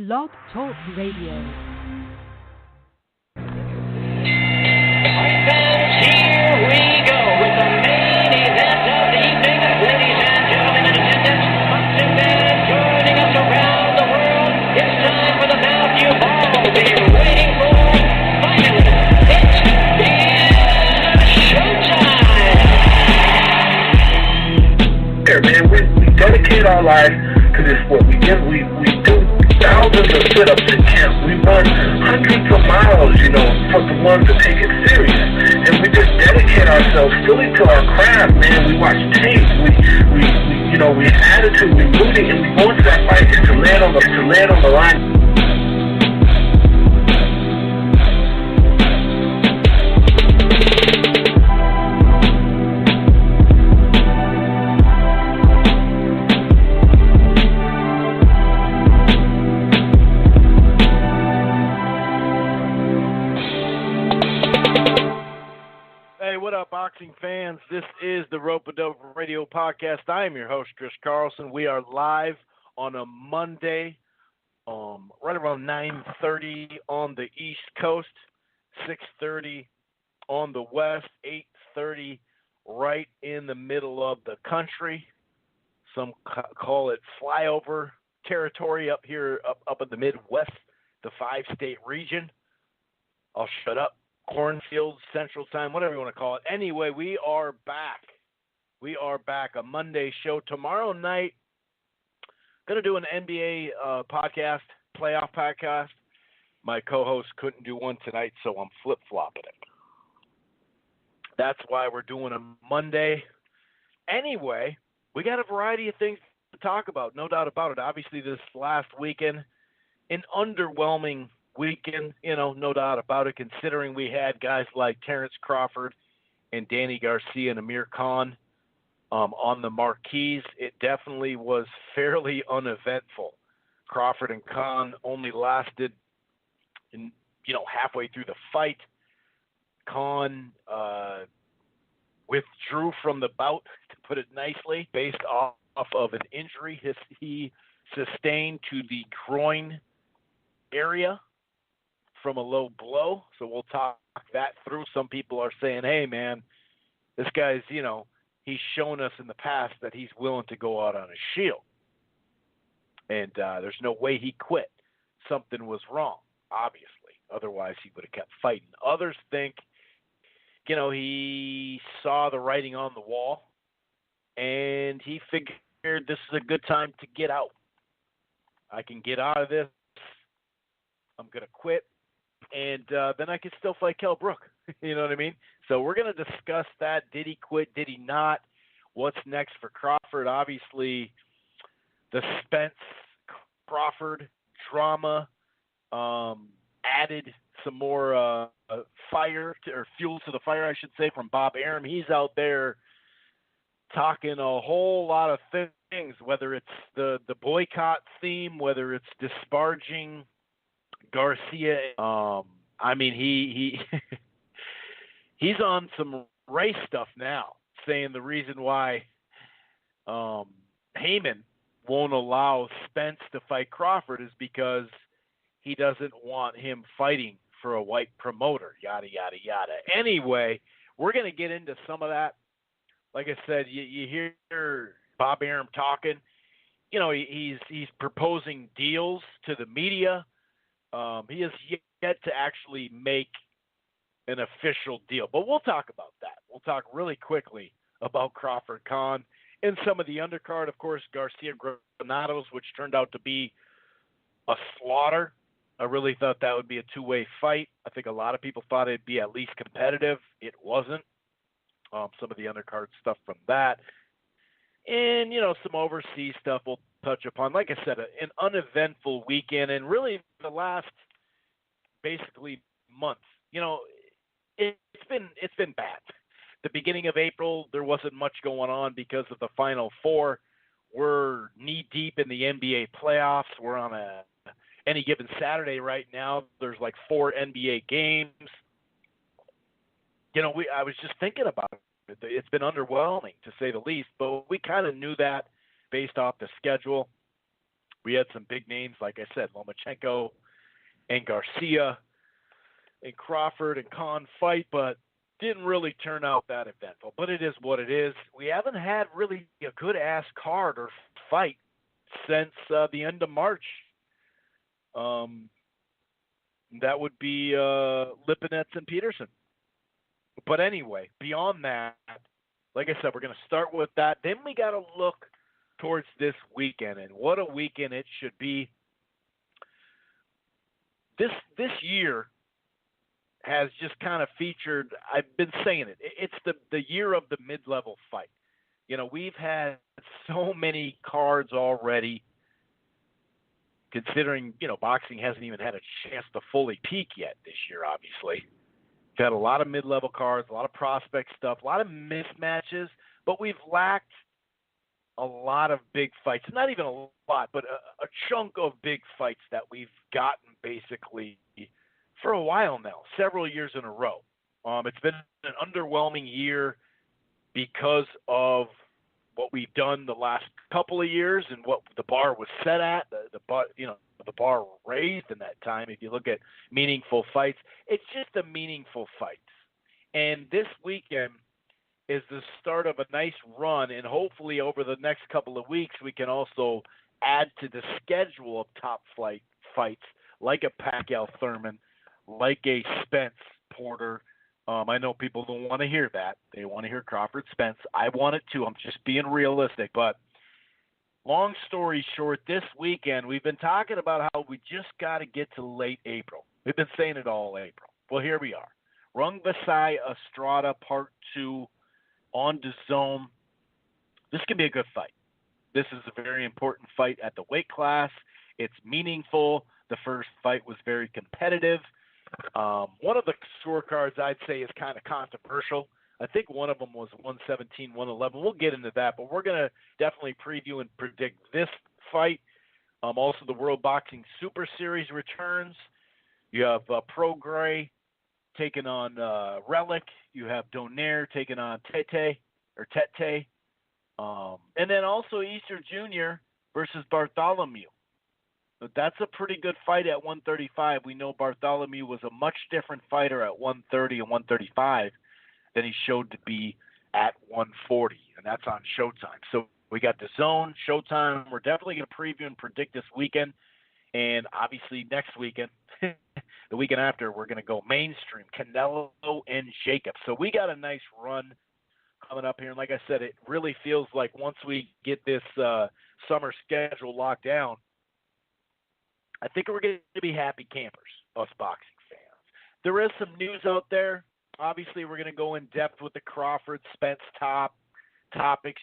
Blog Talk Radio. Here we go with the main event of the evening. Ladies and gentlemen in attendance, months and men joining us around the world. It's time for the Matthew Ball we've been waiting for. Finally, it's showtime. Here, man, we dedicate our life to this sport. We do thousands of sit-ups in camp. We run hundreds of miles, for the ones that take it serious. And we just dedicate ourselves fully to our craft, man. We watch tape. We have attitude. We rooting, and we go into that fight just to land on the line. Boxing fans, this is the Rope-A-Dope Radio Podcast. I am your host, Chris Carlson. We are live on a Monday, right around 9:30 on the East Coast, 6:30 on the West, 8:30 right in the middle of the country. Some call it flyover territory up here, up in the Midwest, the 5-state region. I'll shut up. Cornfield, Central Time, whatever you want to call it. Anyway, we are back. A Monday show. Tomorrow night, going to do an NBA podcast, playoff podcast. My co-host couldn't do one tonight, so I'm flip-flopping it. That's why we're doing a Monday. Anyway, we got a variety of things to talk about, no doubt about it. Obviously, this last weekend, an underwhelming weekend, no doubt about it, considering we had guys like Terrence Crawford and Danny Garcia and Amir Khan on the marquees. It definitely was fairly uneventful. Crawford and Khan only lasted, halfway through the fight. Khan withdrew from the bout, to put it nicely, based off of an injury he sustained to the groin area from a low blow. So we'll talk that through. Some people are saying, hey, man, this guy's, he's shown us in the past that he's willing to go out on a shield. And there's no way he quit. Something was wrong, obviously. Otherwise, he would have kept fighting. Others think, he saw the writing on the wall, and he figured this is a good time to get out. I can get out of this. I'm going to quit. And then I could still fight Kell Brook. You know what I mean? So we're going to discuss that. Did he quit? Did he not? What's next for Crawford? Obviously, the Spence-Crawford drama added some more fuel to the fire, I should say, from Bob Arum. He's out there talking a whole lot of things, whether it's the boycott theme, whether it's disparaging Garcia. He he's on some race stuff now, saying the reason why Heyman won't allow Spence to fight Crawford is because he doesn't want him fighting for a white promoter, yada, yada, yada. Anyway, we're going to get into some of that. Like I said, you hear Bob Arum talking. He's proposing deals to the media. He has yet to actually make an official deal. But we'll talk about that. We'll talk really quickly about Crawford Khan and some of the undercard. Of course, Garcia Granados, which turned out to be a slaughter. I really thought that would be a two-way fight. I think a lot of people thought it'd be at least competitive. It wasn't. Some of the undercard stuff from that. And, some overseas stuff we'll touch upon. Like I said, an uneventful weekend, and really the last basically month. It's been bad. The beginning of April, there wasn't much going on because of the Final Four. We're knee deep in the NBA playoffs. We're on any given Saturday right now. There's like 4 NBA games. I was just thinking about it. It's been underwhelming, to say the least, but we kind of knew that based off the schedule. We had some big names, like I said, Lomachenko and Garcia and Crawford and Khan fight, but didn't really turn out that eventful. But it is what it is. We haven't had really a good-ass card or fight since the end of March. That would be Lipinets and Peterson. But anyway, beyond that, like I said, we're going to start with that. Then we got to look towards this weekend, and what a weekend it should be. This year has just kind of featured, I've been saying it, it's the year of the mid-level fight. You know, we've had so many cards already, considering, you know, boxing hasn't even had a chance to fully peak yet this year, obviously. We've had a lot of mid-level cards, a lot of prospect stuff, a lot of mismatches, but we've lacked a lot of big fights. Not even a lot, but a chunk of big fights that we've gotten basically for a while now, several years in a row. It's been an underwhelming year because of what we've done the last couple of years and what the bar was set at, the bar raised in that time. If you look at meaningful fights, it's just the meaningful fights. And this weekend is the start of a nice run, and hopefully over the next couple of weeks we can also add to the schedule of top flight fights like a Pacquiao Thurman, like a Spence Porter. I know people don't want to hear that. They want to hear Crawford Spence. I want it too. I'm just being realistic. But long story short, this weekend we've been talking about how we just got to get to late April. We've been saying it all April. Well, here we are. Rungvasai Estrada Part 2 on DAZN. This can be a good fight. This is a very important fight at the weight class. It's meaningful. The first fight was very competitive. One of the scorecards I'd say is kind of controversial. I think one of them was 117, 111. We'll get into that, but we're going to definitely preview and predict this fight. Also, the World Boxing Super Series returns. You have Pro Gray taking on Relic. You have Donaire taking on Tete. And then also Easter Jr. versus Bartholomew. But that's a pretty good fight at 135. We know Bartholomew was a much different fighter at 130 and 135 than he showed to be at 140, and that's on Showtime. So we got DAZN, Showtime. We're definitely going to preview and predict this weekend, and obviously next weekend, the weekend after, we're going to go mainstream, Canelo and Jacob. So we got a nice run coming up here, and like I said, it really feels like once we get this summer schedule locked down, I think we're going to be happy campers, us boxing fans. There is some news out there. Obviously, we're going to go in depth with the Crawford Spence topic.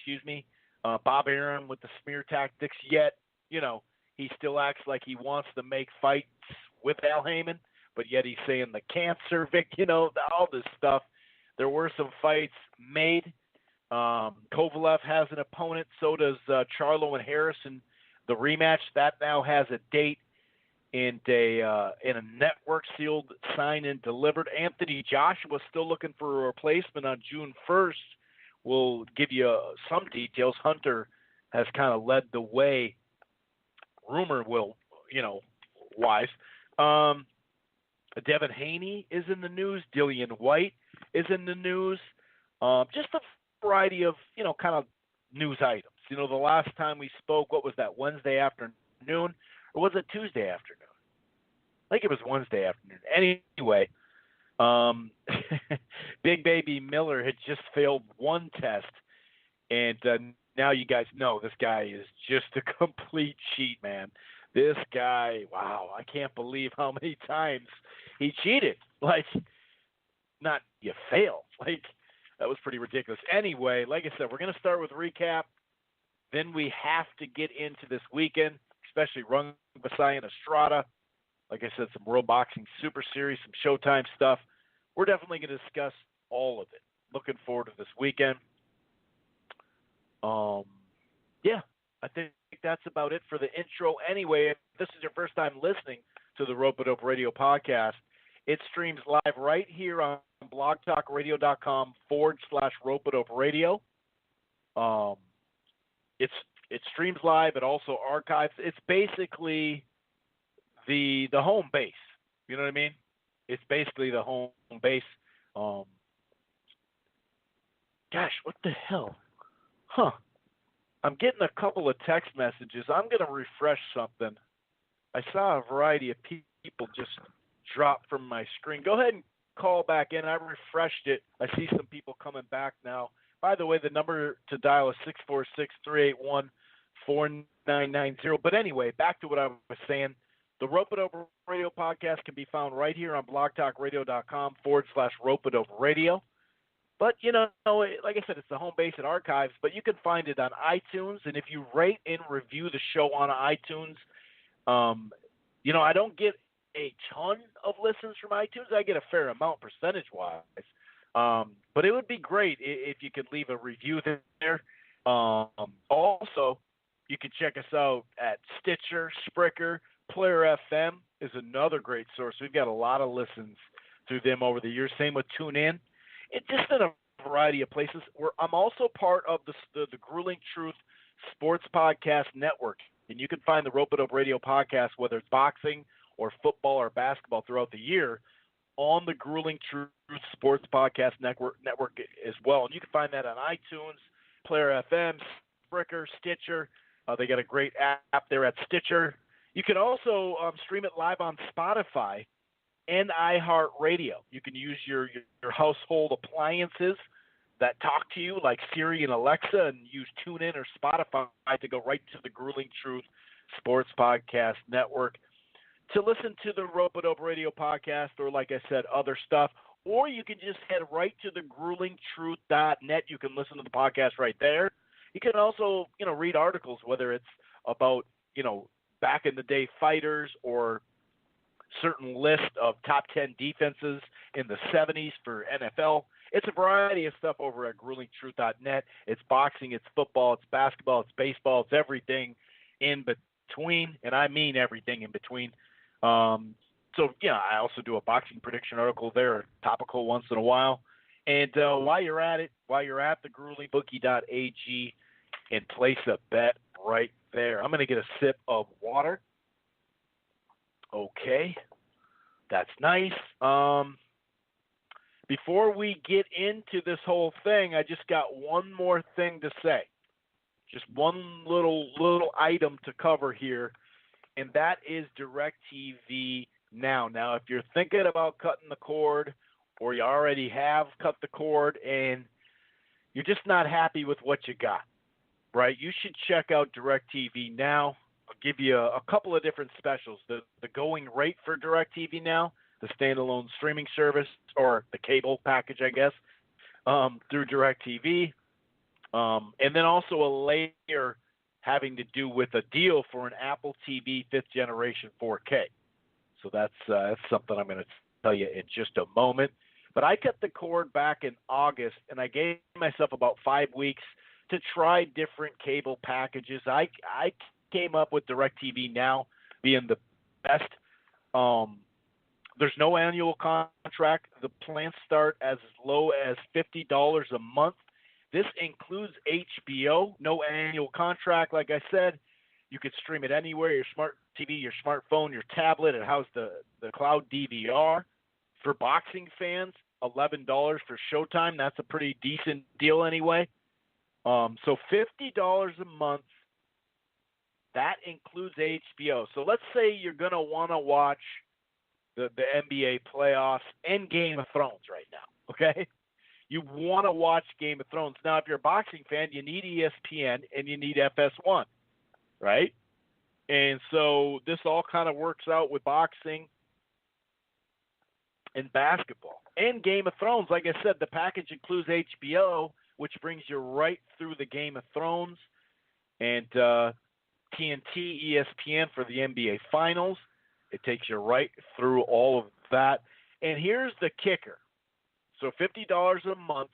Bob Arum with the smear tactics. Yet, you know, he still acts like he wants to make fights with Al Heyman, but yet he's saying the cancer, all this stuff. There were some fights made. Kovalev has an opponent. So does Charlo and Harrison. The rematch that now has a date. In a network sealed, signed, and delivered. Anthony Joshua still looking for a replacement on June 1st. We'll give you some details. Hunter has kind of led the way, rumor wise. Devin Haney is in the news. Dillian White is in the news. Just a variety of, kind of news items. The last time we spoke, what was that, Wednesday afternoon? Or was it Tuesday afternoon? I think it was Wednesday afternoon. Anyway, Big Baby Miller had just failed one test, and now you guys know this guy is just a complete cheat, man. This guy, wow, I can't believe how many times he cheated. Not you fail. That was pretty ridiculous. Anyway, like I said, we're going to start with recap. Then we have to get into this weekend, especially Rungvasai and Estrada. Like I said, some World Boxing Super Series, some Showtime stuff. We're definitely going to discuss all of it. Looking forward to this weekend. Yeah, I think that's about it for the intro. Anyway, if this is your first time listening to the Rope-A-Dope Radio podcast, it streams live right here on blogtalkradio.com/Rope-A-Dope Radio. It's It streams live. It also archives. It's basically the home base. You know what I mean? It's basically the home base. Gosh, what the hell? Huh. I'm getting a couple of text messages. I'm going to refresh something. I saw a variety of people just drop from my screen. Go ahead and call back in. I refreshed it. I see some people coming back now. By the way, the number to dial is 646-381-4990. But anyway, back to what I was saying. The Rope-A-Dope Radio podcast can be found right here on blogtalkradio.com/Rope-A-Dope Radio. But, you know, like I said, it's the home base and archives, but you can find it on iTunes. And if you rate and review the show on iTunes, you know, I don't get a ton of listens from iTunes. I get a fair amount percentage-wise. But it would be great if you could leave a review there. Also, you can check us out at Stitcher, Spreaker, Player FM is another great source. We've got a lot of listens through them over the years. Same with TuneIn. It's just in a variety of places. I'm also part of the Grueling Truth Sports Podcast Network, and you can find the Rope-A-Dope Radio podcast, whether it's boxing or football or basketball throughout the year, on the Grueling Truth Sports Podcast Network as well. And you can find that on iTunes, Player FM, Spreaker, Stitcher. They got a great app there at Stitcher. You can also stream it live on Spotify and iHeartRadio. You can use your household appliances that talk to you, like Siri and Alexa, and use TuneIn or Spotify to go right to the Grueling Truth Sports Podcast Network to listen to the Rope-A-Dope Radio podcast, or like I said, other stuff. Or you can just head right to the gruelingtruth.net. You can listen to the podcast right there. You can also, you know, read articles, whether it's about, you know, back in the day fighters or certain list of top 10 defenses in the 70s for NFL. It's a variety of stuff over at gruelingtruth.net. It's boxing, it's football, it's basketball, it's baseball, it's everything in between, and I mean everything in between. So, yeah, I also do a boxing prediction article there, topical once in a while. And while you're at it, while you're at the gruelingbookie.ag, and place a bet right there. I'm going to get a sip of water. Okay, that's nice. Before we get into this whole thing, I just got one more thing to say. Just one little item to cover here, and that is DirecTV Now. Now, if you're thinking about cutting the cord, or you already have cut the cord, and you're just not happy with what you got, right? You should check out DirecTV Now. I'll give you a couple of different specials. The going rate for DirecTV Now, the standalone streaming service, or the cable package, I guess, through DirecTV. And then also a layer having to do with a deal for an Apple TV 5th generation 4K. So that's something I'm going to tell you in just a moment. But I cut the cord back in August, and I gave myself about 5 weeks to try different cable packages. I came up with DirecTV Now being the best. There's no annual contract. The plans start as low as $50 a month. This includes HBO, no annual contract. Like I said, you could stream it anywhere, your smart TV, your smartphone, your tablet. It has the cloud DVR. For boxing fans, $11 for Showtime. That's a pretty decent deal anyway. So $50 a month, that includes HBO. So let's say you're going to want to watch the NBA playoffs and Game of Thrones right now, okay? You want to watch Game of Thrones. Now, if you're a boxing fan, you need ESPN and you need FS1, right? And so this all kind of works out with boxing and basketball. And Game of Thrones, like I said, the package includes HBO, which brings you right through the Game of Thrones, and TNT, ESPN for the NBA Finals. It takes you right through all of that. And here's the kicker. So $50 a month,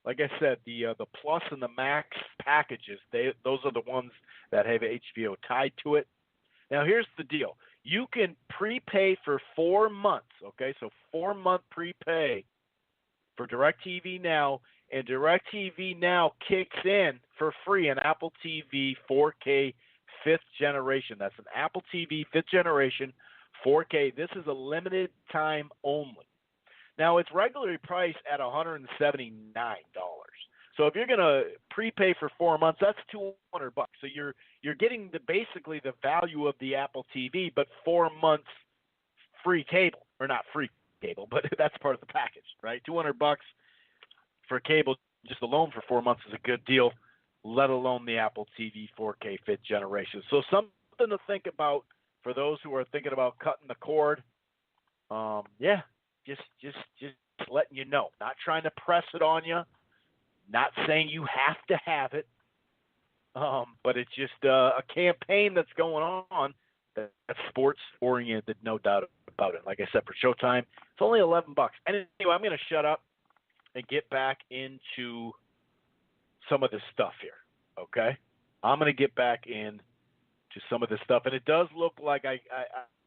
like I said, the Plus and the Max packages, those are the ones that have HBO tied to it. Now, here's the deal. You can prepay for 4 months, okay? So 4-month prepay for DirecTV Now, And DirecTV Now kicks in for free an Apple TV 4K 5th generation. That's an Apple TV 5th generation 4K. This is a limited time only. Now, it's regularly priced at $179. So if you're going to prepay for 4 months, that's $200. So you're getting basically the value of the Apple TV, but 4 months free cable, or not free cable, but that's part of the package, right? $200 for cable just alone for 4 months is a good deal, let alone the Apple TV 4K 5th generation. So something to think about for those who are thinking about cutting the cord. Just letting you know. Not trying to press it on you. Not saying you have to have it. But it's just a campaign that's going on that's sports oriented, no doubt about it. Like I said, for Showtime, it's only $11. Anyway, I'm going to shut up and get back into some of this stuff here. Okay, I'm going to get back into some of this stuff, and it does look like I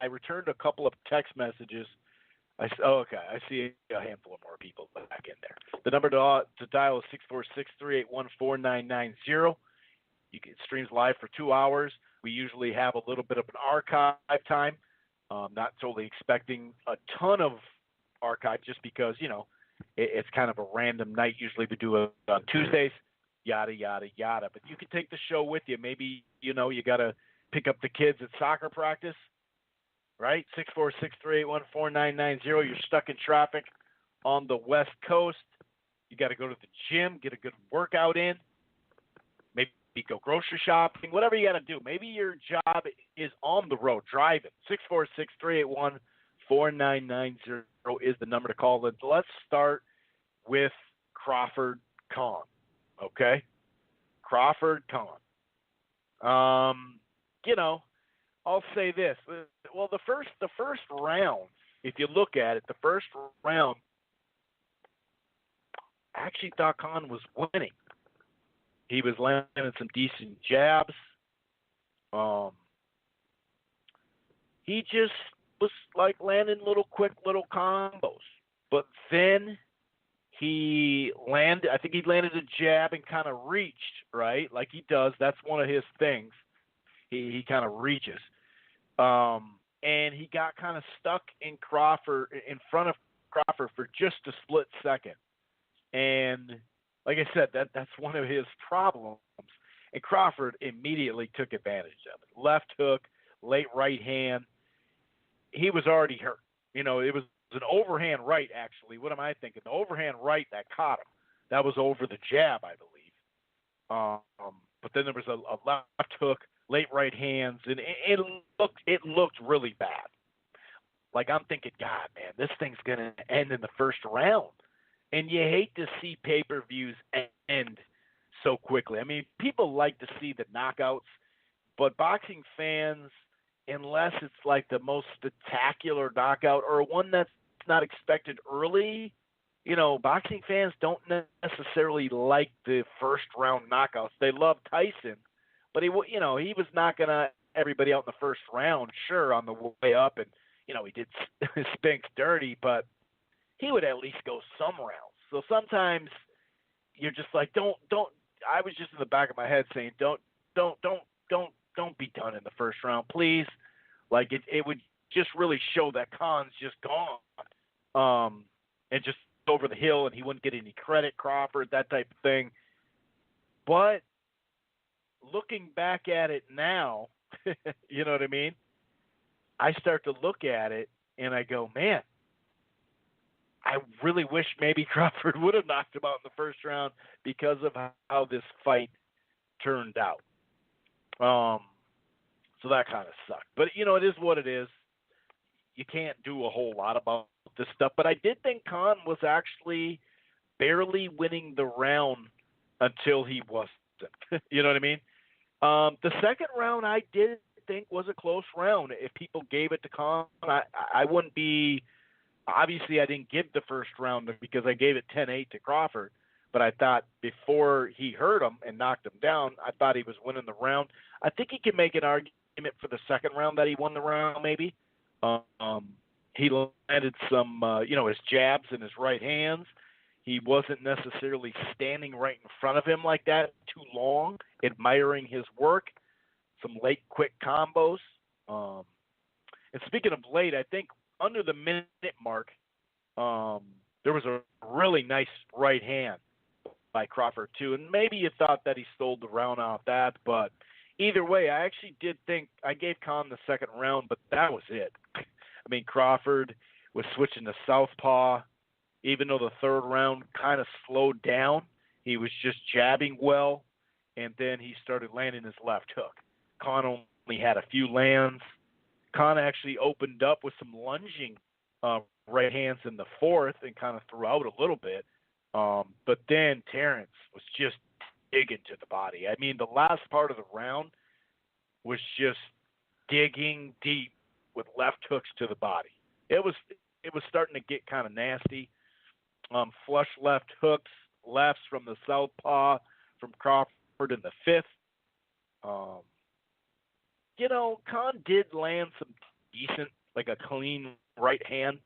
returned a couple of text messages. I see a handful of more people back in there. The number to dial is 646-381-4990. You can streams live for 2 hours. We usually have a little bit of an archive time. Not totally expecting a ton of archive just because, it's kind of a random night. Usually we do it on Tuesdays, yada, yada, yada. But you can take the show with you. Maybe, you got to pick up the kids at soccer practice, right? 646-381-4990. You're stuck in traffic on the West Coast. You got to go to the gym, get a good workout in, maybe go grocery shopping, whatever you got to do. Maybe your job is on the road, driving. 646-381-4990 is the number to call. Let's start with Crawford Khan, okay? Crawford Khan. I'll say this. Well, the first round, if you look at it, the first round, I actually thought Khan was winning. He was landing some decent jabs. He just was like landing quick little combos. But then I think he landed a jab and kind of reached, right? Like he does. That's one of his things. He kind of reaches. And he got kind of stuck in front of Crawford for just a split second. And like I said, that's one of his problems. And Crawford immediately took advantage of it. Left hook, late right hand. He was already hurt. It was an overhand right, actually. What am I thinking? The overhand right that caught him. That was over the jab, I believe. But then there was a left hook, late right hands, and it looked really bad. Like I'm thinking, God, man, this thing's gonna end in the first round. And you hate to see pay-per-views end so quickly. I mean, people like to see the knockouts, but boxing fans, unless it's like the most spectacular knockout or one that's not expected early, boxing fans don't necessarily like the first-round knockouts. They love Tyson, but he was knocking everybody out in the first round, sure, on the way up, and, he did Spinks dirty, but he would at least go some rounds. So sometimes you're just like, don't. I was just in the back of my head saying, don't be done in the first round, please. Like it would just really show that Khan's just gone, and just over the hill, and he wouldn't get any credit, Crawford, that type of thing. But looking back at it now, you know what I mean? I start to look at it and I go, man, I really wish maybe Crawford would have knocked him out in the first round because of how this fight turned out. So that kind of sucked. But, it is what it is. You can't do a whole lot about this stuff. But I did think Khan was actually barely winning the round until he wasn't. You know what I mean? The second round I did think was a close round. If people gave it to Khan, I wouldn't be – obviously I didn't give the first round because I gave it 10-8 to Crawford. But I thought before he hurt him and knocked him down, I thought he was winning the round. I think he can make an argument for the second round that he won the round maybe. He landed some, his jabs and his right hands. He wasn't necessarily standing right in front of him like that too long, admiring his work. Some late quick combos. And speaking of late, I think under the minute mark, there was a really nice right hand by Crawford too. And maybe you thought that he stole the round off that, but either way, I actually did think I gave Khan the second round, but that was it. I mean, Crawford was switching to southpaw, even though the third round kind of slowed down. He was just jabbing well, and then he started landing his left hook. Khan only had a few lands. Khan actually opened up with some lunging right hands in the fourth and kind of threw out a little bit. But then Terrence was just digging to the body. I mean, the last part of the round was just digging deep with left hooks to the body. It was starting to get kind of nasty. Flush left hooks, lefts from the southpaw from Crawford in the fifth. Khan did land some decent, like a clean right hand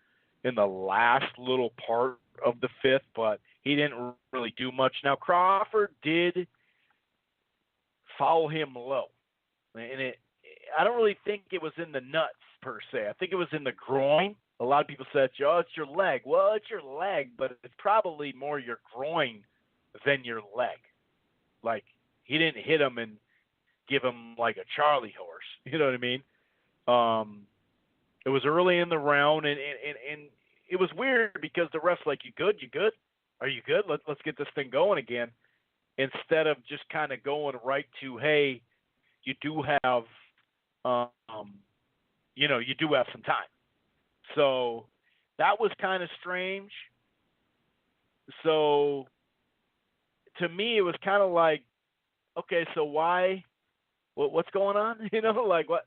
in the last little part of the fifth, but he didn't really do much. Now, Crawford did foul him low, and I don't really think it was in the nuts per se. I think it was in the groin. A lot of people said, "Oh, it's your leg." Well, it's your leg, but it's probably more your groin than your leg. Like, he didn't hit him and give him like a Charlie horse. You know what I mean? It was early in the round, and it was weird because the ref's like, "You good? You good? Are you good? Let's get this thing going again." Instead of just kind of going right to, "Hey, you do have, you do have some time." So that was kind of strange. So to me, it was kind of like, okay, so why? What's going on? Like what?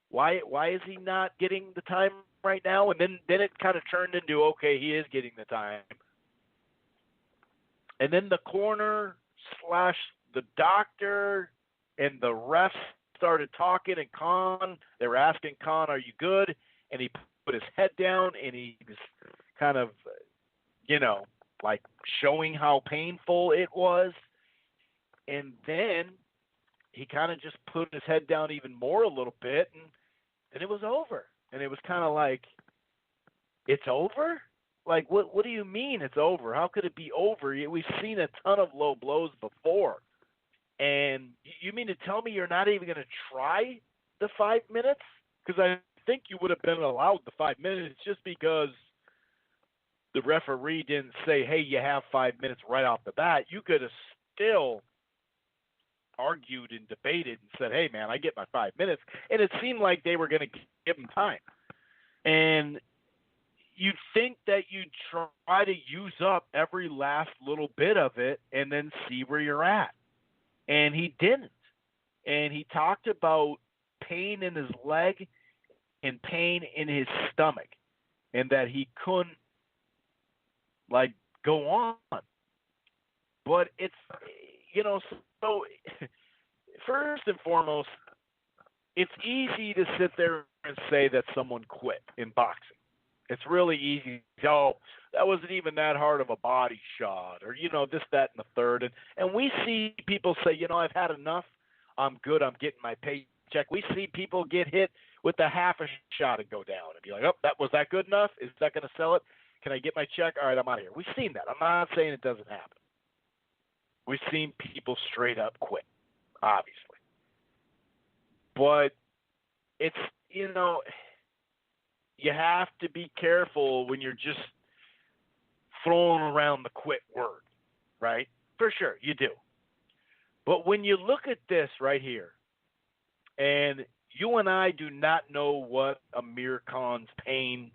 Why is he not getting the time right now? And then it kind of turned into, okay, he is getting the time. And then the corner / the doctor and the refs started talking, and they were asking Khan, "Are you good?" And he put his head down, and he was kind of, like showing how painful it was. And then he kind of just put his head down even more a little bit, and then it was over. And it was kind of like, it's over? Like, what do you mean it's over? How could it be over? We've seen a ton of low blows before. And you mean to tell me you're not even going to try the 5 minutes? Because I think you would have been allowed the 5 minutes just because the referee didn't say, "Hey, you have 5 minutes" right off the bat. You could have still argued and debated and said, "Hey, man, I get my 5 minutes." And it seemed like they were going to give him time. And you'd think that you'd try to use up every last little bit of it and then see where you're at. And he didn't. And he talked about pain in his leg and pain in his stomach, and that he couldn't, like, go on. But it's, so first and foremost, it's easy to sit there and say that someone quit in boxing. It's really easy. Oh, that wasn't even that hard of a body shot, or, this, that, and the third. And we see people say, I've had enough. I'm good. I'm getting my paycheck. We see people get hit with a half a shot and go down and be like, "Oh, was that good enough? Is that going to sell it? Can I get my check? All right, I'm out of here." We've seen that. I'm not saying it doesn't happen. We've seen people straight up quit, obviously. But it's, you have to be careful when you're just throwing around the quit word, right? For sure, you do. But when you look at this right here, and you and I do not know what Amir Khan's pain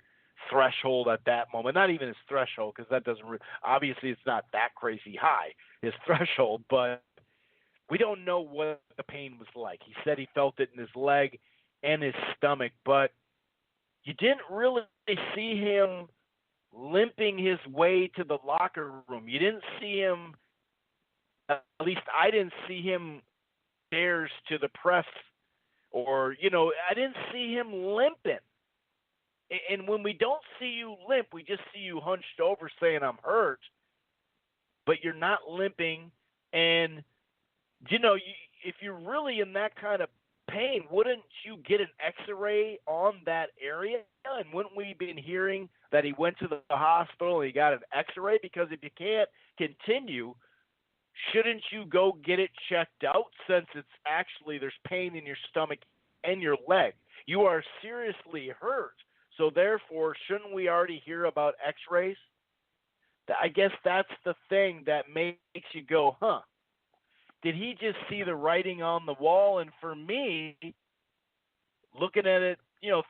threshold at that moment, not even his threshold, because that doesn't obviously it's not that crazy high, his threshold, but we don't know what the pain was like. He said he felt it in his leg and his stomach, but you didn't really see him limping his way to the locker room. You didn't see him, at least I didn't see him stairs to the press, or, I didn't see him limping. And when we don't see you limp, we just see you hunched over saying, "I'm hurt." but you're not limping. And, if you're really in that kind of pain, wouldn't you get an X-ray on that area? And wouldn't we been hearing that he went to the hospital and he got an X-ray? Because if you can't continue, shouldn't you go get it checked out, since it's actually there's pain in your stomach and your leg? You are seriously hurt. So therefore, shouldn't we already hear about X-rays? I guess that's the thing that makes you go, huh? Did he just see the writing on the wall? And for me, looking at it,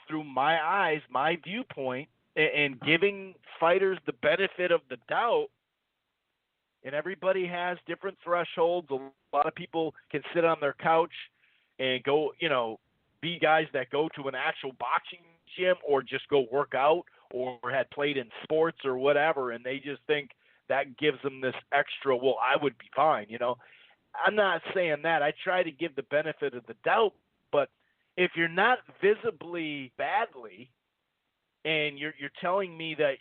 through my eyes, my viewpoint, and giving fighters the benefit of the doubt, and everybody has different thresholds. A lot of people can sit on their couch and go, be guys that go to an actual boxing gym or just go work out or had played in sports or whatever, and they just think that gives them this extra, well, I would be fine, I'm not saying that. I try to give the benefit of the doubt, but if you're not visibly badly and you're telling me that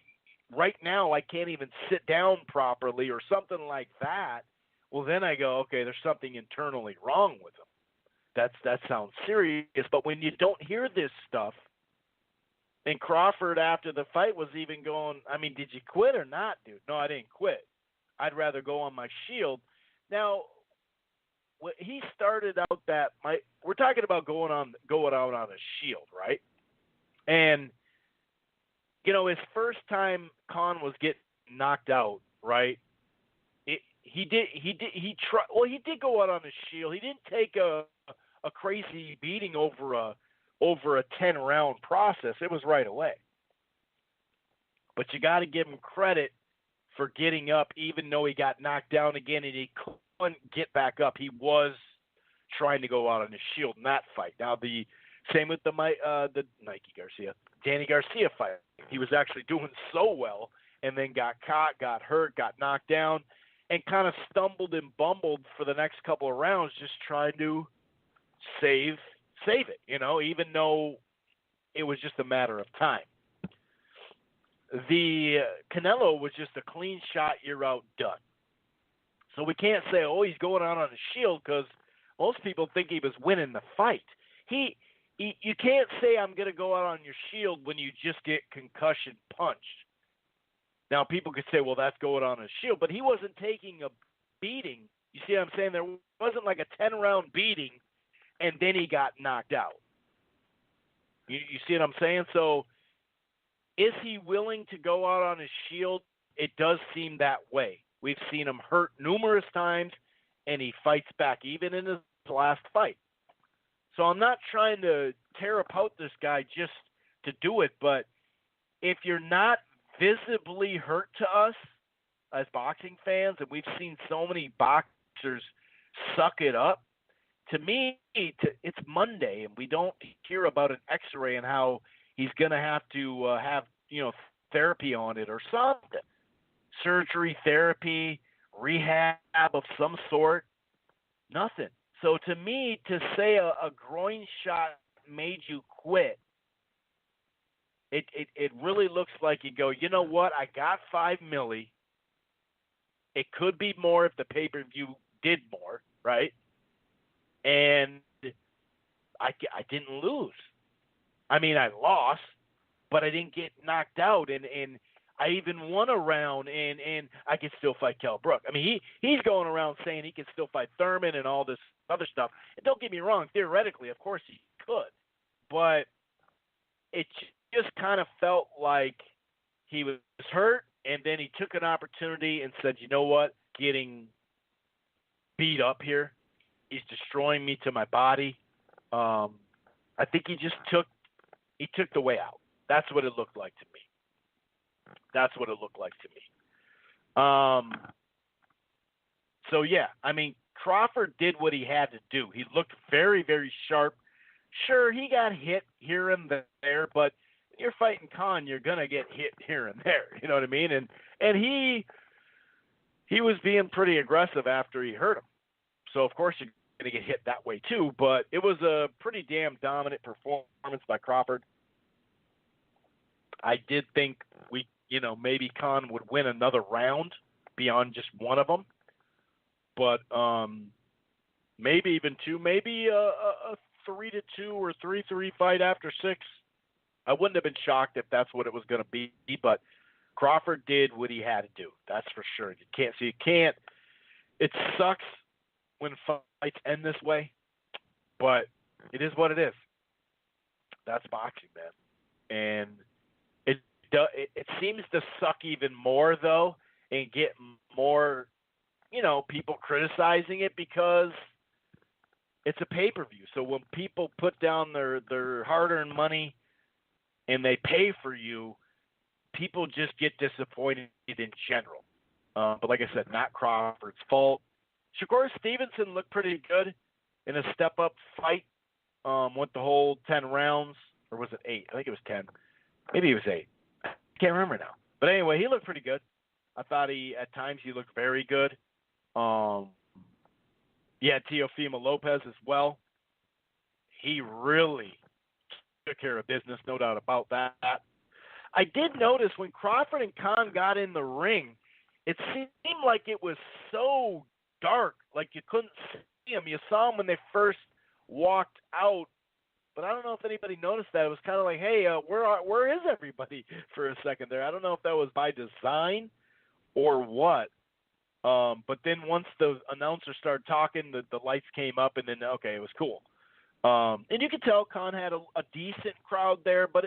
right now I can't even sit down properly or something like that, well, then I go, okay, there's something internally wrong with them. That sounds serious. But when you don't hear this stuff, and Crawford after the fight was even going, I mean, did you quit or not, dude? No, I didn't quit. I'd rather go on my Shield. Now, he started out we're talking about going out on a Shield, right? And his first time Khan was getting knocked out, right? He did go out on a Shield. He didn't take a crazy beating over a 10-round process. It was right away. But you got to give him credit for getting up, even though he got knocked down again and he couldn't get back up. He was trying to go out on his Shield in that fight. Now the same with the Danny Garcia fight. He was actually doing so well and then got caught, got hurt, got knocked down, and kind of stumbled and bumbled for the next couple of rounds, just trying to save it, even though it was just a matter of time. The Canelo was just a clean shot, you're out, done. So we can't say, he's going out on a Shield, because most people think he was winning the fight. You can't say I'm going to go out on your Shield when you just get concussion punched. Now, people could say, well, that's going on a Shield, but he wasn't taking a beating. You see what I'm saying? There wasn't like a 10-round beating, and then he got knocked out. You see what I'm saying? So is he willing to go out on his Shield? It does seem that way. We've seen him hurt numerous times, and he fights back, even in his last fight. So I'm not trying to tear apart this guy just to do it, but if you're not visibly hurt to us as boxing fans, and we've seen so many boxers suck it up, to me, it's Monday, and we don't hear about an X-ray and how he's going to have to have therapy on it or something. Surgery, therapy, rehab of some sort, nothing. So to me, to say a groin shot made you quit, it really looks like you go, you know what, I got $5 million. It could be more if the pay-per-view did more, right? And I didn't lose. I mean, I lost, but I didn't get knocked out, and I even won a round, and I could still fight Kell Brook. I mean, he's going around saying he can still fight Thurman and all this other stuff. And don't get me wrong, theoretically, of course he could. But it just kind of felt like he was hurt, and then he took an opportunity and said, you know what, getting beat up here, he's destroying me to my body. I think he took the way out. That's what it looked like to me. So, yeah, I mean, Crawford did what he had to do. He looked very, very sharp. Sure, he got hit here and there, but when you're fighting Khan, you're going to get hit here and there. You know what I mean? And he was being pretty aggressive after he hurt him. So, of course, you're going to get hit that way too, but it was a pretty damn dominant performance by Crawford. I did think maybe Khan would win another round beyond just one of them. But maybe even two, maybe a 3-2 or 3-3 fight after 6. I wouldn't have been shocked if that's what it was going to be, but Crawford did what he had to do. That's for sure. You can't. It sucks when fights end this way, but it is what it is. That's boxing, man. And it seems to suck even more though, and get more, people criticizing it because it's a pay-per-view. So when people put down their hard-earned money and they pay for you, people just get disappointed in general. But like I said, not Crawford's fault. Shakur Stevenson looked pretty good in a step-up fight. Went the whole 10 rounds, or was it 8? I think it was 10. Maybe it was 8. I can't remember now. But anyway, he looked pretty good. I thought at times he looked very good. Teofimo Lopez as well. He really took care of business, no doubt about that. I did notice when Crawford and Khan got in the ring, it seemed like it was so dark, like you couldn't see them. You saw them when they first walked out, but I don't know if anybody noticed that. It was kind of like, hey, where is everybody for a second there? I don't know if that was by design or what. But then once the announcer started talking, the lights came up, and then, okay, it was cool. And you could tell Khan had a decent crowd there, but,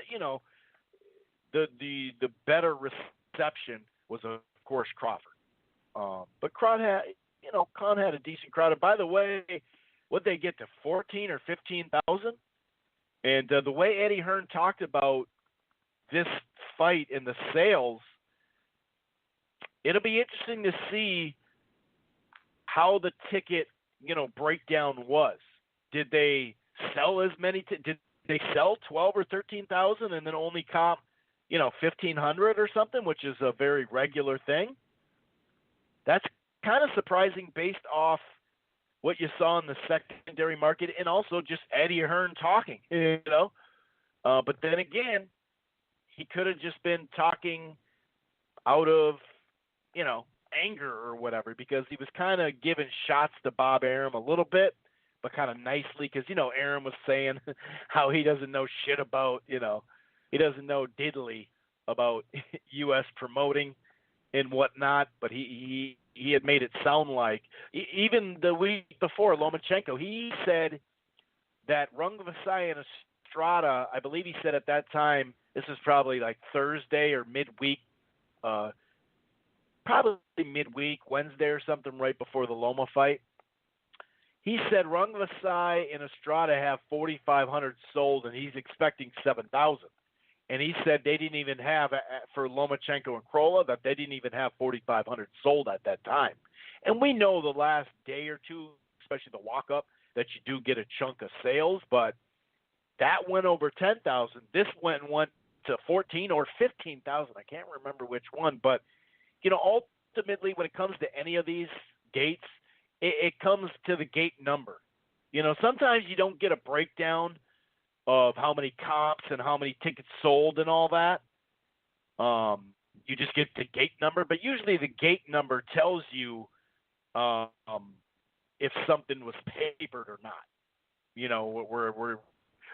the better reception was, of course, Crawford. But Khan had a decent crowd. And by the way, what'd they get to 14 or 15,000? And the way Eddie Hearn talked about this fight and the sales, it'll be interesting to see how the ticket, breakdown was. Did they sell as many? Did they sell 12 or 13,000 and then only comp, 1,500 or something, which is a very regular thing? That's kind of surprising based off what you saw in the secondary market and also just Eddie Hearn talking, But then again, he could have just been talking out of, anger or whatever, because he was kind of giving shots to Bob Arum a little bit, but kind of nicely, because, Arum was saying how he doesn't know shit about, he doesn't know diddly about U.S. promoting and whatnot, but he had made it sound like, even the week before, Lomachenko, he said that Rungvasai and Estrada, I believe he said at that time, this is probably like Thursday or midweek, probably midweek, Wednesday or something right before the Loma fight. He said Rungvasai and Estrada have 4,500 sold, and he's expecting 7,000. And he said they didn't even have, for Lomachenko and Krolla, that they didn't even have 4,500 sold at that time. And we know the last day or two, especially the walk-up, that you do get a chunk of sales, but that went over 10,000. This went to 14 or 15,000. I can't remember which one, but ultimately, when it comes to any of these gates, it comes to the gate number. Sometimes you don't get a breakdown of how many comps and how many tickets sold and all that. You just get the gate number, but usually the gate number tells you if something was papered or not.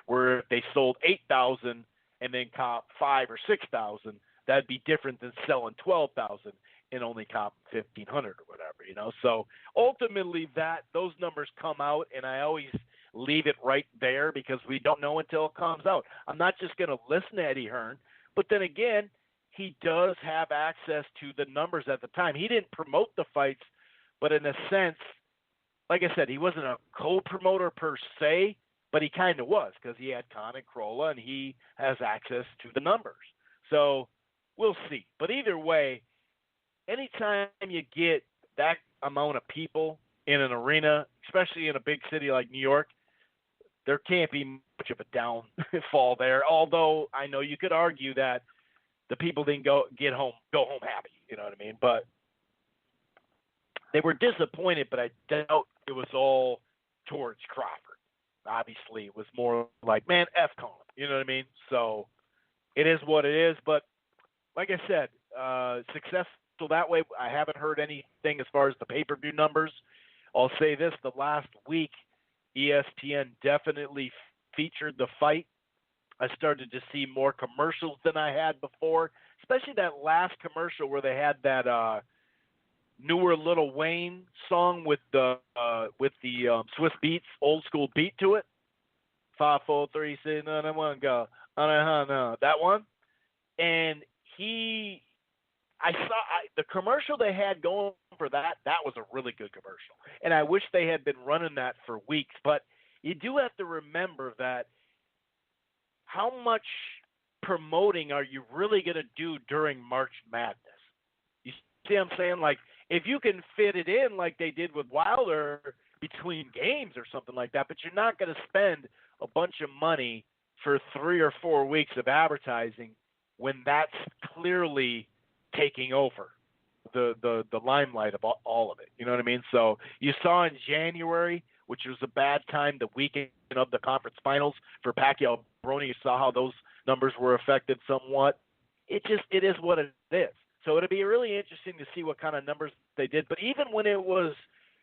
Where if they sold 8,000 and then comp 5,000 or 6,000, that'd be different than selling 12,000 and only comp 1,500 or whatever, So ultimately those numbers come out, and I always leave it right there because we don't know until it comes out. I'm not just going to listen to Eddie Hearn, but then again, he does have access to the numbers at the time. He didn't promote the fights, but in a sense, like I said, he wasn't a co-promoter per se, but he kind of was because he had Khan and Krolla, and he has access to the numbers. So we'll see. But either way, anytime you get that amount of people in an arena, especially in a big city like New York, there can't be much of a downfall there. Although I know you could argue that the people didn't go home happy. You know what I mean? But they were disappointed, but I doubt it was all towards Crawford. Obviously, it was more like, man, F Colin. You know what I mean? So it is what it is. But like I said, success that way. I haven't heard anything as far as the pay-per-view numbers. I'll say this, the last week, ESPN definitely featured the fight. I started to see more commercials than I had before, especially that last commercial where they had that newer Lil Wayne song with the Swiss Beats old school beat to it. 5, 4, 3, 6, 9, 1, go. That one. And I saw the commercial they had going for that. That was a really good commercial. And I wish they had been running that for weeks. But you do have to remember that how much promoting are you really going to do during March Madness? You see what I'm saying? Like, if you can fit it in like they did with Wilder between games or something like that, but you're not going to spend a bunch of money for 3 or 4 weeks of advertising when that's clearly taking over the limelight of all of it. You know what I mean? So you saw in January, which was a bad time, the weekend of the conference finals for Pacquiao Brony, you saw how those numbers were affected somewhat. It is what it is. So it'll be really interesting to see what kind of numbers they did. But even when it was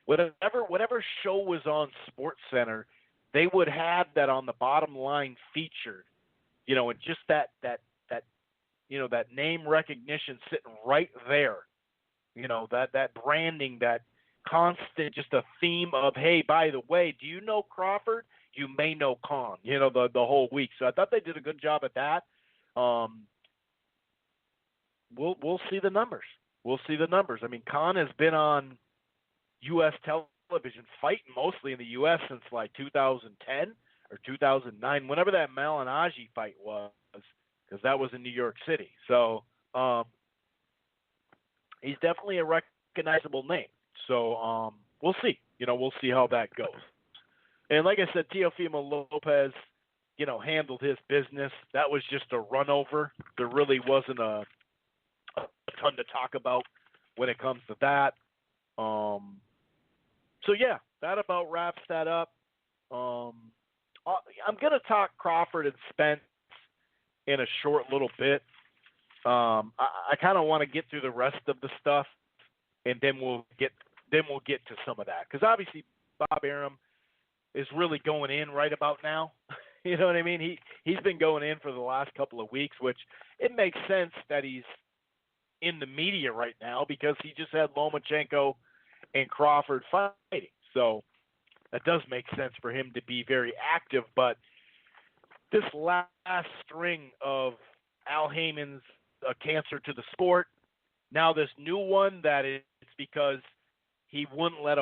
whatever show was on Sports Center, they would have that on the bottom line featured, you know, and just that you know, that name recognition sitting right there, you know, that branding, that constant, just a theme of, hey, by the way, do you know Crawford? You may know Khan, you know, the whole week. So I thought they did a good job at that. We'll see the numbers. We'll see the numbers. I mean, Khan has been on U.S. television fighting mostly in the U.S. since like 2010 or 2009, whenever that Malignaggi fight was, because that was in New York City. So he's definitely a recognizable name. So we'll see. You know, we'll see how that goes. And like I said, Teofimo Lopez, you know, handled his business. That was just a run over. There really wasn't a ton to talk about when it comes to that. So yeah, that about wraps that up. I'm going to talk Crawford and Spence in a short little bit. I kind of want to get through the rest of the stuff, and then we'll get to some of that, because obviously Bob Arum is really going in right about now. You know what I mean? He's been going in for the last couple of weeks, which it makes sense that he's in the media right now because he just had Lomachenko and Crawford fighting. So that does make sense for him to be very active. But this last string of Al Heyman's a cancer to the sport, now this new one that it's because he wouldn't let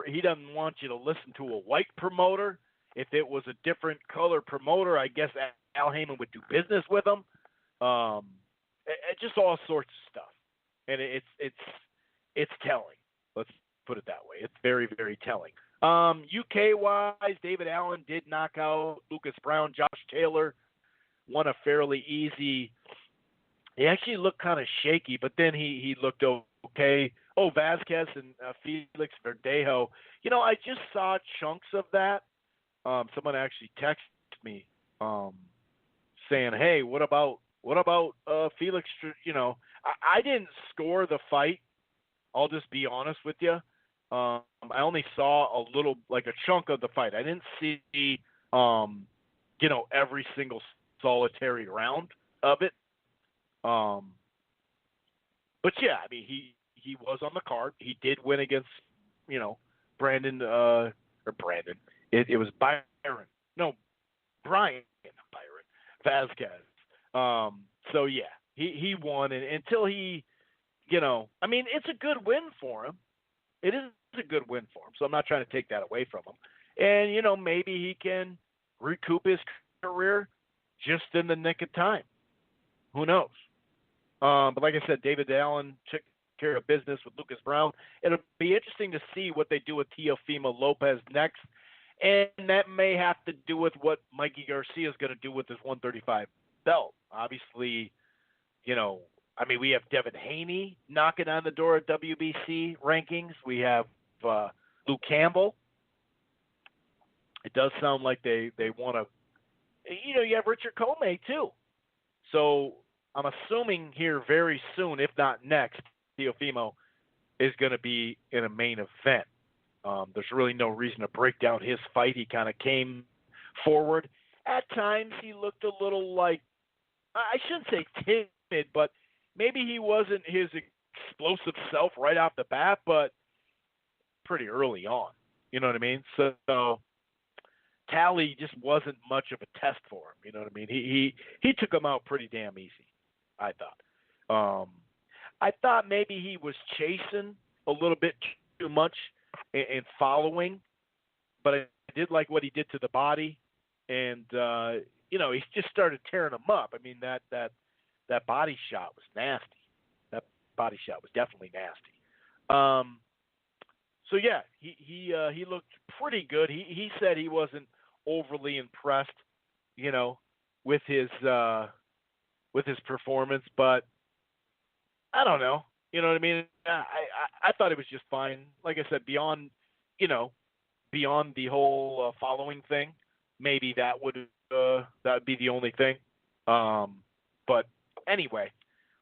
he doesn't want you to listen to a white promoter. If it was a different color promoter, I guess Al Heyman would do business with him. Just all sorts of stuff, and it's telling. Let's put it that way. It's very, very telling. UK-wise, David Allen did knock out Lucas Brown. Josh Taylor won a fairly easy. He actually looked kind of shaky, but then he looked okay. Oh, Vasquez and Felix Verdejo. You know, I just saw chunks of that. Someone actually texted me saying, "Hey, what about Felix?" You know, I didn't score the fight. I'll just be honest with you. I only saw a little, like a chunk of the fight. I didn't see, you know, every single solitary round of it. But yeah, I mean, he was on the card. He did win against, you know, Brandon. It was Brian Vasquez. So yeah, he won, and until he, you know, I mean, it's a good win for him. It is a good win for him. So I'm not trying to take that away from him. And, you know, maybe he can recoup his career just in the nick of time. Who knows? But like I said, David Allen took care of business with Lucas Brown. It'll be interesting to see what they do with Teofimo Lopez next. And that may have to do with what Mikey Garcia is going to do with his 135 belt. Obviously, you know, I mean, we have Devin Haney knocking on the door at WBC rankings. We have Luke Campbell. It does sound like they want to, you know, you have Richard Comey too. So I'm assuming here very soon, if not next, Teofimo is going to be in a main event. There's really no reason to break down his fight. He kind of came forward. At times, he looked a little like, I shouldn't say timid, but maybe he wasn't his explosive self right off the bat, but pretty early on. You know what I mean? So Tally just wasn't much of a test for him. You know what I mean? He took him out pretty damn easy, I thought. I thought maybe he was chasing a little bit too much and following, but I did like what he did to the body, and he just started tearing him up. I mean that body shot was nasty. That body shot was definitely nasty. So yeah, he looked pretty good. He said he wasn't overly impressed, with his performance, but I don't know. You know what I mean? I thought it was just fine. Like I said, beyond the whole following thing, maybe that would be the only thing. But anyway,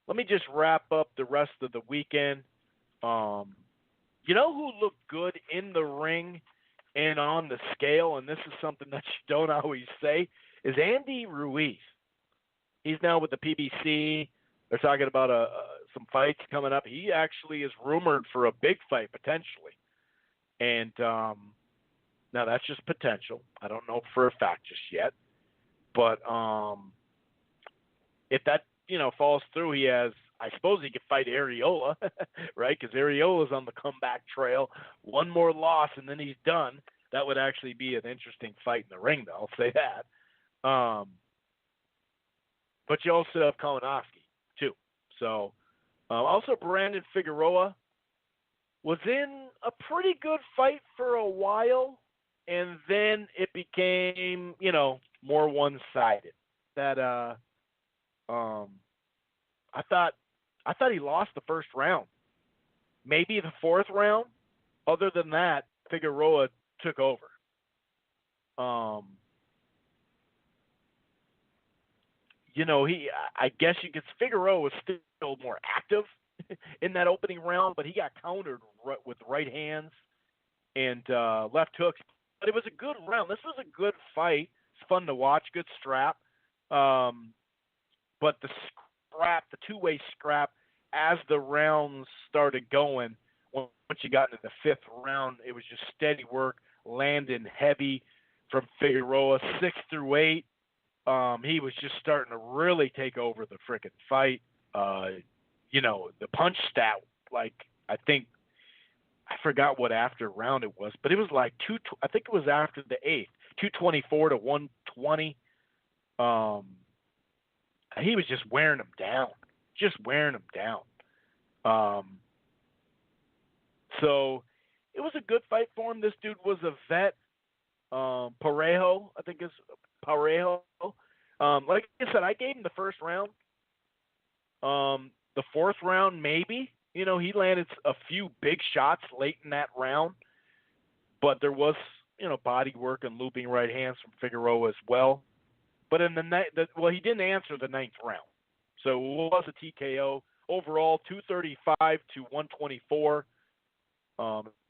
let me just wrap up the rest of the weekend. You know who looked good in the ring and on the scale, and this is something that you don't always say, is Andy Ruiz. He's now with the PBC. They're talking about some fights coming up. He actually is rumored for a big fight potentially. And now that's just potential. I don't know for a fact just yet. But if that, falls through, I suppose he could fight Areola, right? Because Areola's on the comeback trail. One more loss, and then he's done. That would actually be an interesting fight in the ring, though. I'll say that. But you also have Kalinowski, too. So, also Brandon Figueroa was in a pretty good fight for a while, and then it became, more one-sided. That I thought he lost the first round. Maybe the fourth round. Other than that, Figueroa took over. I guess Figueroa was still more active in that opening round, but he got countered with right hands and left hooks. But it was a good round. This was a good fight. It's fun to watch. Good strap. But the two-way scrap, as the rounds started going, once you got into the fifth round, it was just steady work, landing heavy from Figueroa, 6 through 8. He was just starting to really take over the frickin' fight. The punch stat, I think, I forgot what after round it was, but it was like I think it was after the 8th, 224 to 120. He was just wearing him down. So it was a good fight for him. This dude was a vet. Parejo, I think is Parejo. Like I said, I gave him the first round. The fourth round, maybe. He landed a few big shots late in that round, but there was, body work and looping right hands from Figueroa as well. But in he didn't answer the 9th round. So it was a TKO. Overall, 235 to 124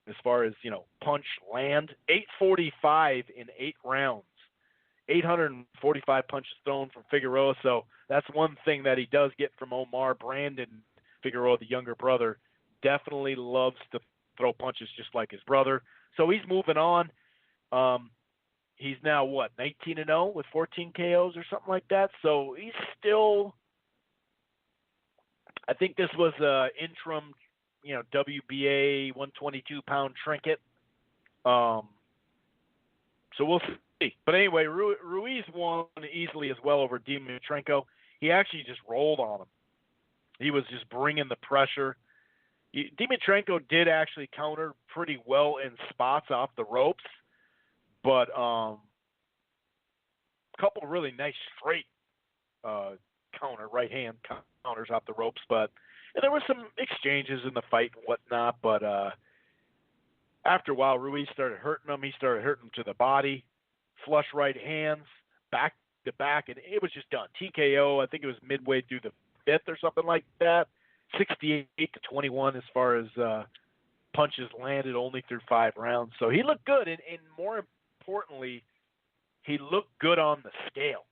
as far as, punch land. 845 in 8 rounds. 845 punches thrown from Figueroa. So that's one thing that he does get from Omar. Brandon Figueroa, the younger brother, definitely loves to throw punches just like his brother. So he's moving on. He's now, 19-0 with 14 KOs or something like that. So he's still, I think this was an interim, WBA 122-pound trinket. So we'll see. But anyway, Ruiz won easily as well over Dimitrenko. He actually just rolled on him. He was just bringing the pressure. Dimitrenko did actually counter pretty well in spots off the ropes. But a couple of really nice straight right hand counters off the ropes. But there were some exchanges in the fight and whatnot. But after a while, Ruiz started hurting him. He started hurting him to the body, flush right hands, back to back, and it was just done. TKO, I think it was midway through the 5th or something like that. 68-21 as far as punches landed, only through 5 rounds. So he looked good, and more importantly, he looked good on the scale.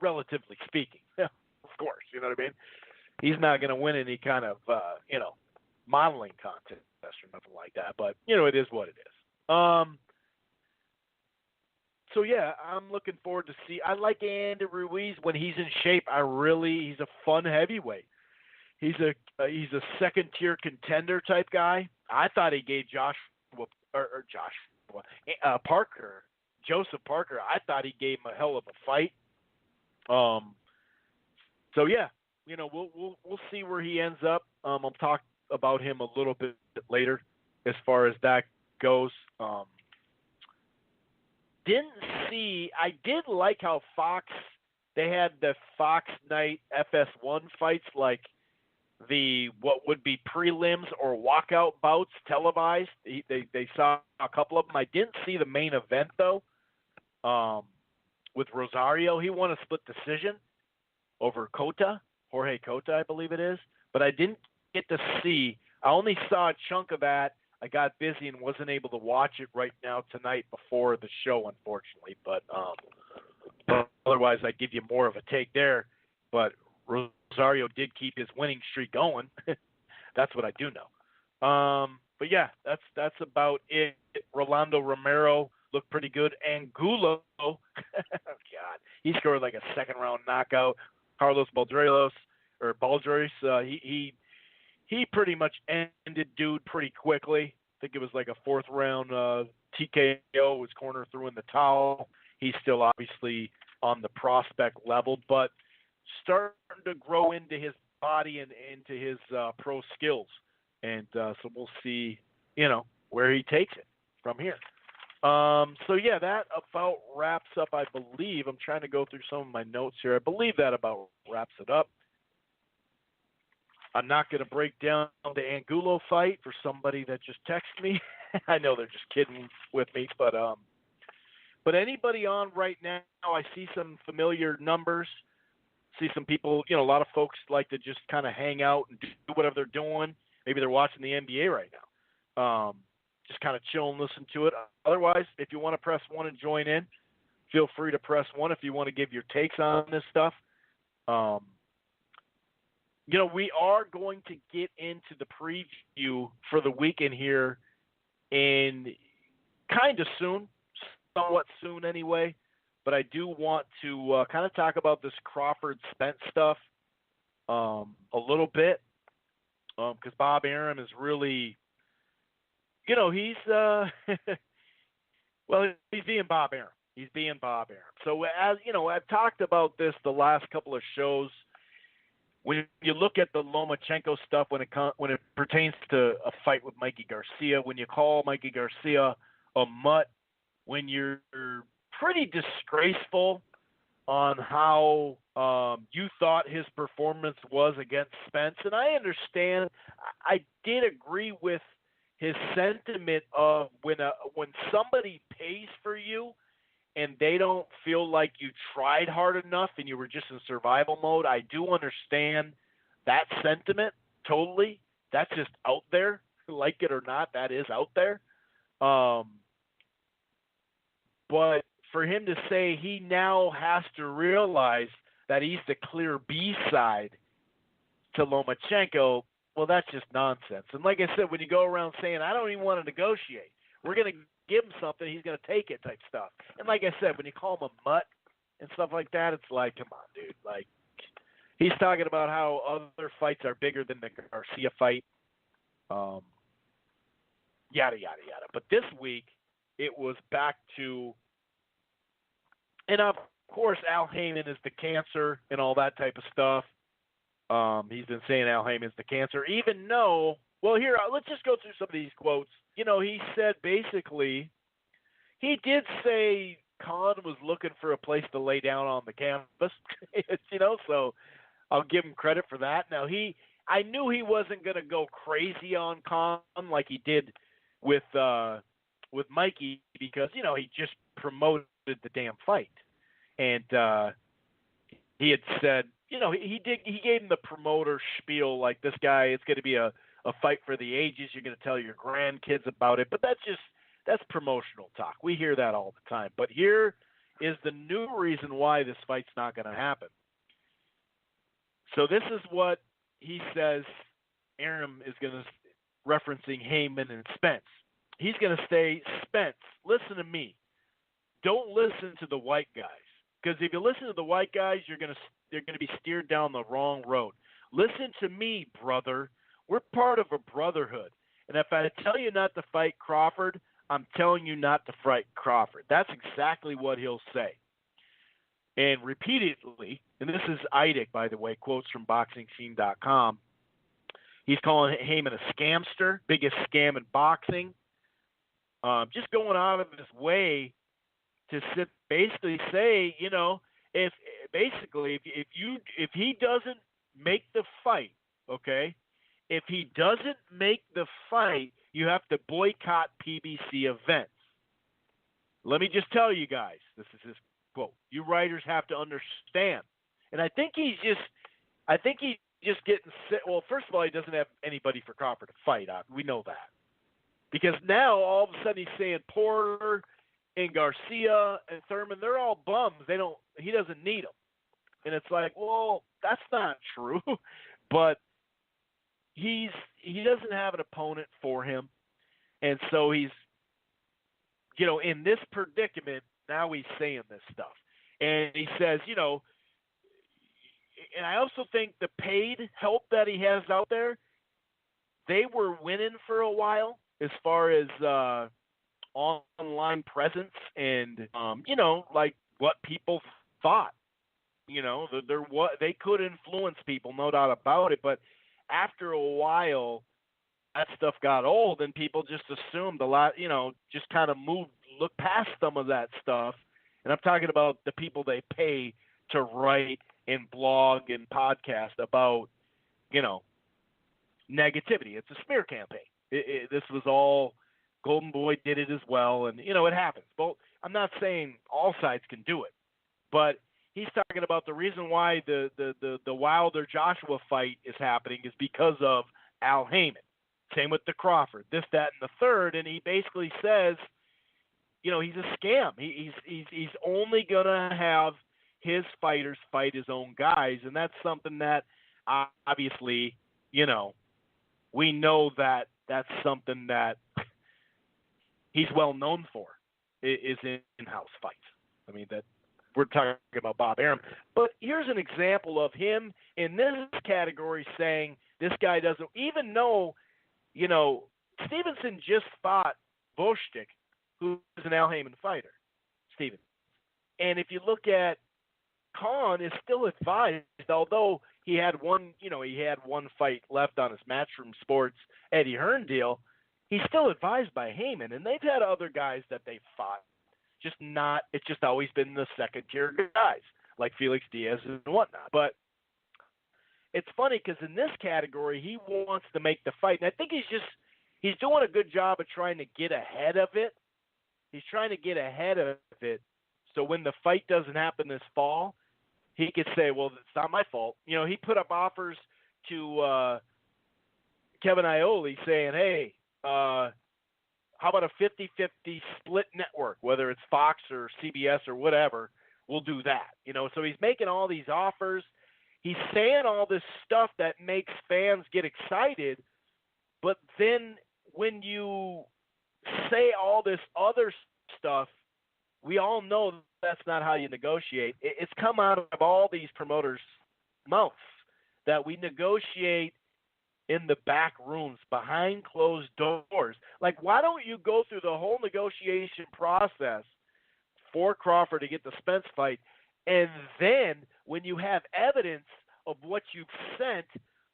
Relatively speaking. Yeah, of course, you know what I mean? He's not going to win any kind of, modeling contest or nothing like that, but, it is what it is. So, yeah, I'm looking forward to see. I like Andy Ruiz when he's in shape. He's a fun heavyweight. He's a second-tier contender type guy. I thought he gave Joseph Parker, I thought he gave him a hell of a fight. So yeah, we'll see where he ends up. I'll talk about him a little bit later as far as that goes. I did like how they had the Fox Night FS1 fights, like what would be prelims or walkout bouts televised. They saw a couple of them. I didn't see the main event though. With Rosario, he won a split decision over Jorge Cota, I believe it is. But I didn't get to see. I only saw a chunk of that. I got busy and wasn't able to watch it right now tonight before the show, unfortunately. But otherwise, I'd give you more of a take there. But Rosario did keep his winning streak going. That's what I do know. But yeah, that's about it. Rolando Romero looked pretty good. Angulo, oh God, he scored like a second-round knockout. Carlos Balderas, he pretty much ended dude pretty quickly. I think it was like a fourth-round TKO. His corner threw in the towel. He's still obviously on the prospect level, but starting to grow into his body and into his pro skills. And so we'll see, where he takes it from here. So yeah, that about wraps up, I believe. I'm trying to go through some of my notes here. I believe that about wraps it up. I'm not going to break down the Angulo fight for somebody that just texted me. I know they're just kidding with me, but anybody on right now, I see some familiar numbers. See some people, a lot of folks like to just kind of hang out and do whatever they're doing. Maybe they're watching the NBA right now. Just kind of chill and listen to it. Otherwise, if you want to press 1 and join in, feel free to press 1 if you want to give your takes on this stuff. We are going to get into the preview for the weekend here in kind of soon, somewhat soon anyway. But I do want to kind of talk about this Crawford-Spence stuff a little bit because Bob Arum is really, he's he's being Bob Arum. He's being Bob Arum. So as I've talked about this the last couple of shows. When you look at the Lomachenko stuff, when it pertains to a fight with Mikey Garcia, when you call Mikey Garcia a mutt, when you're pretty disgraceful on how you thought his performance was against Spence, and I understand. I did agree with his sentiment of when somebody pays for you and they don't feel like you tried hard enough and you were just in survival mode. I do understand that sentiment totally. That's just out there. Like it or not, that is out there. But for him to say he now has to realize that he's the clear B side to Lomachenko, well, that's just nonsense. And like I said, when you go around saying, I don't even want to negotiate, we're going to give him something, he's going to take it type stuff. And like I said, when you call him a mutt and stuff like that, it's like, come on, dude. Like, he's talking about how other fights are bigger than the Garcia fight. Yada, yada, yada. But this week, it was back to, and of course, Al Heyman is the cancer and all that type of stuff. He's been saying Al Heyman is the cancer, even though, well, here, let's just go through some of these quotes. He said basically, he did say Khan was looking for a place to lay down on the canvas, so I'll give him credit for that. Now, I knew he wasn't going to go crazy on Khan like he did with Mikey because, he just promoted the damn fight. And he had said, he gave him the promoter spiel, like, this guy, it's going to be a fight for the ages. You're going to tell your grandkids about it. But that's promotional talk. We hear that all the time. But here is the new reason why this fight's not going to happen. So this is what he says Arum is going to, referencing Heyman and Spence. He's going to say, Spence, listen to me. Don't listen to the white guys. Because if you listen to the white guys, they're going to be steered down the wrong road. Listen to me, brother. We're part of a brotherhood. And if I tell you not to fight Crawford, I'm telling you not to fight Crawford. That's exactly what he'll say. And repeatedly, and this is Eidick, by the way, quotes from BoxingScene.com, he's calling Heyman a scamster, biggest scam in boxing. Just going out of his way to basically say, if he doesn't make the fight, okay, if he doesn't make the fight, you have to boycott PBC events. Let me just tell you guys, this is his quote. You writers have to understand, and I think he's just getting sick. Well, first of all, he doesn't have anybody for Crawford to fight. We know that, because now all of a sudden he's saying Porter and Garcia and Thurman, they're all bums. He doesn't need them. And it's like, well, that's not true. But he doesn't have an opponent for him. And so he's, in this predicament, now he's saying this stuff. And he says, and I also think the paid help that he has out there, they were winning for a while as far as online presence and like what people thought. They could influence people, no doubt about it, but after a while that stuff got old and people just assumed a lot, just kind of look past some of that stuff. And I'm talking about the people they pay to write and blog and podcast about negativity. It's a smear campaign. This was all, Golden Boy did it as well, and it happens. But I'm not saying all sides can do it, but he's talking about the reason why the Wilder Joshua fight is happening is because of Al Heyman. Same with the Crawford, this, that, and the third, and he basically says, he's a scam. He's only gonna have his fighters fight his own guys, and that's something that obviously, we know that that's something that he's well known for, is in-house fights. I mean, that we're talking about Bob Arum. But here's an example of him in this category saying this guy doesn't, even though, Stevenson just fought Bostick, who's an Al Heyman fighter, Stevenson. And if you look at Khan, is still advised, although he had one fight left on his Matchroom Sports Eddie Hearn deal, he's still advised by Heyman, and they've had other guys that they've fought. It's just always been the second tier guys, like Felix Diaz and whatnot. But it's funny because in this category, he wants to make the fight. And I think he's doing a good job of trying to get ahead of it. He's trying to get ahead of it. So when the fight doesn't happen this fall, he could say, well, it's not my fault. He put up offers to Kevin Iole saying, hey, how about a 50-50 split network, whether it's Fox or CBS or whatever, we'll do that. So he's making all these offers. He's saying all this stuff that makes fans get excited, but then when you say all this other stuff, we all know that's not how you negotiate. It's come out of all these promoters' mouths that we negotiate in the back rooms, behind closed doors. Like, why don't you go through the whole negotiation process for Crawford to get the Spence fight, and then when you have evidence of what you've sent,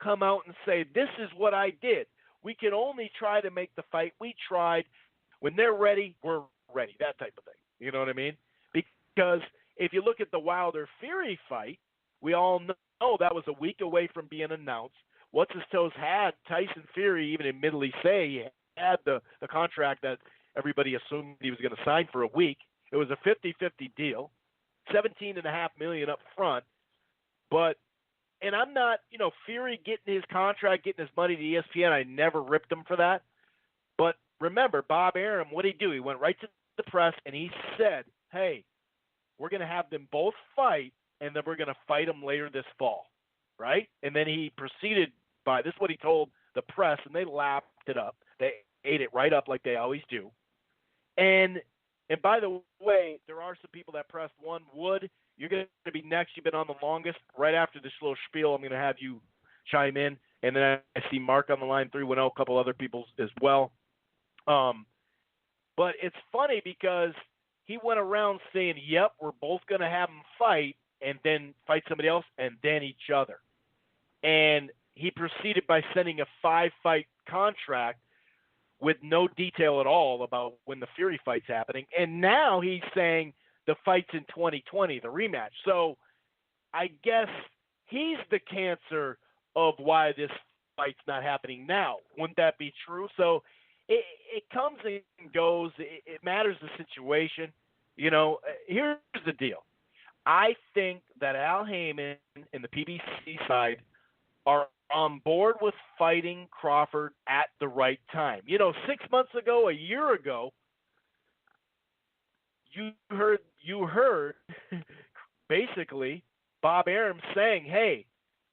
come out and say, this is what I did. We can only try to make the fight. We tried. When they're ready, we're ready, that type of thing. You know what I mean? Because if you look at the Wilder-Fury fight, we all know that was a week away from being announced. What's-his-toes had Tyson Fury even admittedly say he had the contract that everybody assumed he was going to sign for a week. It was a 50-50 deal, $17.5 million up front. But and I'm not, Fury getting his contract, getting his money to ESPN. I never ripped him for that. But remember, Bob Arum, what did he do? He went right to the press and he said, hey, we're going to have them both fight, and then we're going to fight them later this fall, right? And then he proceeded by, this is what he told the press, and they lapped it up. They ate it right up like they always do. And by the way, there are some people that pressed one. Wood, you're going to be next. You've been on the longest. Right after this little spiel, I'm going to have you chime in. And then I see Mark on the line, 310, a couple other people as well. But it's funny because he went around saying, yep, we're both going to have them fight and then fight somebody else and then each other. And he proceeded by sending a 5-fight contract with no detail at all about when the Fury fight's happening. And now he's saying the fight's in 2020, the rematch. So I guess he's the cancer of why this fight's not happening now. Wouldn't that be true? So it comes and goes. It matters the situation. Here's the deal. I think that Al Heyman and the PBC side are on board with fighting Crawford at the right time. 6 months ago, a year ago, you heard basically Bob Arum saying, hey,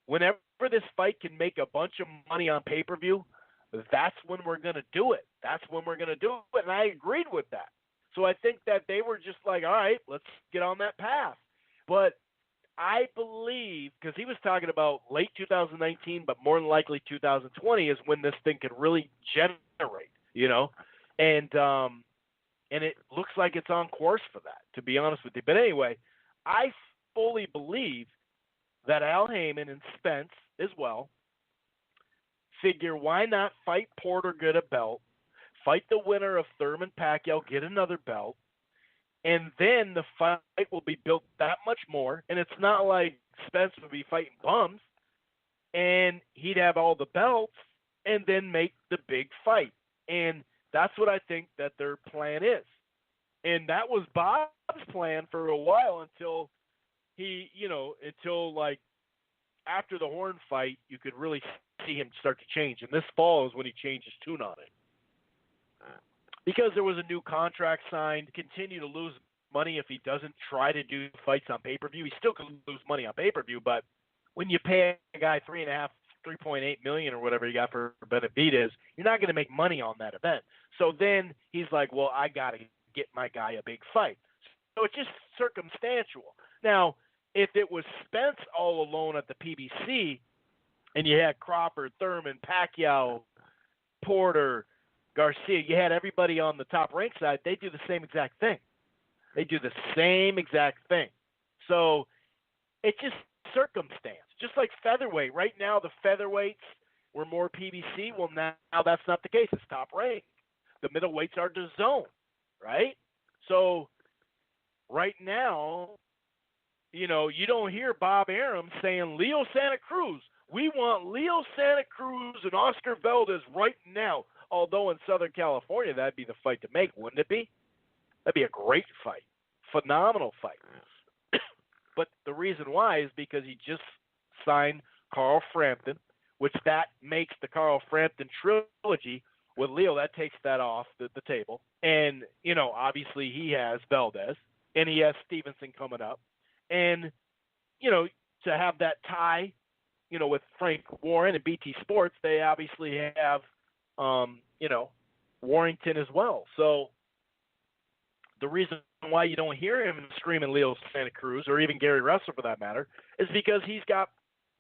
whenever this fight can make a bunch of money on pay-per-view, that's when we're going to do it. That's when we're going to do it. And I agreed with that. So I think that they were just like, all right, let's get on that path. But I believe, because he was talking about late 2019, but more than likely 2020 is when this thing could really generate, and it looks like it's on course for that, to be honest with you. But anyway, I fully believe that Al Heyman and Spence as well figure, why not fight Porter, get a belt, fight the winner of Thurman Pacquiao, get another belt, and then the fight will be built that much more. And it's not like Spence would be fighting bums, and he'd have all the belts and then make the big fight. And that's what I think that their plan is. And that was Bob's plan for a while until he, like after the Horn fight, you could really see him start to change. And this fall is when he changed his tune on it. Because there was a new contract signed, continue to lose money if he doesn't try to do fights on pay-per-view. He still could lose money on pay-per-view, but when you pay a guy $3.8 million or whatever you got for Benavidez, you're not going to make money on that event. So then he's like, well, I got to get my guy a big fight. So it's just circumstantial. Now, if it was Spence all alone at the PBC and you had Crawford, Thurman, Pacquiao, Porter, Garcia, you had everybody on the top rank side, they do the same exact thing. They do the same exact thing. So it's just circumstance. Just like featherweight. Right now, the featherweights were more PBC. Well, now that's not the case. It's top rank. The middleweights are DAZN, right? So right now, you don't hear Bob Arum saying, Leo Santa Cruz. We want Leo Santa Cruz and Oscar Valdez right now. Although in Southern California, that'd be the fight to make, wouldn't it be? That'd be a great fight. Phenomenal fight. But the reason why is because he just signed Carl Frampton, which that makes the Carl Frampton trilogy with Leo. That takes that off the table. And, obviously he has Valdez, and he has Stevenson coming up. And, to have that tie, with Frank Warren and BT Sports, they obviously have Warrington as well. So the reason why you don't hear him screaming Leo Santa Cruz, or even Gary Russell for that matter, is because he's got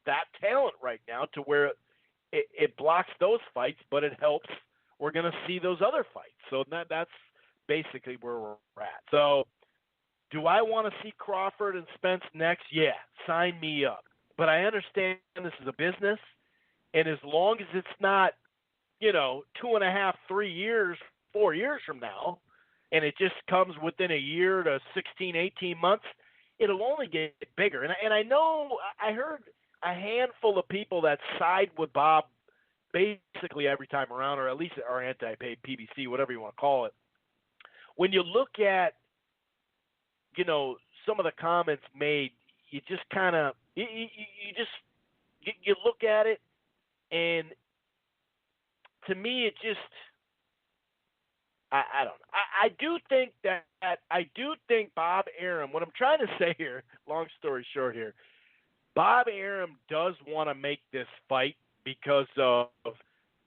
that talent right now to where it blocks those fights, but it helps. We're going to see those other fights. So that's basically where we're at. So do I want to see Crawford and Spence next? Yeah, sign me up. But I understand this is a business, and as long as it's not 2.5, 3 years, 4 years from now, and it just comes within a year to 16, 18 months, it'll only get bigger. And I know I heard a handful of people that side with Bob basically every time around, or at least are anti-paid PBC, whatever you want to call it. When you look at, some of the comments made, you just kind of, you just you look at it, and to me, it just I don't know. I do think Bob Arum. What I'm trying to say here, long story short here, Bob Arum does want to make this fight because of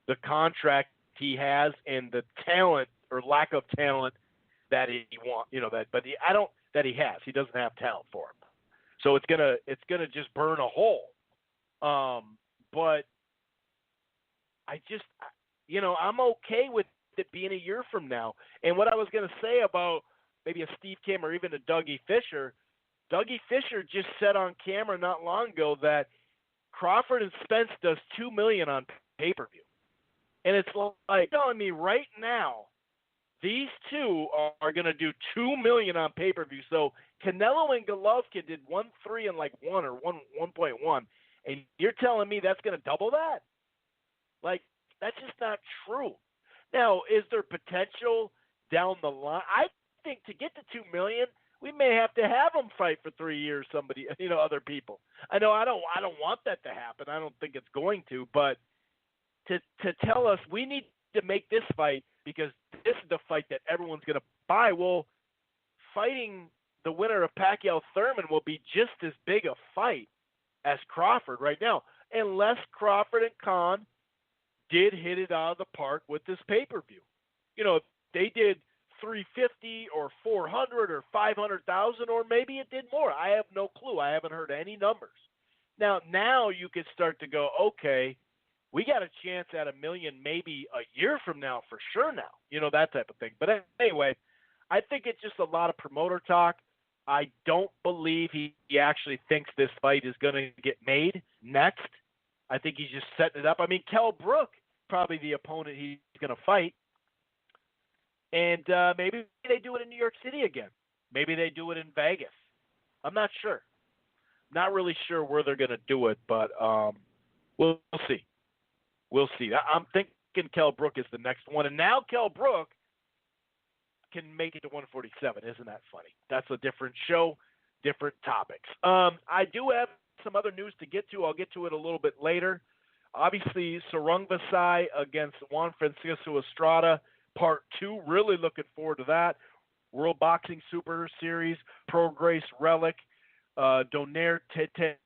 the contract he has and the talent or lack of talent that he wants. That he has. He doesn't have talent for him. So it's gonna just burn a hole. But I just, I'm okay with it being a year from now. And what I was gonna say about maybe a Steve Kim or even a Dougie Fisher just said on camera not long ago that Crawford and Spence does $2 million on pay-per-view, and it's like telling me right now these two are going to do $2 million on pay-per-view. So Canelo and Golovkin did 1.3 and like 1 or 1.1, and you're telling me that's going to double that? Like, that's just not true. Now, is there potential down the line? I think to get to $2 million, we may have to have them fight for 3 years. Somebody, other people. I know I don't want that to happen. I don't think it's going to. But to tell us we need to make this fight because this is the fight that everyone's going to buy. Well, fighting the winner of Pacquiao-Thurman will be just as big a fight as Crawford right now, unless Crawford and Khan did hit it out of the park with this pay-per-view. If they did 350 or 400 or 500,000, or maybe it did more. I have no clue. I haven't heard any numbers. Now you could start to go, okay, we got a chance at $1 million maybe a year from now for sure now, that type of thing. But anyway, I think it's just a lot of promoter talk. I don't believe he actually thinks this fight is going to get made next. I think he's just setting it up. I mean, Kell Brook, probably the opponent he's going to fight. And maybe they do it in New York City again. Maybe they do it in Vegas. I'm not sure. Not really sure where they're going to do it, but we'll see. We'll see. I'm thinking Kell Brook is the next one. And now Kell Brook can make it to 147. Isn't that funny? That's a different show, different topics. I do have some other news to get to. I'll get to it a little bit later. Obviously, Rungvasai against Juan Francisco Estrada, Part 2. Really looking forward to that. World Boxing Super Series, Pro Grace Relic, Donaire Tete,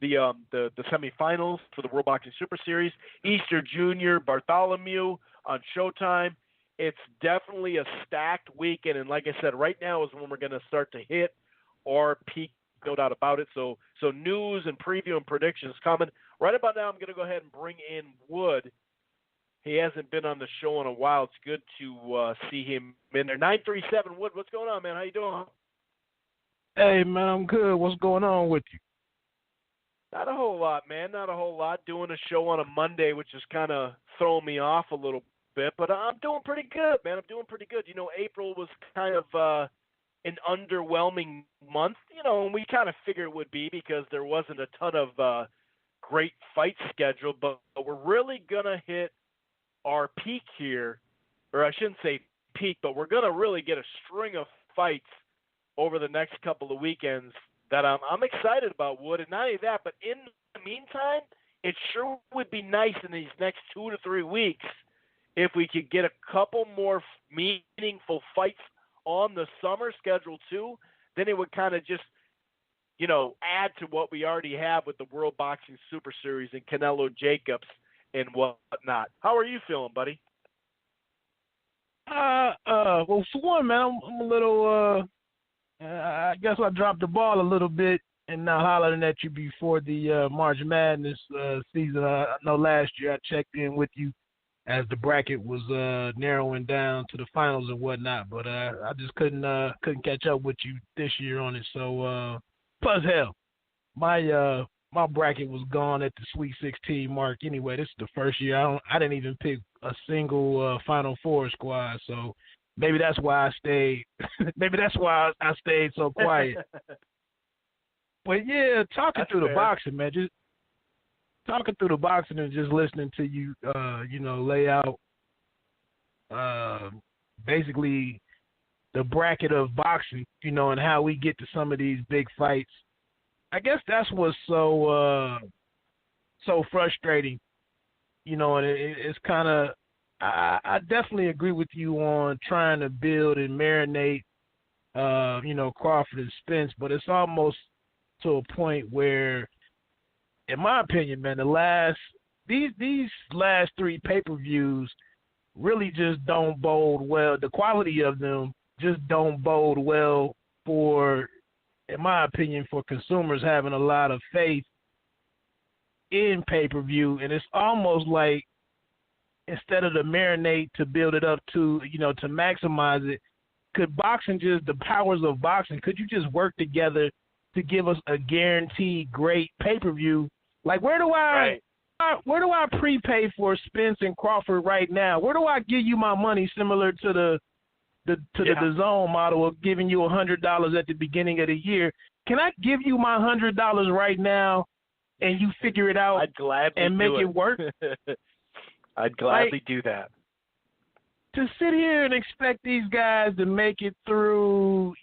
the semifinals for the World Boxing Super Series, Easter Junior, Bartholomew on Showtime. It's definitely a stacked weekend, and like I said, right now is when we're going to start to hit our peak, no doubt about it. So news and preview and predictions coming. Right about now, I'm going to go ahead and bring in Wood. He hasn't been on the show in a while. It's good to see him in there. 937 Wood, what's going on, man? How you doing? Hey, man, I'm good. What's going on with you? Not a whole lot, man. Not a whole lot. Doing a show on a Monday, which is kind of throwing me off a little bit, but I'm doing pretty good, man. I'm doing pretty good. April was kind of an underwhelming month, and we kind of figured it would be because there wasn't a ton of great fights scheduled, but we're really going to hit our peak here, or I shouldn't say peak, but we're going to really get a string of fights over the next couple of weekends that I'm excited about, Wood. And not only that, but in the meantime, it sure would be nice in these next 2 to 3 weeks if we could get a couple more meaningful fights on the summer schedule too. Then it would kind of just, add to what we already have with the World Boxing Super Series and Canelo Jacobs and whatnot. How are you feeling, buddy? Well, for one, man, I'm a little, I guess I dropped the ball a little bit and not hollering at you before the March Madness season. I know last year I checked in with you as the bracket was narrowing down to the finals and whatnot, but I just couldn't catch up with you this year on it. So, plus hell, my bracket was gone at the Sweet 16 mark anyway. This is the first year I didn't even pick a single Final Four squad. So maybe that's why I stayed. Maybe that's why I stayed so quiet. But yeah, talking that's through fair. the boxing, man, just talking through the boxing and just listening to you, lay out basically the bracket of boxing, and how we get to some of these big fights. I guess that's what's so frustrating, and it's kind of. I definitely agree with you on trying to build and marinate, Crawford and Spence, but it's almost to a point where, in my opinion, man, these last three pay-per-views really just don't bode well. The quality of them just don't bode well for, in my opinion, for consumers having a lot of faith in pay-per-view, and it's almost like instead of the marinate to build it up to, to maximize it, could boxing just, the powers of boxing, could you just work together to give us a guaranteed great pay-per-view? Like, where do I prepay for Spence and Crawford right now? Where do I give you my money, similar to the DAZN model of giving you $100 at the beginning of the year? Can I give you my $100 right now and you figure it out and make it work? I'd gladly do that. To sit here and expect these guys to make it through,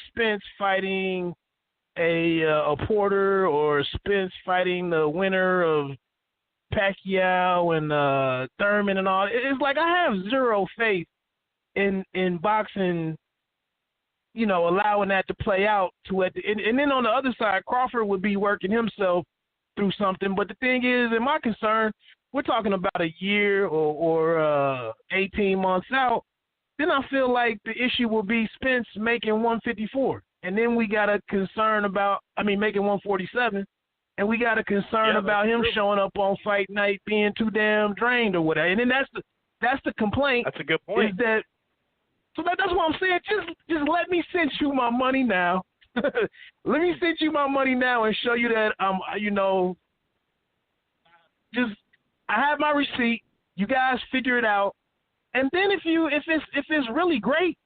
Spence fighting a Porter, or Spence fighting the winner of Pacquiao and Thurman and all. It's like I have zero faith in boxing, allowing that to play out and then on the other side, Crawford would be working himself through something. But the thing is, in my concern, we're talking about a year or 18 months out. Then I feel like the issue will be Spence making 154. And then we got a concern about, making 147. And we got a concern about him showing up on fight night being too damn drained or whatever. And then that's the complaint. That's a good point. Is that, so that's what I'm saying. Just let me send you my money now. Let me send you my money now and show you that I have my receipt. You guys figure it out, and then if it's really great,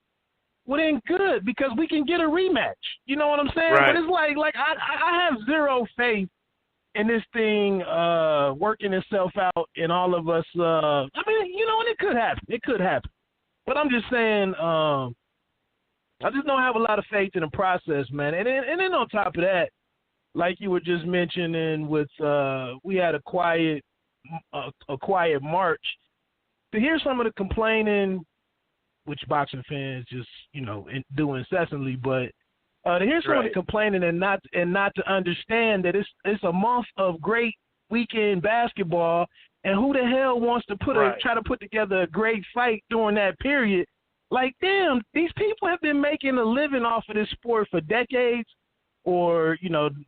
well then good, because we can get a rematch. You know what I'm saying? Right. But it's like I have zero faith in this thing working itself out, and all of us. And it could happen. It could happen, but I'm just saying. I just don't have a lot of faith in the process, man. And then on top of that, like you were just mentioning, with we had a quiet March. To hear some of the complaining, which boxing fans just do incessantly, but to hear some of the complaining and not to understand that it's a month of great weekend basketball, and who the hell wants to try to put together a great fight during that period? Like, damn, these people have been making a living off of this sport for decades, or,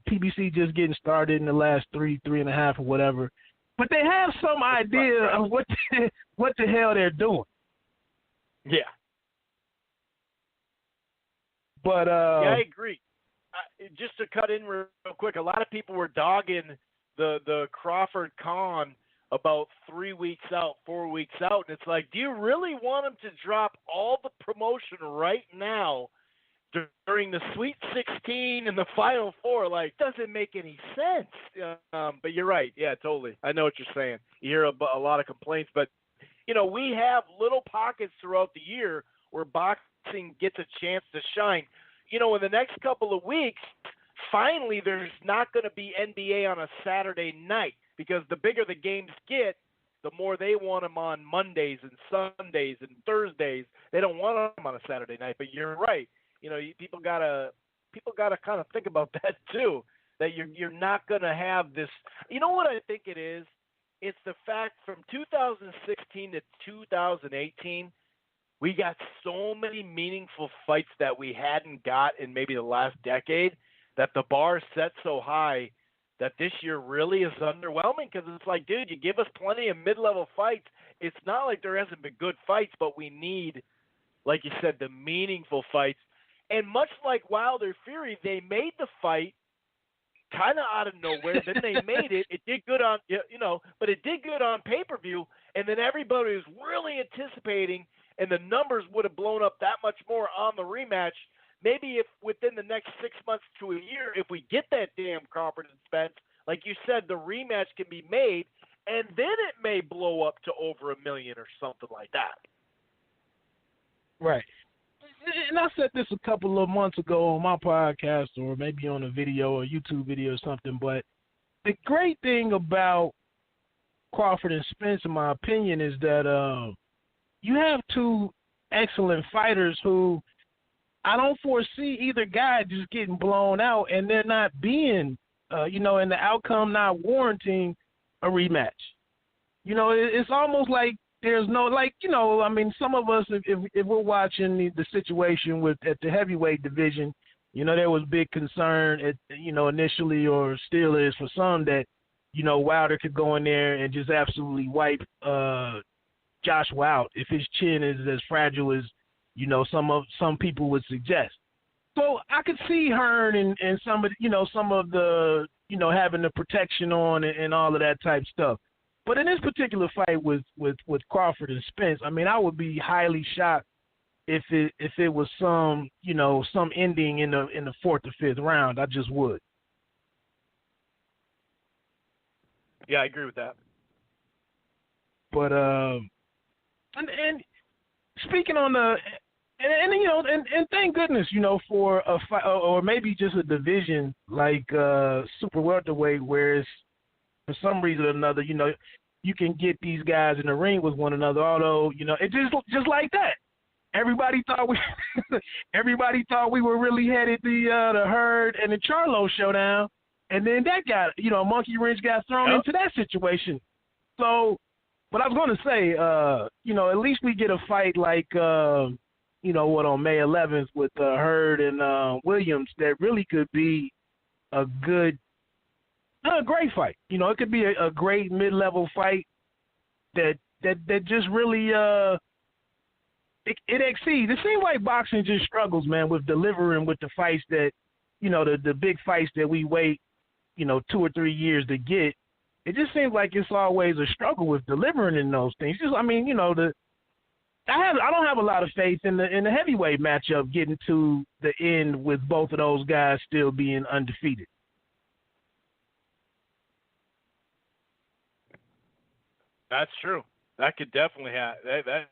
PBC just getting started in the last three and a half or whatever. But they have some idea of what the hell they're doing. Yeah. But I agree. Just to cut in real quick, a lot of people were dogging the Crawford Khan about 3 weeks out, 4 weeks out, and it's like, do you really want him to drop all the promotion right now during the Sweet 16 and the Final Four? Like, doesn't make any sense. But you're right. Yeah, totally. I know what you're saying. You hear a lot of complaints, but, we have little pockets throughout the year where boxing gets a chance to shine. In the next couple of weeks, finally there's not going to be NBA on a Saturday night, because the bigger the games get, the more they want them on Mondays and Sundays and Thursdays. They don't want them on a Saturday night. But you're right. People gotta kind of think about that too. That you're not gonna have this. You know what I think it is? It's the fact from 2016 to 2018, we got so many meaningful fights that we hadn't got in maybe the last decade, that the bar is set so high that this year really is underwhelming, because it's like, dude, you give us plenty of mid-level fights. It's not like there hasn't been good fights, but we need, like you said, the meaningful fights. And much like Wilder Fury, they made the fight kind of out of nowhere. Then they made it. It did good on, but it did good on pay-per-view. And then everybody was really anticipating, and the numbers would have blown up that much more on the rematch. Maybe if within the next 6 months to a year, if we get that damn Crawford and Spence, like you said, the rematch can be made, and then it may blow up to over 1 million or something like that. Right. and I said this a couple of months ago on my podcast or maybe on a video or YouTube video or something, but the great thing about Crawford and Spence, in my opinion, is that you have two excellent fighters who I don't foresee either guy just getting blown out and they're not being, and the outcome not warranting a rematch. It's almost like there's no, some of us, if we're watching the situation at the heavyweight division, there was big concern, initially, or still is for some, that, Wilder could go in there and just absolutely wipe Joshua out if his chin is as fragile as, some people would suggest. So I could see Hearn and some of the, having the protection on and all of that type stuff. But in this particular fight with Crawford and Spence, I mean, I would be highly shocked if it was some ending in the fourth or fifth round. I just would. Yeah, I agree with that. But and speaking on the and thank goodness, for a fight or maybe just a division like super welterweight, where it's, for some reason or another, you can get these guys in the ring with one another. Although, it just like that. Everybody thought we were really headed the Hurd and the Charlo showdown, and then that got a monkey wrench got thrown into that situation. So, but I was going to say, at least we get a fight like on May 11th with Hurd and Williams that really could be a great fight. It could be a great mid-level fight that just really it exceeds. It seems like boxing just struggles, man, with delivering with the fights that, the big fights that we wait, 2 or 3 years to get. It just seems like it's always a struggle with delivering in those things. Just, I don't have a lot of faith in the heavyweight matchup getting to the end with both of those guys still being undefeated. That's true. That could definitely happen. That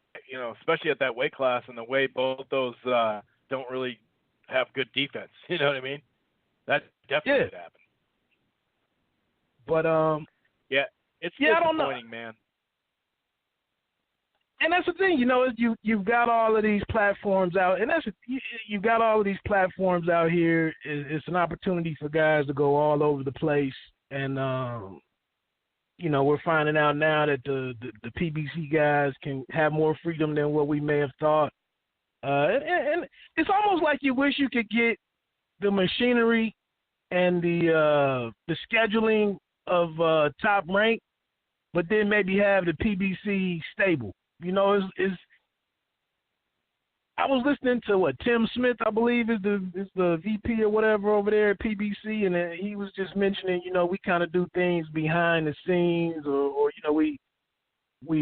especially at that weight class and the way both those don't really have good defense. You know what I mean? That definitely could happen. But yeah, it's I don't know, man. And that's the thing, you've got all of these platforms out, and you've got all of these platforms out here. It's an opportunity for guys to go all over the place, and we're finding out now that the PBC guys can have more freedom than what we may have thought. And it's almost like you wish you could get the machinery and the scheduling of Top Rank, but then maybe have the PBC stable. I was listening to Tim Smith, I believe is the VP or whatever over there at PBC, and he was just mentioning, we kind of do things behind the scenes, or we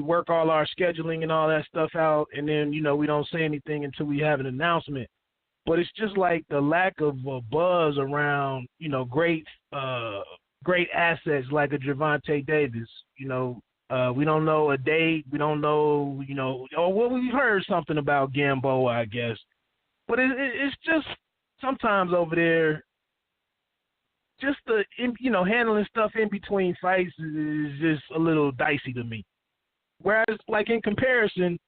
work all our scheduling and all that stuff out, and then we don't say anything until we have an announcement. But it's just like the lack of buzz around great assets like a Gervonta Davis. We don't know a date. We don't know, we've heard something about Gamboa, I guess. But it's just sometimes over there, just the, handling stuff in between fights is just a little dicey to me. Whereas, like, in comparison,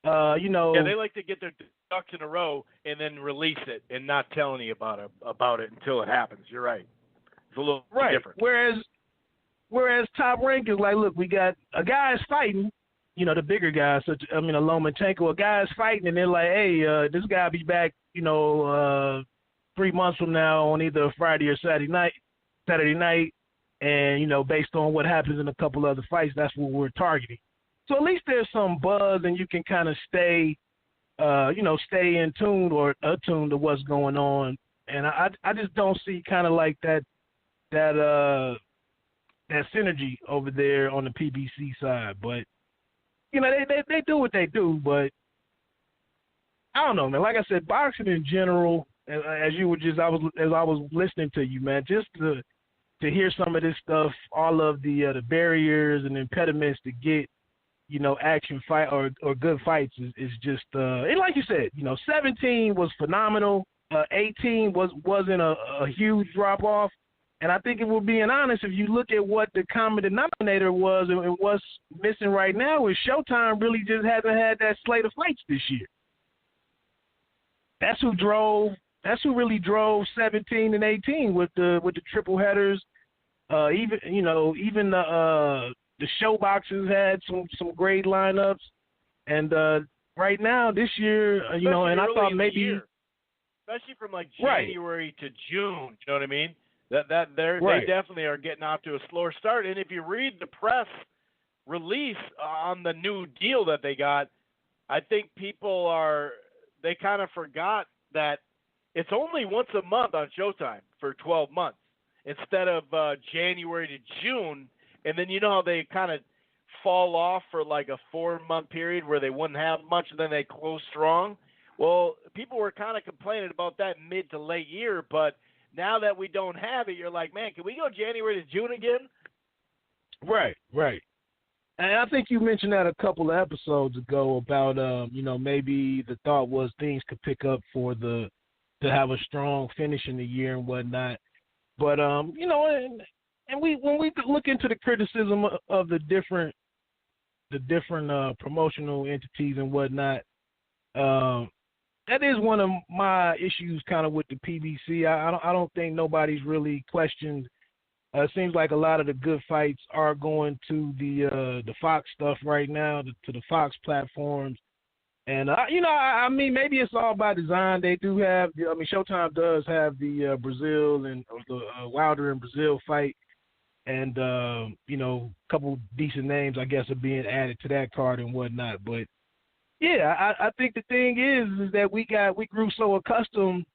Yeah, they like to get their ducks in a row and then release it and not tell any about it until it happens. You're right. It's a little different. Whereas Top Rank is like, look, we got a guy is fighting, the bigger guys, a Lomachenko, a guy is fighting, and they're like, hey, this guy will be back, 3 months from now on either Friday or Saturday night, and, based on what happens in a couple other fights, that's what we're targeting. So at least there's some buzz, and you can kind of stay in tune or attuned to what's going on. And I just don't see kind of like that synergy over there on the PBC side. But they do what they do. But I don't know, man. Like I said, boxing in general, as I was listening to you, man, just to hear some of this stuff, all of the barriers and impediments to get action fight or good fights is just and like you said, 17 was phenomenal. 18 wasn't a huge drop off, and I think if we're being honest, if you look at what the common denominator was and what's missing right now is Showtime really just hasn't had that slate of fights this year. That's who really drove 17 and 18 with the triple headers. Even the show boxes had some great lineups, and right now this year, and I thought maybe, especially from like January to June, you know what I mean? They definitely are getting off to a slower start. And if you read the press release on the new deal that they got, I think they kind of forgot that it's only once a month on Showtime for 12 months instead of January to June. And then how they kind of fall off for like a 4-month period where they wouldn't have much, and then they close strong. Well, people were kind of complaining about that mid to late year, but now that we don't have it, you're like, man, can we go January to June again? Right. And I think you mentioned that a couple of episodes ago about, maybe the thought was things could pick up to have a strong finish in the year and whatnot. But, and when we look into the criticism of the different promotional entities and whatnot, that is one of my issues kind of with the PBC. I don't think nobody's really questioned. It seems like a lot of the good fights are going to the Fox stuff right now, to the Fox platforms. And, I mean, maybe it's all by design. They do have, Showtime does have the Brazil and the Wilder and Brazil fight. And, a couple decent names, I guess, are being added to that card and whatnot. But, yeah, I think the thing is that we grew so accustomed,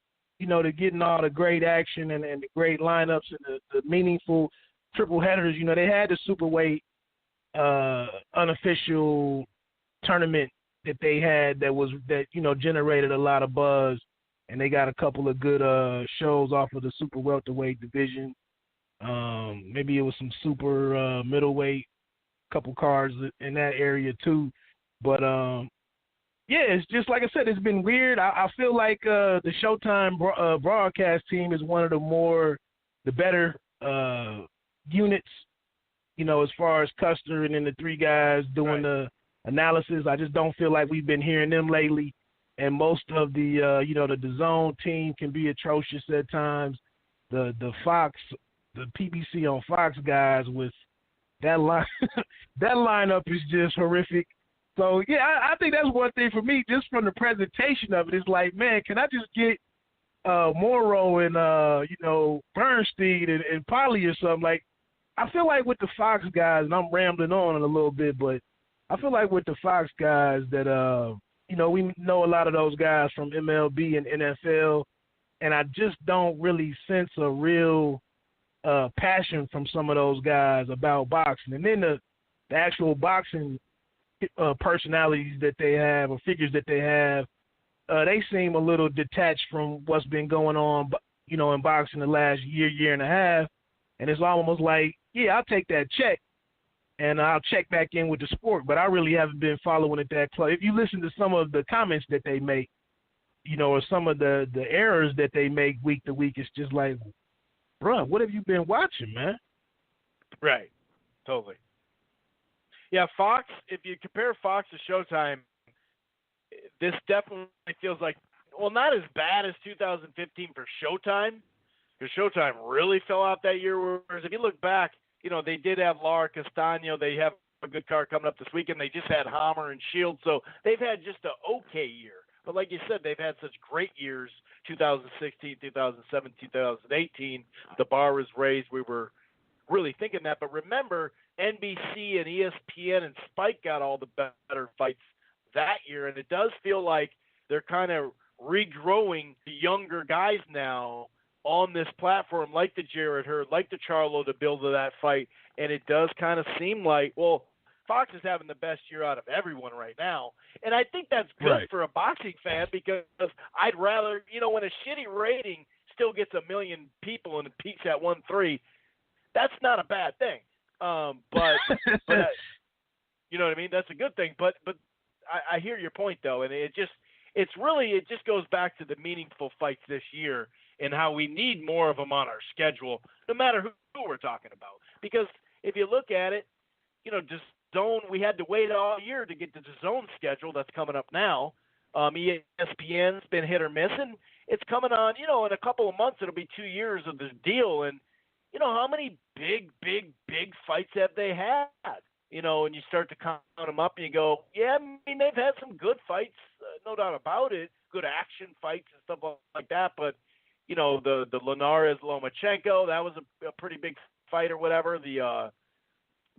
to getting all the great action and the great lineups and the meaningful triple headers. They had the Superweight unofficial tournament that they had that generated a lot of buzz, and they got a couple of good shows off of the super welterweight division. Maybe it was some super middleweight, couple cards in that area too. But yeah, it's just like I said, it's been weird. I feel like the Showtime broadcast team is one of the better units, as far as Custer and then the three guys doing the analysis. I just don't feel like we've been hearing them lately. And most of the the zone team can be atrocious at times. The PBC on Fox guys with that line, that lineup is just horrific. So yeah, I think that's one thing for me, just from the presentation of it. It's like, man, can I just get Morrow and Bernstein and Polly or something? Like, I feel like with the Fox guys, and I'm rambling on a little bit, but I feel like with the Fox guys that we know a lot of those guys from MLB and NFL, and I just don't really sense a real passion from some of those guys about boxing. And then the actual boxing personalities that they have or figures that they have, they seem a little detached from what's been going on, in boxing the last year and a half. And it's almost like, yeah, I'll take that check and I'll check back in with the sport, but I really haven't been following it that close. If you listen to some of the comments that they make, or some of the errors that they make week to week, it's just like, bruh, what have you been watching, man? Right. Totally. Yeah, Fox, if you compare Fox to Showtime, this definitely feels like, well, not as bad as 2015 for Showtime, because Showtime really fell out that year. Whereas if you look back, they did have Lara Castano. They have a good card coming up this weekend. They just had Hammer and Shield. So they've had just an okay year. But like you said, they've had such great years, 2016, 2017, 2018. The bar was raised. We were really thinking that. But remember, NBC and ESPN and Spike got all the better fights that year. And it does feel like they're kind of regrowing the younger guys now on this platform, like the Jarrett Hurd, like the Charlo, to build to that fight. And it does kind of seem like, well, Fox is having the best year out of everyone right now. And I think that's good for a boxing fan, because I'd rather, when a shitty rating still gets 1 million people and it peaks at 1.3, that's not a bad thing. But You know what I mean? That's a good thing. But I hear your point though, and it just goes back to the meaningful fights this year and how we need more of them on our schedule, no matter who we're talking about. Because if you look at it, DAZN, we had to wait all year to get the DAZN schedule that's coming up now. ESPN's been hit or miss, and it's coming on. In a couple of months, it'll be 2 years of this deal, and how many big fights have they had? And you start to count them up, and you go, yeah, I mean, they've had some good fights, no doubt about it, good action fights and stuff like that. But the Linares Lomachenko, that was a pretty big fight or whatever. The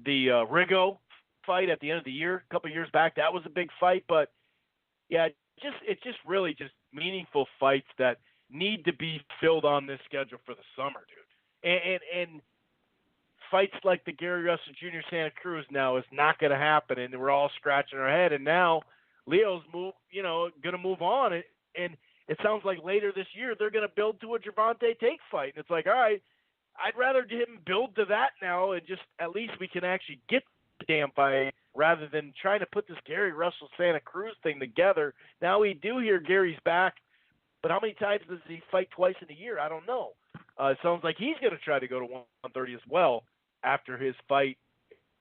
Rigo fight at the end of the year, a couple of years back, that was a big fight. But yeah, it's just really just meaningful fights that need to be filled on this schedule for the summer, dude. And fights like the Gary Russell Jr. Santa Cruz now is not going to happen, and we're all scratching our head. And now Leo's going to move on, and it sounds like later this year they're going to build to a Gervonta Tate fight. And it's like, all right, I'd rather him build to that now, and just at least we can actually get the damn fight rather than trying to put this Gary Russell Santa Cruz thing together. Now we do hear Gary's back, but how many times does he fight twice in a year? I don't know. It sounds like he's going to try to go to 130 as well after his fight,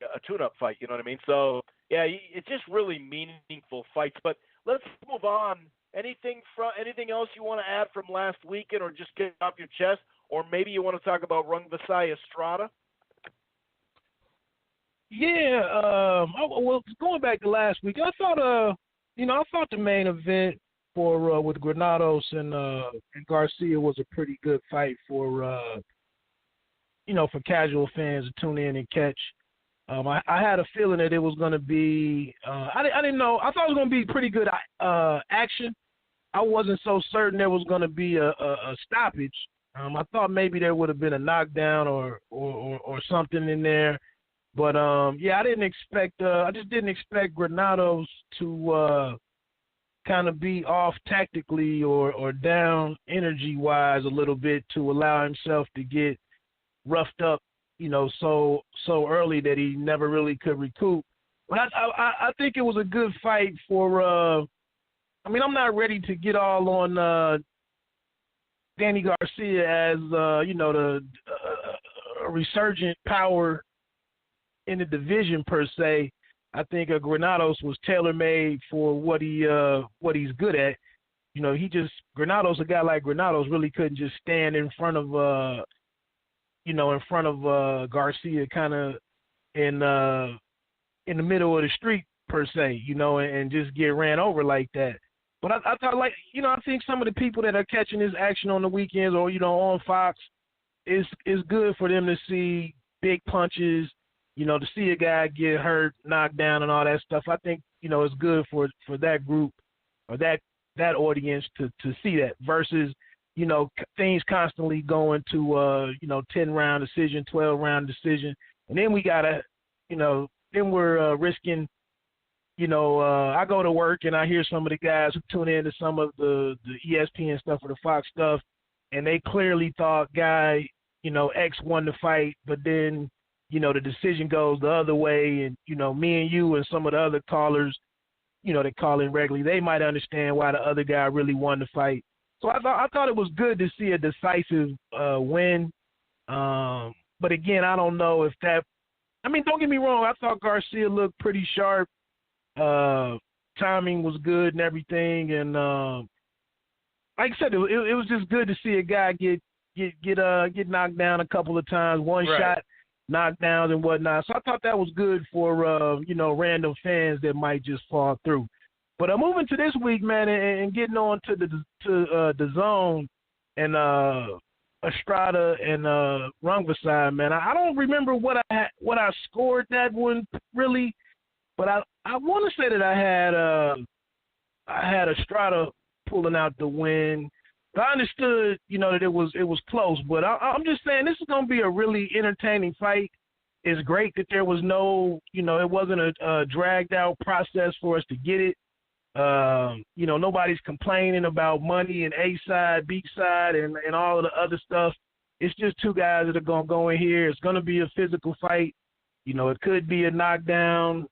a tune-up fight, you know what I mean? So, yeah, it's just really meaningful fights. But let's move on. Anything else you want to add from last weekend, or just get off your chest? Or maybe you want to talk about Rungvasai Estrada? Yeah, well, going back to last week, I thought the main event for with Granados and Garcia was a pretty good fight for for casual fans to tune in and catch. I had a feeling that it was going to be. I didn't know. I thought it was going to be pretty good action. I wasn't so certain there was going to be a stoppage. I thought maybe there would have been a knockdown or something in there. But, yeah, I just didn't expect Granados to kind of be off tactically or down energy-wise a little bit to allow himself to get roughed up, so early that he never really could recoup. But I think it was a good fight for I'm not ready to get all on Danny Garcia as, the resurgent power in the division per se. I think Granados was tailor-made for what he's good at. Granados, a guy like Granados really couldn't just stand in front of Garcia kind of in the middle of the street per se, and just get ran over like that. But I thought, I think some of the people that are catching this action on the weekends or, on Fox, is good for them to see big punches, to see a guy get hurt, knocked down, and all that stuff. I think, it's good for that group or that audience to see that versus, things constantly going to, 10-round decision, 12-round decision. And then we got to, then we're risking, I go to work and I hear some of the guys who tune in to some of the ESPN stuff or the Fox stuff, and they clearly thought guy, X won the fight, but then, the decision goes the other way. And, me and you and some of the other callers, that call in regularly, they might understand why the other guy really won the fight. So I thought it was good to see a decisive win. But again, I don't know if that – don't get me wrong. I thought Garcia looked pretty sharp. Timing was good and everything. And like I said, it was just good to see a guy get knocked down a couple of times, one shot, knockdowns and whatnot. So I thought that was good for, random fans that might just fall through. But moving to this week, man, and getting on to the zone and Estrada and Rungvasai, man. I don't remember what I scored that one really, but I want to say that I had Estrada pulling out the win. I understood, that it was close, but I'm just saying this is going to be a really entertaining fight. It's great that there was no, it wasn't a dragged out process for us to get it. Nobody's complaining about money and A side, B side, and all of the other stuff. It's just two guys that are going to go in here. It's going to be a physical fight. It could be a knockdown,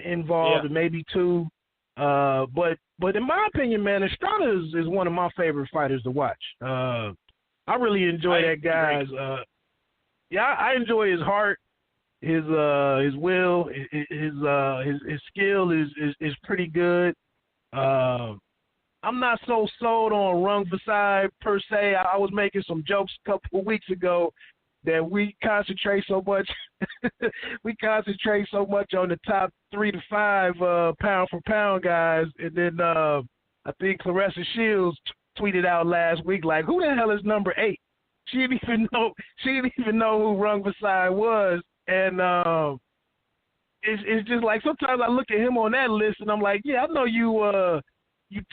involved, maybe 2. But in my opinion, man, Estrada is one of my favorite fighters to watch. I really enjoy that guy's. I enjoy his heart, his will, his skill is pretty good. I'm not so sold on Rungvasai per se. I was making some jokes a couple of weeks ago that we concentrate so much on the top 3 to 5 pound for pound guys, and then I think Clarissa Shields tweeted out last week like, who the hell is number 8? She didn't even know who Rungvasai was, and it's just like sometimes I look at him on that list and I'm like, yeah, I know you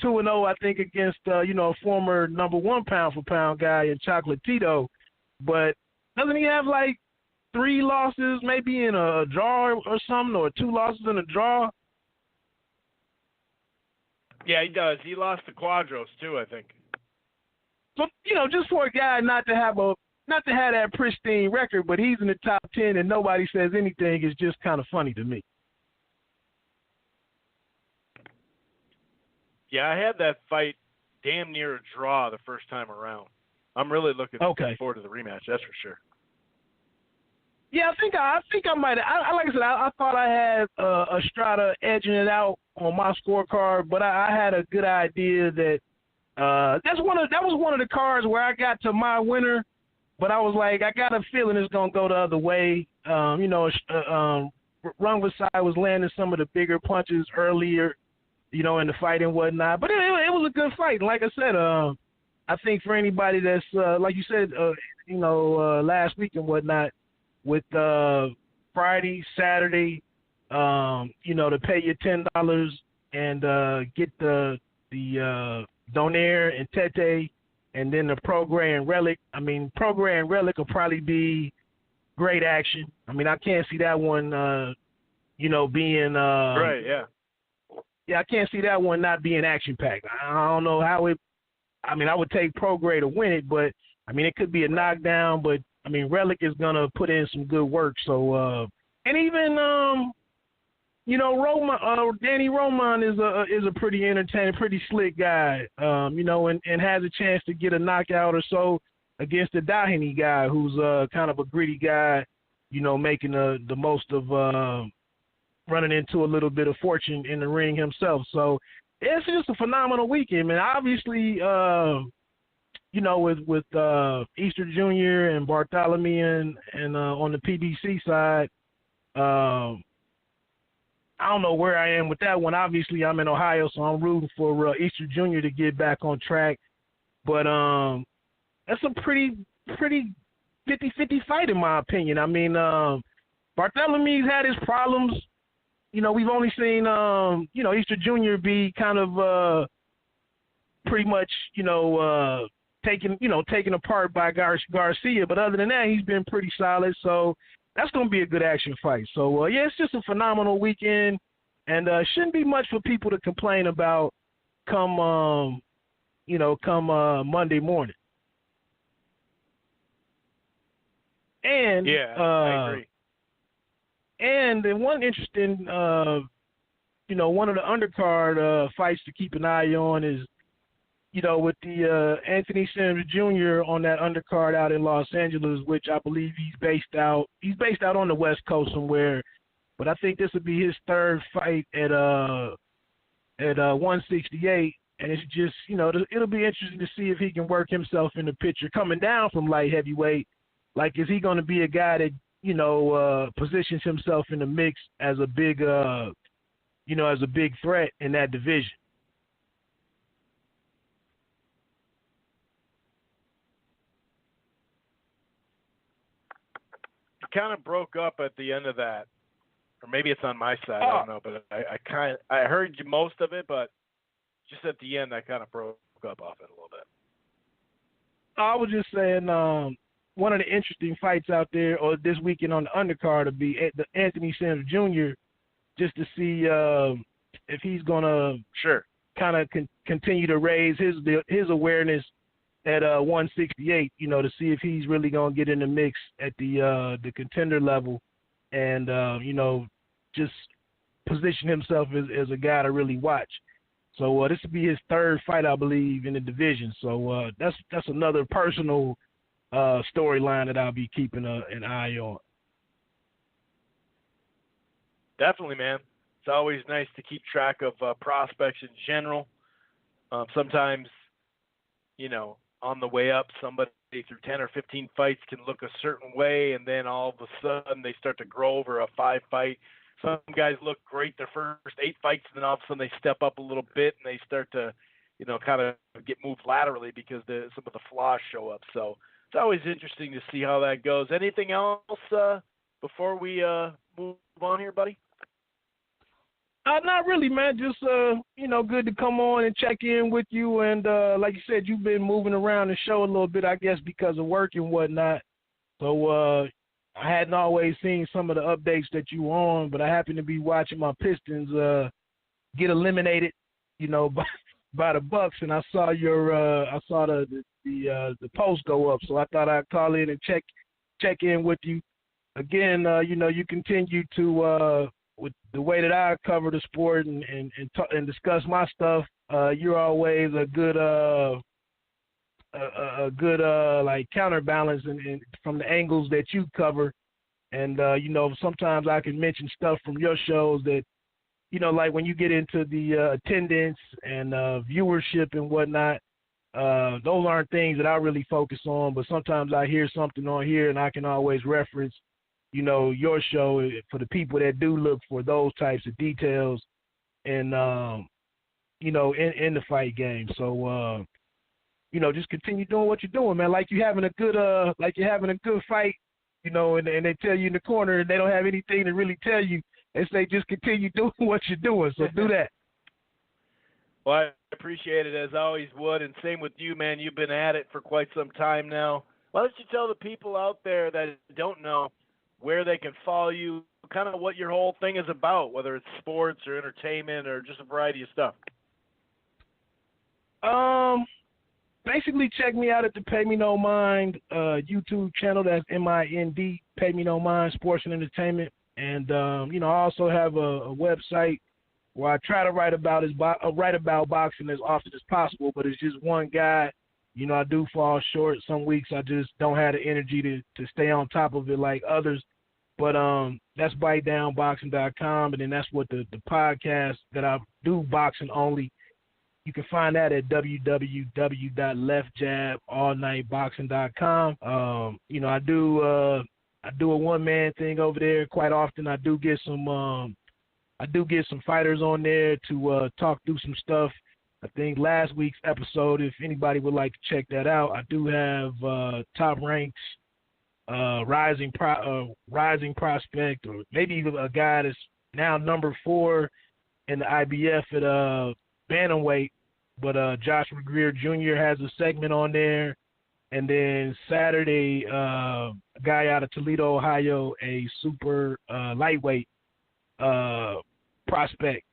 2-0, I think, against a former number 1 pound for pound guy in Chocolatito, but doesn't he have like 3 losses maybe in a draw or something, or 2 losses in a draw? Yeah, he does. He lost to Quadros too, I think. So, just for a guy not to have that pristine record, but he's in the top 10 and nobody says anything, is just kind of funny to me. Yeah, I had that fight damn near a draw the first time around. I'm really looking forward to the rematch, that's for sure. Yeah, I think I might. Like I said, I thought I had Estrada edging it out on my scorecard, but I had a good idea that that was one of the cards where I got to my winner, but I was like, I got a feeling it's gonna go the other way. Rungvasai was landing some of the bigger punches earlier, in the fight and whatnot. But it was a good fight. Like I said, I think for anybody that's like you said, last week and whatnot, with Friday, Saturday, to pay your $10 and get the Donaire and Tete, and then the Prograis and Relic. I mean, Prograis and Relic will probably be great action. I mean, I can't see that one, being right. Yeah. Yeah, I can't see that one not being action packed. I don't know how it. I mean, I would take Prograis to win it, but I mean, it could be a knockdown. But I mean, Relic is gonna put in some good work. So, and even Danny Roman is a pretty entertaining, pretty slick guy. And has a chance to get a knockout or so against the Dahini guy, who's kind of a gritty guy. Making the most of running into a little bit of fortune in the ring himself. So it's just a phenomenal weekend, man. Obviously, with Easter Jr. and Bartholomew and on the PBC side, I don't know where I am with that one. Obviously, I'm in Ohio, so I'm rooting for Easter Jr. to get back on track. But that's a pretty 50-50 fight, in my opinion. I mean, Bartholomew's had his problems. We've only seen, Easter Jr. be kind of pretty much, taken apart by Garcia. But other than that, he's been pretty solid. So that's going to be a good action fight. So, it's just a phenomenal weekend, and shouldn't be much for people to complain about come Monday morning. And yeah, I agree. And then one interesting, one of the undercard fights to keep an eye on is, with the Anthony Sims Jr. on that undercard out in Los Angeles, which I believe he's based out on the West Coast somewhere, but I think this will be his 3rd fight at 168, and it's just, it'll be interesting to see if he can work himself in the picture coming down from light heavyweight. Like, is he going to be a guy that positions himself in the mix as a big threat in that division? Kind of broke up at the end of that, or maybe it's on my side. I don't know, but I heard most of it, but just at the end I kind of broke up off it a little bit. I was just saying, one of the interesting fights out there, or this weekend on the undercard, will be the Anthony Sims Jr. just to see if he's gonna kind of continue to raise his awareness at 168, to see if he's really gonna get in the mix at the contender level, and just position himself as a guy to really watch. So this will be his third fight, I believe, in the division. So that's another personal storyline that I'll be keeping an eye on. Definitely, man. It's always nice to keep track of prospects in general. Sometimes, on the way up, somebody through 10 or 15 fights can look a certain way, and then all of a sudden they start to grow over a 5-fight. Some guys look great their first 8 fights, and then all of a sudden they step up a little bit and they start to, kind of get moved laterally because some of the flaws show up. So it's always interesting to see how that goes. Anything else before we move on here, buddy? Not really, man. Just, good to come on and check in with you. And like you said, you've been moving around the show a little bit, I guess, because of work and whatnot. So I hadn't always seen some of the updates that you on, but I happened to be watching my Pistons get eliminated, by the Bucks, and I saw the post go up. So I thought I'd call in and check in with you. Again, you continue to with the way that I cover the sport and discuss my stuff, you're always a good like counterbalance and from the angles that you cover. And sometimes I can mention stuff from your shows that, like when you get into the attendance and viewership and whatnot, those aren't things that I really focus on. But sometimes I hear something on here and I can always reference your show for the people that do look for those types of details and, in the fight game. So, just continue doing what you're doing, man. Like you're having a good fight, and they tell you in the corner and they don't have anything to really tell you. They say just continue doing what you're doing. So do that. Well, I appreciate it as I always would. And same with you, man. You've been at it for quite some time now. Why don't you tell the people out there that don't know where they can follow you, kind of what your whole thing is about, whether it's sports or entertainment or just a variety of stuff? Basically, check me out at the Pay Me No Mind YouTube channel. That's MIND, Pay Me No Mind Sports and Entertainment. And I also have a website where I try to write about boxing as often as possible, but it's just one guy. I do fall short. Some weeks I just don't have the energy to stay on top of it like others. But that's BiteDownBoxing.com, and then that's what the podcast that I do, Boxing Only. You can find that at www.leftjaballnightboxing.com. I do a one-man thing over there quite often. I do get some fighters on there to talk through some stuff. I think last week's episode, if anybody would like to check that out, I do have Top Ranks, rising prospect, or maybe even a guy that's now number 4 in the IBF at bantamweight. But Joshua Greer Jr. has a segment on there. And then Saturday, a guy out of Toledo, Ohio, a super lightweight prospect,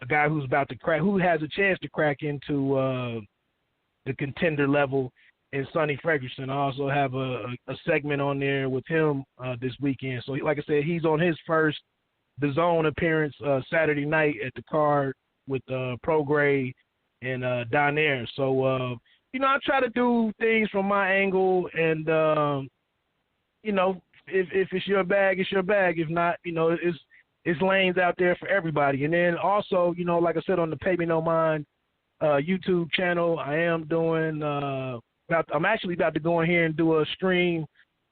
a guy who's about to crack, who has a chance to crack into the contender level, in Sonny Ferguson. I also have a segment on there with him this weekend. So, like I said, he's on his first The Zone appearance Saturday night at the card with Prograde and Donaire. So, I try to do things from my angle, and, if it's your bag, it's your bag. If not, it's lanes out there for everybody. And then also, like I said, on the Pay Me No Mind YouTube channel, I am doing I'm actually about to go in here and do a stream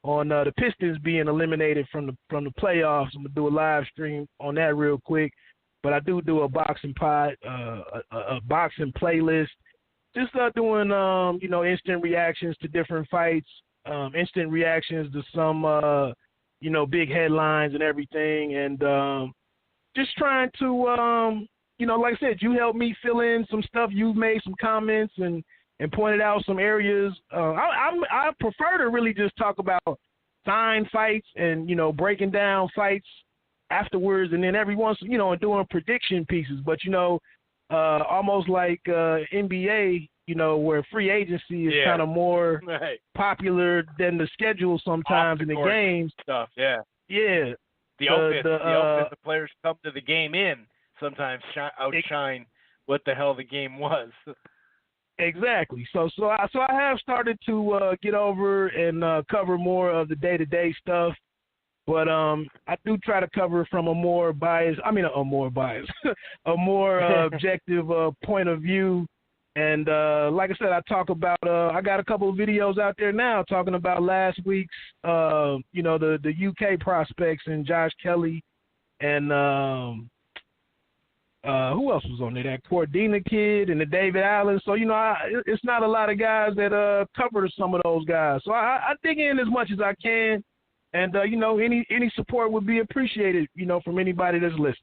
on the Pistons being eliminated from the playoffs. I'm going to do a live stream on that real quick. But I do a boxing pod, a boxing playlist. Just doing, instant reactions to different fights, instant reactions to some, big headlines and everything. And just trying to, like I said, you helped me fill in some stuff. You've made some comments and pointed out some areas. I prefer to really just talk about signed fights and, breaking down fights afterwards, and then every once, and doing prediction pieces. But, almost like NBA, where free agency is kind of more popular than the schedule sometimes in the games. Stuff, yeah. Yeah. The outfits the players come to the game in sometimes outshine what the hell the game was. Exactly. So I have started to get over and cover more of the day-to-day stuff, but I do try to cover from a more objective point of view. And like I said, I talk about I got a couple of videos out there now talking about last week's the UK prospects and Josh Kelly and who else was on there? That Cordina kid and the David Allen. So, it's not a lot of guys that cover some of those guys. So I dig in as much as I can. And, any support would be appreciated, from anybody that's listening.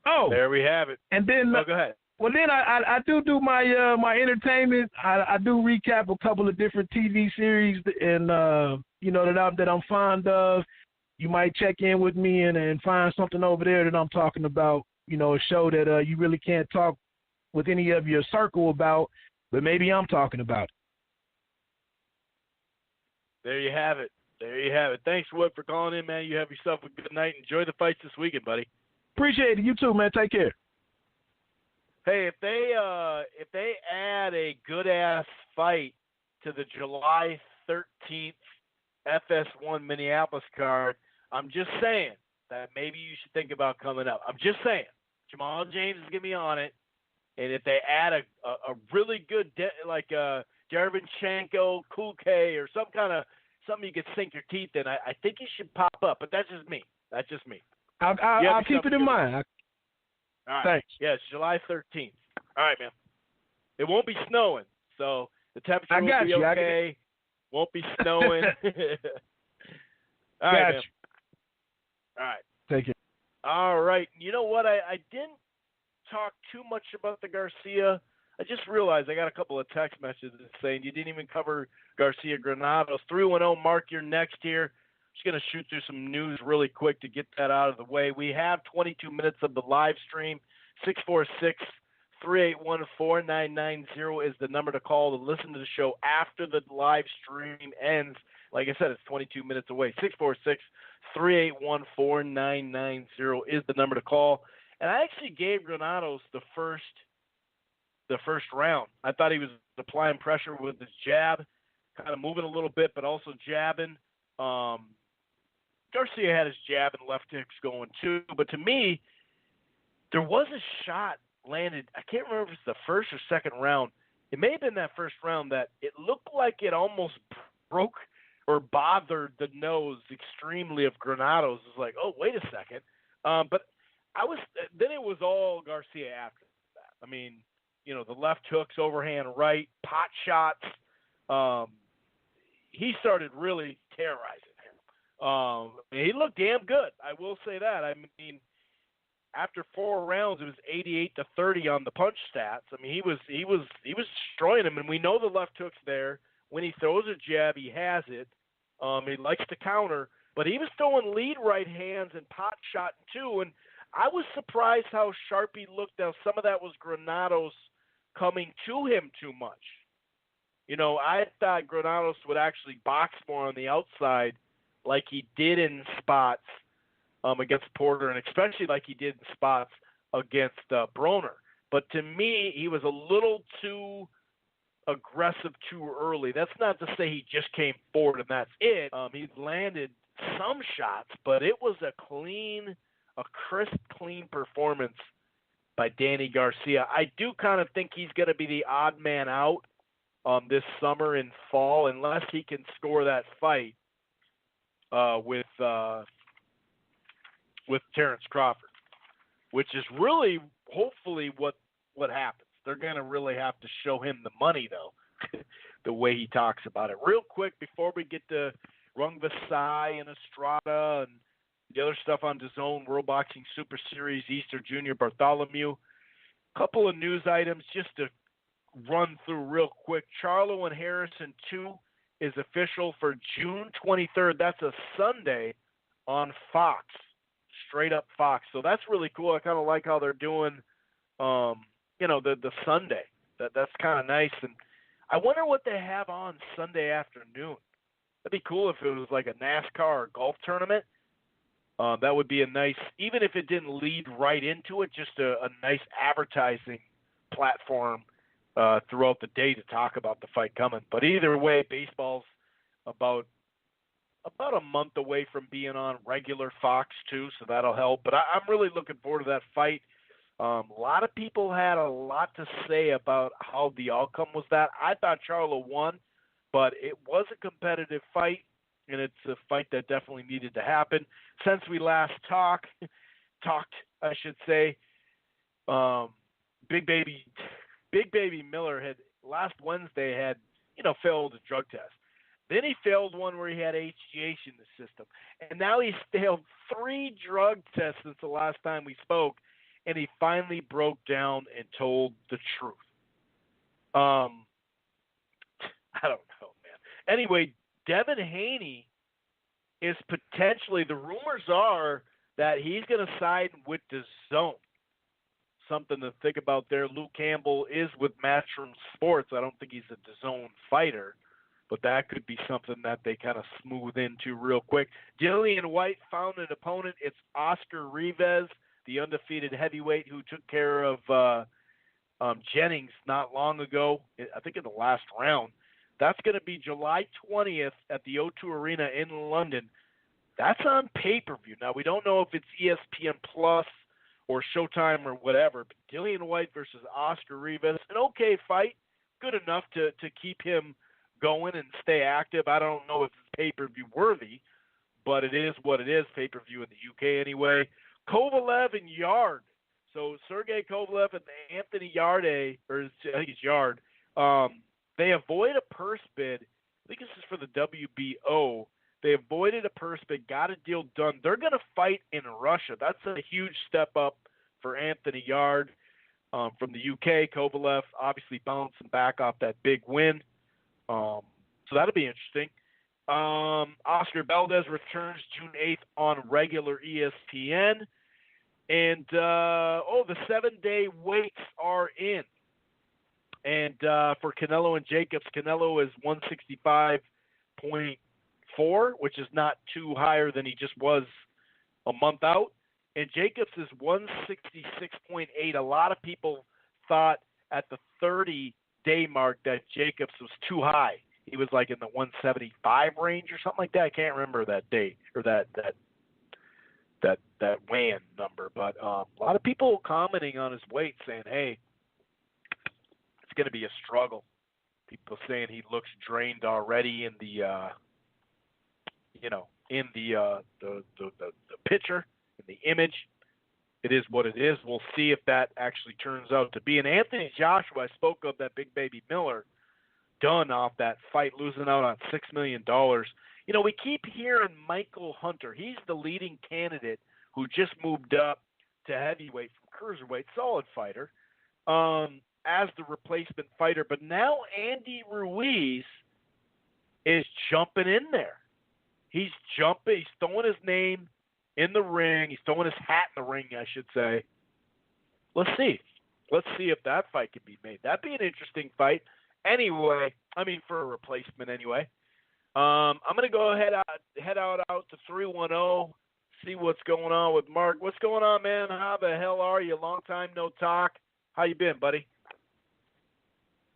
Oh. There we have it. And then go ahead. Well, then I do my my entertainment. I do recap a couple of different TV series and, that I'm fond of. You might check in with me and find something over there that I'm talking about. A show that you really can't talk with any of your circle about, but maybe I'm talking about it. There you have it. Thanks, Wood, for calling in, man. You have yourself a good night. Enjoy the fights this weekend, buddy. Appreciate it. You too, man. Take care. Hey, if they add a good-ass fight to the July 13th FS1 Minneapolis card, I'm just saying that maybe you should think about coming up. I'm just saying. Jamal James is going to be on it. And if they add a really good, like Derevyanchenko, Kulke, or something you could sink your teeth in, I think you should pop up. But that's just me. I'll keep it in mind. All right. Thanks. Yeah, it's July 13th. All right, man. It won't be snowing, so the temperature will be okay. Won't be snowing. All right, man. All right. Take it. All right. You know what? I didn't talk too much about the Garcia. I just realized I got a couple of text messages saying you didn't even cover Garcia Granados. 310, mark your next here. Just going to shoot through some news really quick to get that out of the way. We have 22 minutes of the live stream. 646-381-4990 is the number to call to listen to the show after the live stream ends. Like I said, it's 22 minutes away. 646-381-4990 is the number to call. And I actually gave Granados the first round. I thought he was applying pressure with his jab, kind of moving a little bit, but also jabbing. Garcia had his jab and left hooks going too. But to me, there was a shot landed. I can't remember if it's the first or second round. It may have been that first round that it looked like it almost broke or bothered the nose extremely of Granados. It's like, oh, wait a second. But then it was all Garcia after that. I mean, the left hooks, overhand right, pot shots. He started really terrorizing him. He looked damn good. I will say that. I mean, after 4 rounds, it was 88-30 on the punch stats. I mean, he was destroying him, and we know the left hook's there. When he throws a jab, he has it. He likes to counter, but he was throwing lead right hands and pot shotting too. And I was surprised how sharp he looked. Now, some of that was Granados coming to him too much. I thought Granados would actually box more on the outside like he did in spots against Porter, and especially like he did in spots against Broner. But to me, he was a little too aggressive too early. That's not to say he just came forward and that's it. He landed some shots, but it was a crisp, clean performance by Danny Garcia. I do kind of think he's going to be the odd man out this summer and fall unless he can score that fight with Terrence Crawford, which is really hopefully what happens. They're going to really have to show him the money, though, the way he talks about it. Real quick, before we get to Rungvasai and Estrada and the other stuff on DAZN, World Boxing Super Series, Easter Junior Bartholomew, a couple of news items just to run through real quick. Charlo and Harrison 2 is official for June 23rd. That's a Sunday on Fox, straight up Fox. So that's really cool. I kind of like how they're doing the Sunday. That's kind of nice. And I wonder what they have on Sunday afternoon. That'd be cool if it was like a NASCAR or golf tournament. That would be a nice, even if it didn't lead right into it, just a nice advertising platform throughout the day to talk about the fight coming. But either way, baseball's about a month away from being on regular Fox too, so that'll help. But I'm really looking forward to that fight. A lot of people had a lot to say about how the outcome was that. I thought Charlo won, but it was a competitive fight, and it's a fight that definitely needed to happen. Since we last talked, I should say, Big Baby Miller had last Wednesday had failed a drug test. Then he failed one where he had HGH in the system, and now he's failed 3 drug tests since the last time we spoke. And he finally broke down and told the truth. I don't know, man. Anyway, Devin Haney is potentially, the rumors are that he's going to side with the Zone. Something to think about there. Luke Campbell is with Matchroom Sports. I don't think he's a DAZN fighter, but that could be something that they kind of smooth into real quick. Dillian White found an opponent. It's Oscar Rivas, the undefeated heavyweight who took care of Jennings not long ago, I think in the last round. That's going to be July 20th at the O2 Arena in London. That's on pay-per-view. Now, we don't know if it's ESPN Plus or Showtime or whatever, but Dillian White versus Oscar Rivas, an okay fight, good enough to keep him going and stay active. I don't know if it's pay-per-view worthy, but it is what it is, pay-per-view in the UK anyway. Kovalev and Yard. So Sergey Kovalev and Anthony Yarde, or I think it's Yard, they avoid a purse bid. I think this is for the WBO. They avoided a purse bid, got a deal done. They're going to fight in Russia. That's a huge step up for Anthony Yard from the UK. Kovalev obviously bouncing back off that big win. So that'll be interesting. Oscar Valdez returns June 8th on regular ESPN. And, the 7-day weights are in. And for Canelo and Jacobs, Canelo is 165.4, which is not too higher than he just was a month out. And Jacobs is 166.8. A lot of people thought at the 30-day mark that Jacobs was too high. He was like in the 175 range or something like that. I can't remember that date or that weigh-in number, but a lot of people commenting on his weight saying, hey, it's going to be a struggle. People saying he looks drained already in the picture, in the image. It is what it is. We'll see if that actually turns out to be. And Anthony Joshua, I spoke of that Big Baby Miller, done off that fight, losing out on $6 million. We keep hearing Michael Hunter. He's the leading candidate who just moved up to heavyweight from cruiserweight, solid fighter, as the replacement fighter. But now Andy Ruiz is jumping in there. He's jumping. He's throwing his name in the ring. He's throwing his hat in the ring, I should say. Let's see. Let's see if that fight can be made. That'd be an interesting fight. Anyway, for a replacement anyway. I'm going to go head out to 310, see what's going on with Mark. What's going on, man? How the hell are you? Long time no talk. How you been, buddy?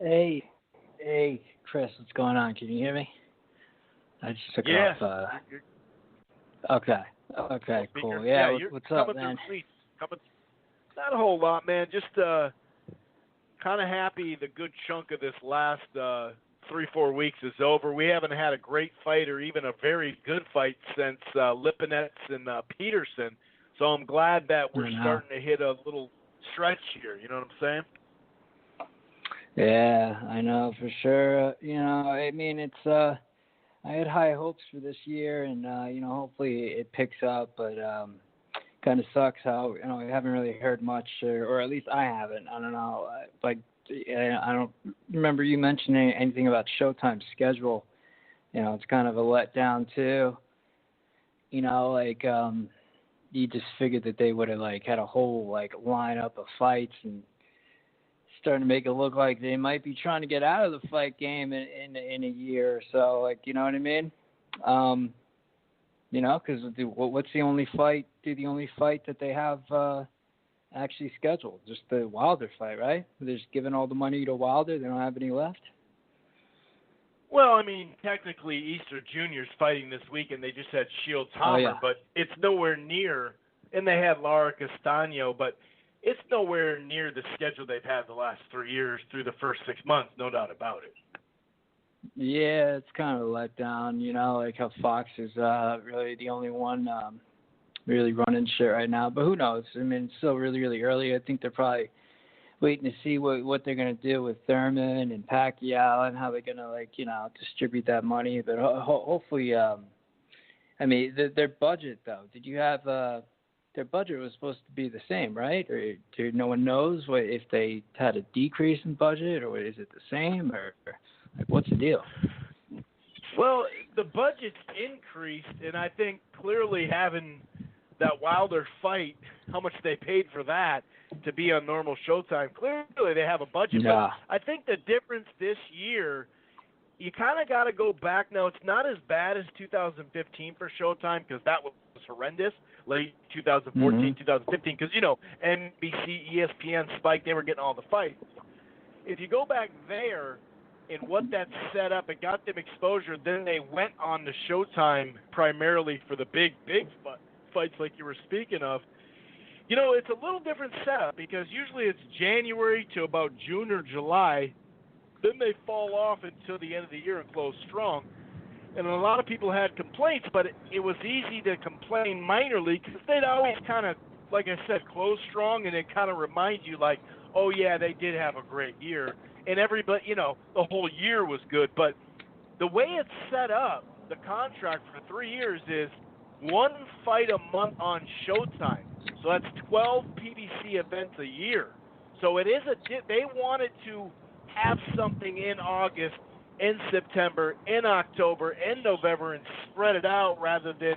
Hey, Chris, what's going on? Can you hear me? I just took off. Okay, cool. Yeah, what's up, man? Not a whole lot, man. Just kind of happy the good chunk of this last 3-4 weeks is over. We haven't had a great fight or even a very good fight since Lipinets and Peterson. So I'm glad that we're starting to hit a little stretch here. You know what I'm saying? Yeah, I know for sure. It's I had high hopes for this year, and hopefully it picks up. But kind of sucks how we haven't really heard much, or at least I haven't. I don't know. I don't remember you mentioning anything about Showtime's schedule. It's kind of a letdown too. You just figured that they would have had a whole lineup of fights and starting to make it look like they might be trying to get out of the fight game in a year or so. You know what I mean? You know, because what's the only fight? The only fight that they have actually scheduled, just the Wilder fight, right? They're just giving all the money to Wilder. They don't have any left. Well, I mean, technically, Easter Junior's fighting this week, and they just had Shields Hammer, but it's nowhere near. And they had Lara Castano, but it's nowhere near the schedule they've had the last 3 years through the first 6 months, no doubt about it. Yeah, it's kind of a letdown, you know, like how Fox is really the only one really running shit right now. But who knows? I mean, it's still really, really early. I think they're probably waiting to see what they're going to do with Thurman and Pacquiao and how they're going to, like, you know, distribute that money. But hopefully, I mean, their budget, though, did you have their budget was supposed to be the same, right? Or no one knows if they had a decrease in budget, or is it the same, or like, what's the deal? Well, the budget's increased, and I think clearly having that Wilder fight, how much they paid for that to be on normal Showtime, clearly they have a budget. Yeah. But I think the difference this year, you kind of got to go back now. It's not as bad as 2015 for Showtime, because that was horrendous, late 2014, 2015, because, you know, NBC, ESPN, Spike, they were getting all the fights. If you go back there and what that set up, it got them exposure, then they went on to Showtime primarily for the big fights like you were speaking of. You know, it's a little different setup, because usually it's January to about June or July. Then they fall off until the end of the year and close strong. And a lot of people had complaints, but it was easy to complain minorly, because they'd always kind of, like I said, close strong, and it kind of reminds you, like, oh, yeah, they did have a great year. And everybody, you know, the whole year was good. But the way it's set up, the contract for 3 years is one fight a month on Showtime. So that's 12 PBC events a year. So it is they wanted to have something in August, in September, in October, in November, and spread it out rather than,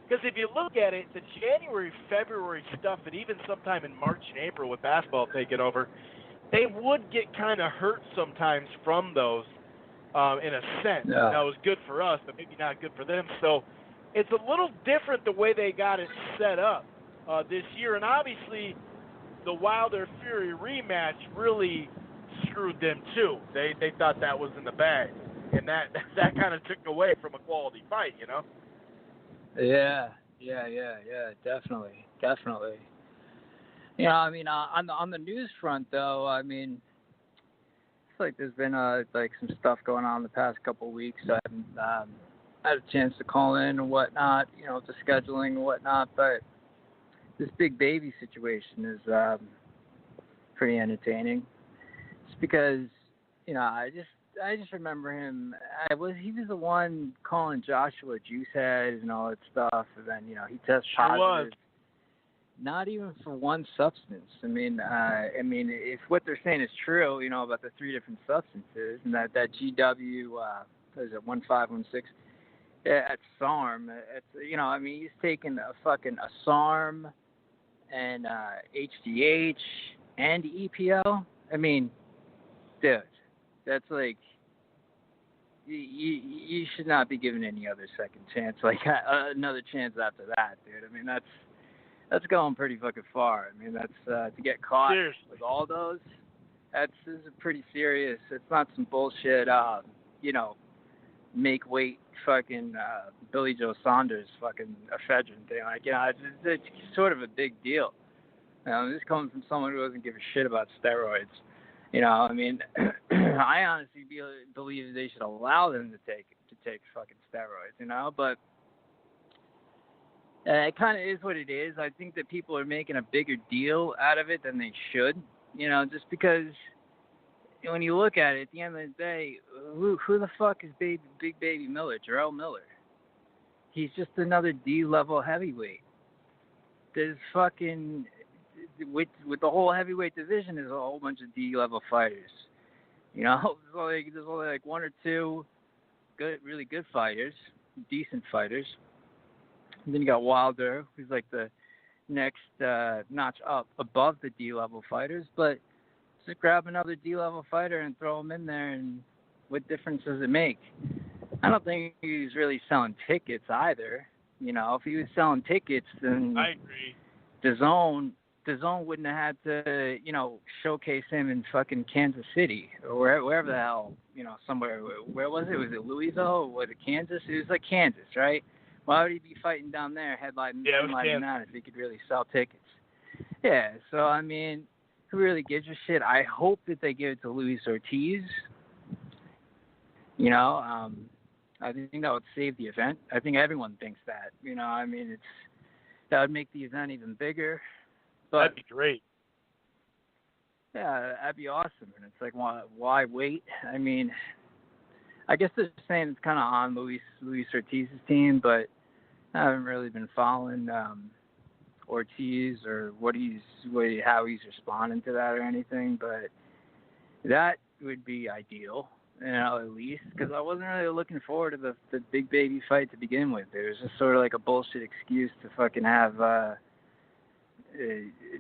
because if you look at it, the January, February stuff, and even sometime in March and April with basketball taking over, they would get kind of hurt sometimes from those, in a sense. Yeah. That was good for us, but maybe not good for them. So it's a little different the way they got it set up this year. And obviously, the Wilder Fury rematch really screwed them too. They thought that was in the bag, and that kind of took away from a quality fight, you know. Yeah, definitely. You know, I mean, on the news front, though, I mean, it's like there's been like some stuff going on the past couple of weeks. I haven't had a chance to call in and whatnot, you know, the scheduling and whatnot, but this Big Baby situation is pretty entertaining. It's because, you know, I just remember him. He was the one calling Joshua Juicehead and all that stuff, and then, you know, he tested positive. Was. Not even for one substance. I mean, if what they're saying is true, you know, about the 3 different substances, and that GW, what is it, 1516, at SARM, it's, you know, I mean, he's taking a SARM and HGH and EPO. I mean, dude, that's like, you should not be given any other second chance, like another chance after that, dude. I mean, that's going pretty fucking far. I mean, that's to get caught with all those. This is pretty serious. It's not some bullshit, you know, make weight fucking Billy Joe Saunders fucking ephedrine thing. Like, you know, it's sort of a big deal. You know, this coming from someone who doesn't give a shit about steroids. You know, I mean, I honestly believe they should allow them to take fucking steroids. You know, but. It kind of is what it is. I think that people are making a bigger deal out of it than they should. You know, just because when you look at it, at the end of the day, who the fuck is Big Baby Miller, Jarrell Miller? He's just another D-level heavyweight. There's fucking, with the whole heavyweight division, there's a whole bunch of D-level fighters. You know, there's only like 1 or 2 really good fighters, decent fighters. And then you got Wilder, who's like the next notch up above the D-level fighters. But just grab another D-level fighter and throw him in there, and what difference does it make? I don't think he's really selling tickets either. You know, if he was selling tickets, then I agree. DAZN wouldn't have had to, you know, showcase him in fucking Kansas City or wherever the hell, you know, somewhere. Where was it? Was it Louisville? Or was it Kansas? It was like Kansas, right? Why would he be fighting down there, headlining that if he could really sell tickets? Yeah, so, I mean, who really gives a shit? I hope that they give it to Luis Ortiz. You know, I think that would save the event. I think everyone thinks that. You know, I mean, that would make the event even bigger. But, that'd be great. Yeah, that'd be awesome. And it's like, why wait? I mean, I guess they're saying it's kind of on Luis Ortiz's team, but I haven't really been following Ortiz or how he's responding to that or anything. But that would be ideal, you know, at least, because I wasn't really looking forward to the big baby fight to begin with. It was just sort of like a bullshit excuse to fucking have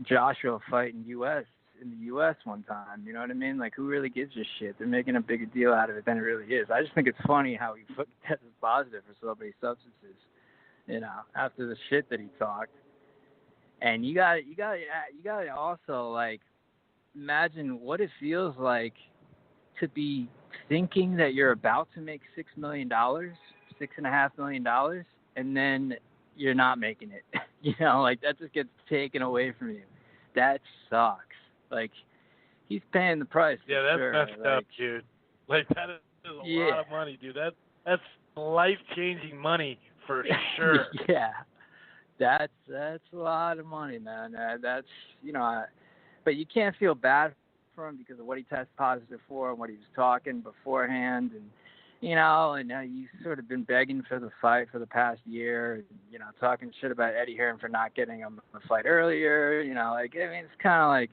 Joshua fight in the U.S. one time. You know what I mean? Like, who really gives a shit? They're making a bigger deal out of it than it really is. I just think it's funny how he fucking tested positive for so many substances, you know, after the shit that he talked. And you got to also, like, imagine what it feels like to be thinking that you're about to make $6 million, $6.5 million, and then you're not making it. You know, like, that just gets taken away from you. That sucks. Like, he's paying the price. Yeah, that's sure. messed up, dude. Like, that is a lot of money, dude. That's life-changing money for sure. Yeah, that's a lot of money, man. That's, you know, but you can't feel bad for him because of what he tested positive for and what he was talking beforehand, and you know, and you've sort of been begging for the fight for the past year, and, you know, talking shit about Eddie Hearn for not getting him the fight earlier. You know, like, I mean, it's kind of like,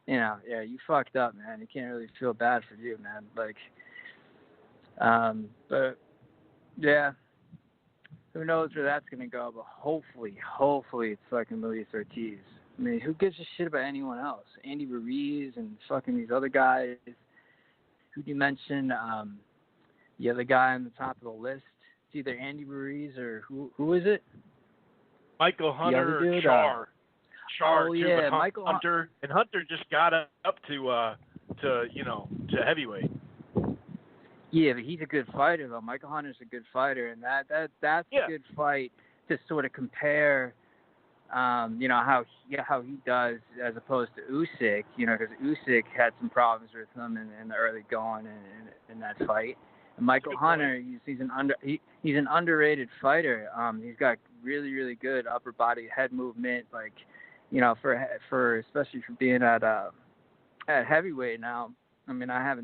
you know, yeah, you fucked up, man. You can't really feel bad for you, man. Like, but yeah, who knows where that's gonna go? But hopefully it's fucking Luis Ortiz. I mean, who gives a shit about anyone else? Andy Ruiz and fucking these other guys. Who do you mention? The other guy on the top of the list. It's either Andy Ruiz or who is it? Michael Hunter or Char. Oh, yeah, but Michael Hunter. And Hunter just got up to heavyweight. Yeah, but he's a good fighter, though. Michael Hunter's a good fighter, and that's a good fight to sort of compare, you know, how he does as opposed to Usyk, you know, because Usyk had some problems with him in the early going in that fight. And Michael Hunter, he's an underrated fighter. He's got really, really good upper body head movement, like, you know, for especially for being at heavyweight now. I mean, I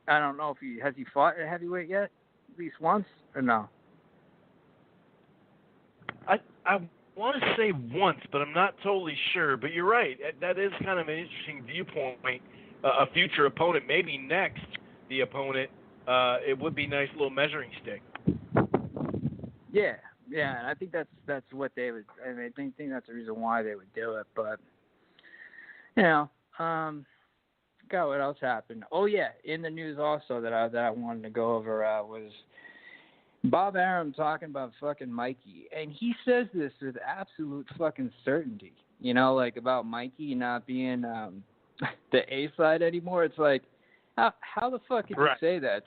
don't know if he fought at heavyweight yet, at least once, or no. I want to say once, but I'm not totally sure. But you're right. That is kind of an interesting viewpoint. A future opponent, maybe next the opponent. It would be a nice little measuring stick. Yeah, and I think that's what they would. I mean, I think that's the reason why they would do it. But you know, God, what else happened? Oh yeah, in the news also that I wanted to go over was Bob Arum talking about fucking Mikey, and he says this with absolute fucking certainty. You know, like about Mikey not being the A side anymore. It's like, how the fuck could you say that?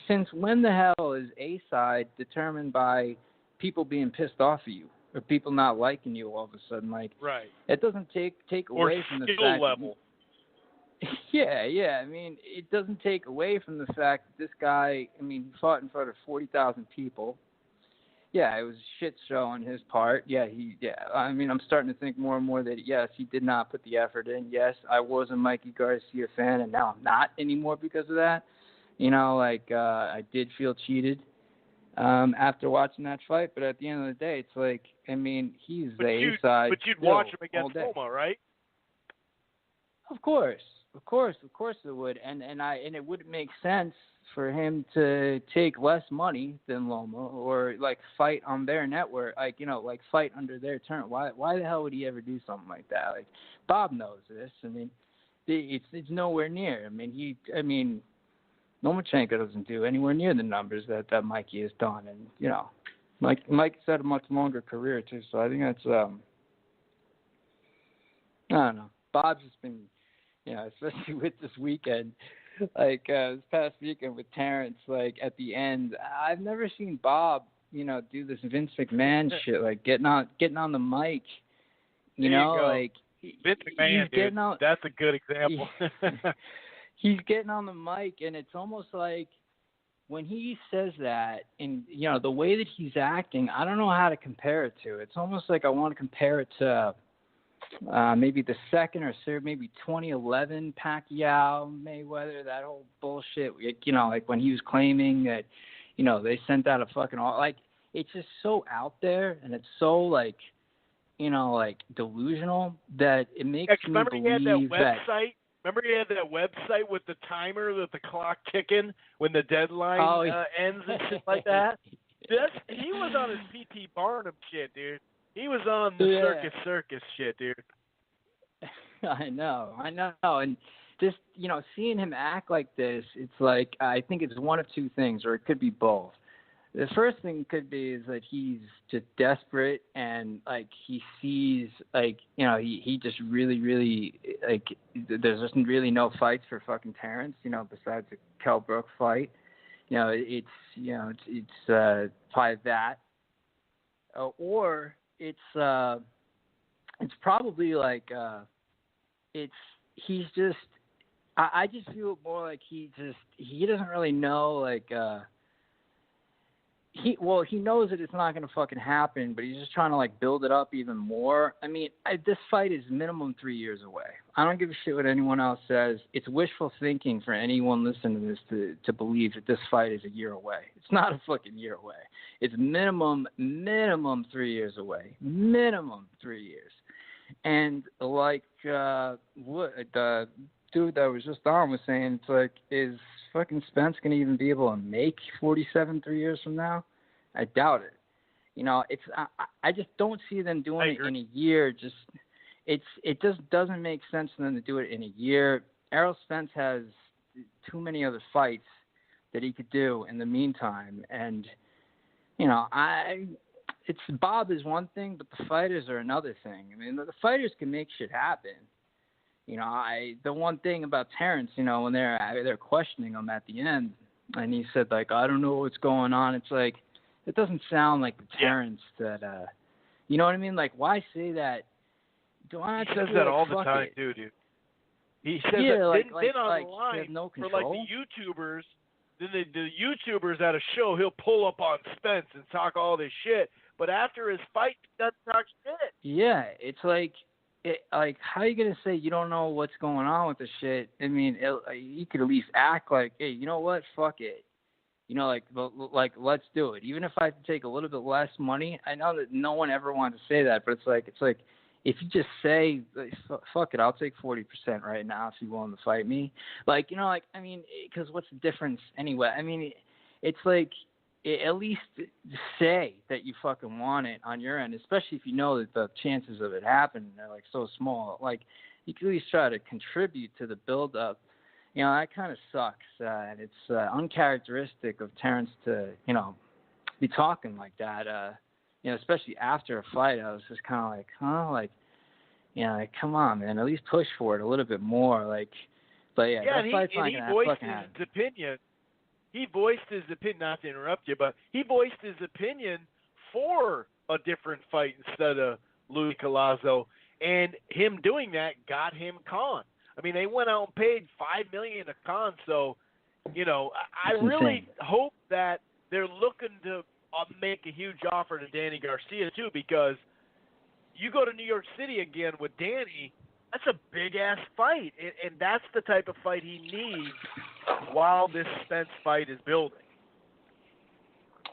Since when the hell is A side determined by people being pissed off at you or people not liking you all of a sudden? Like, it doesn't take away from the fact level. Yeah. I mean, it doesn't take away from the fact that this guy, I mean, he fought in front of 40,000 people. Yeah, it was a shit show on his part. Yeah. I mean, I'm starting to think more and more that, yes, he did not put the effort in. Yes, I was a Mikey Garcia fan, and now I'm not anymore because of that. You know, like, I did feel cheated after watching that fight. But at the end of the day, it's like, I mean, he's the A-side. But you'd watch him against Loma, right? Of course it would, and it wouldn't make sense for him to take less money than Loma or like fight on their network, like, you know, like fight under their term. Why the hell would he ever do something like that? Like, Bob knows this. I mean, it's nowhere near. I mean, Lomachenko doesn't do anywhere near the numbers that Mikey has done, and you know, Mike's had a much longer career too, so I think that's I don't know. Bob's just been, especially with this weekend, like this past weekend with Terrence, like at the end, I've never seen Bob, do this Vince McMahon shit, like getting on the mic, like Vince McMahon, dude. That's a good example. He's getting on the mic, and it's almost like when he says that, and the way that he's acting, I don't know how to compare it to. It's almost like I want to compare it to maybe the second or third, maybe 2011 Pacquiao Mayweather, that whole bullshit. Like when he was claiming that, they sent out a fucking like it's just so out there, and it's so like, like delusional that it makes me believe he had that website. Remember he had that website with the timer with the clock ticking when the deadline ends and shit like that? He was on his P.T. Barnum shit, dude. He was on the circus shit, dude. I know. And just, seeing him act like this, it's like, I think it's one of two things, or it could be both. The first thing could be is that he's just desperate and like he sees like, he just really, really like there's just really no fights for fucking Terrence, besides the Kell Brook fight. It's probably that. Or it's probably like he's just I just feel more like he doesn't really know like he knows that it's not going to fucking happen, but he's just trying to like build it up even more. I mean, this fight is minimum 3 years away. I don't give a shit what anyone else says. It's wishful thinking for anyone listening to this to believe that this fight is a year away. It's not a fucking year away. It's minimum 3 years away. Minimum 3 years. And like what the dude that was just on was saying, it's like, is fucking Spence gonna even be able to make 47 3 years from now? I doubt it. I just don't see them doing it in a year. It just doesn't make sense for them to do it in a year. Errol Spence has too many other fights that he could do in the meantime, and it's Bob is one thing, but the fighters are another thing. I mean, the fighters can make shit happen. The one thing about Terrence, when they're questioning him at the end, and he said like, I don't know what's going on. It's like, it doesn't sound like the Terrence that, you know what I mean? Like, why say that? He says that all the time, dude. He says that. Then on the line no for like the YouTubers, then the YouTubers at a show, he'll pull up on Spence and talk all this shit. But after his fight, he doesn't talk shit. Yeah, it's like. How are you going to say you don't know what's going on with the shit? I mean, you could at least act like, hey, you know what? Fuck it. Like let's do it. Even if I have to take a little bit less money. I know that no one ever wants to say that, but it's like if you just say, fuck it, I'll take 40% right now if you're willing to fight me. Like, I mean, because what's the difference anyway? I mean, it's like, at least say that you fucking want it on your end, especially if you know that the chances of it happening are like so small. Like, you can at least try to contribute to the build-up. That kind of sucks, and it's uncharacteristic of Terrence to, be talking like that. Especially after a fight, I was just kind of like, huh, like, come on, man, at least push for it a little bit more. Like, but yeah, that fight's not gonna fucking happen. His opinion. He voiced his opinion, not to interrupt you, but he voiced his opinion for a different fight instead of Louis Collazo, and him doing that got him Khan. I mean, they went out and paid $5 million to Khan, so, I really hope that they're looking to make a huge offer to Danny Garcia, too, because you go to New York City again with Danny, that's a big-ass fight, and that's the type of fight he needs while this Spence fight is building.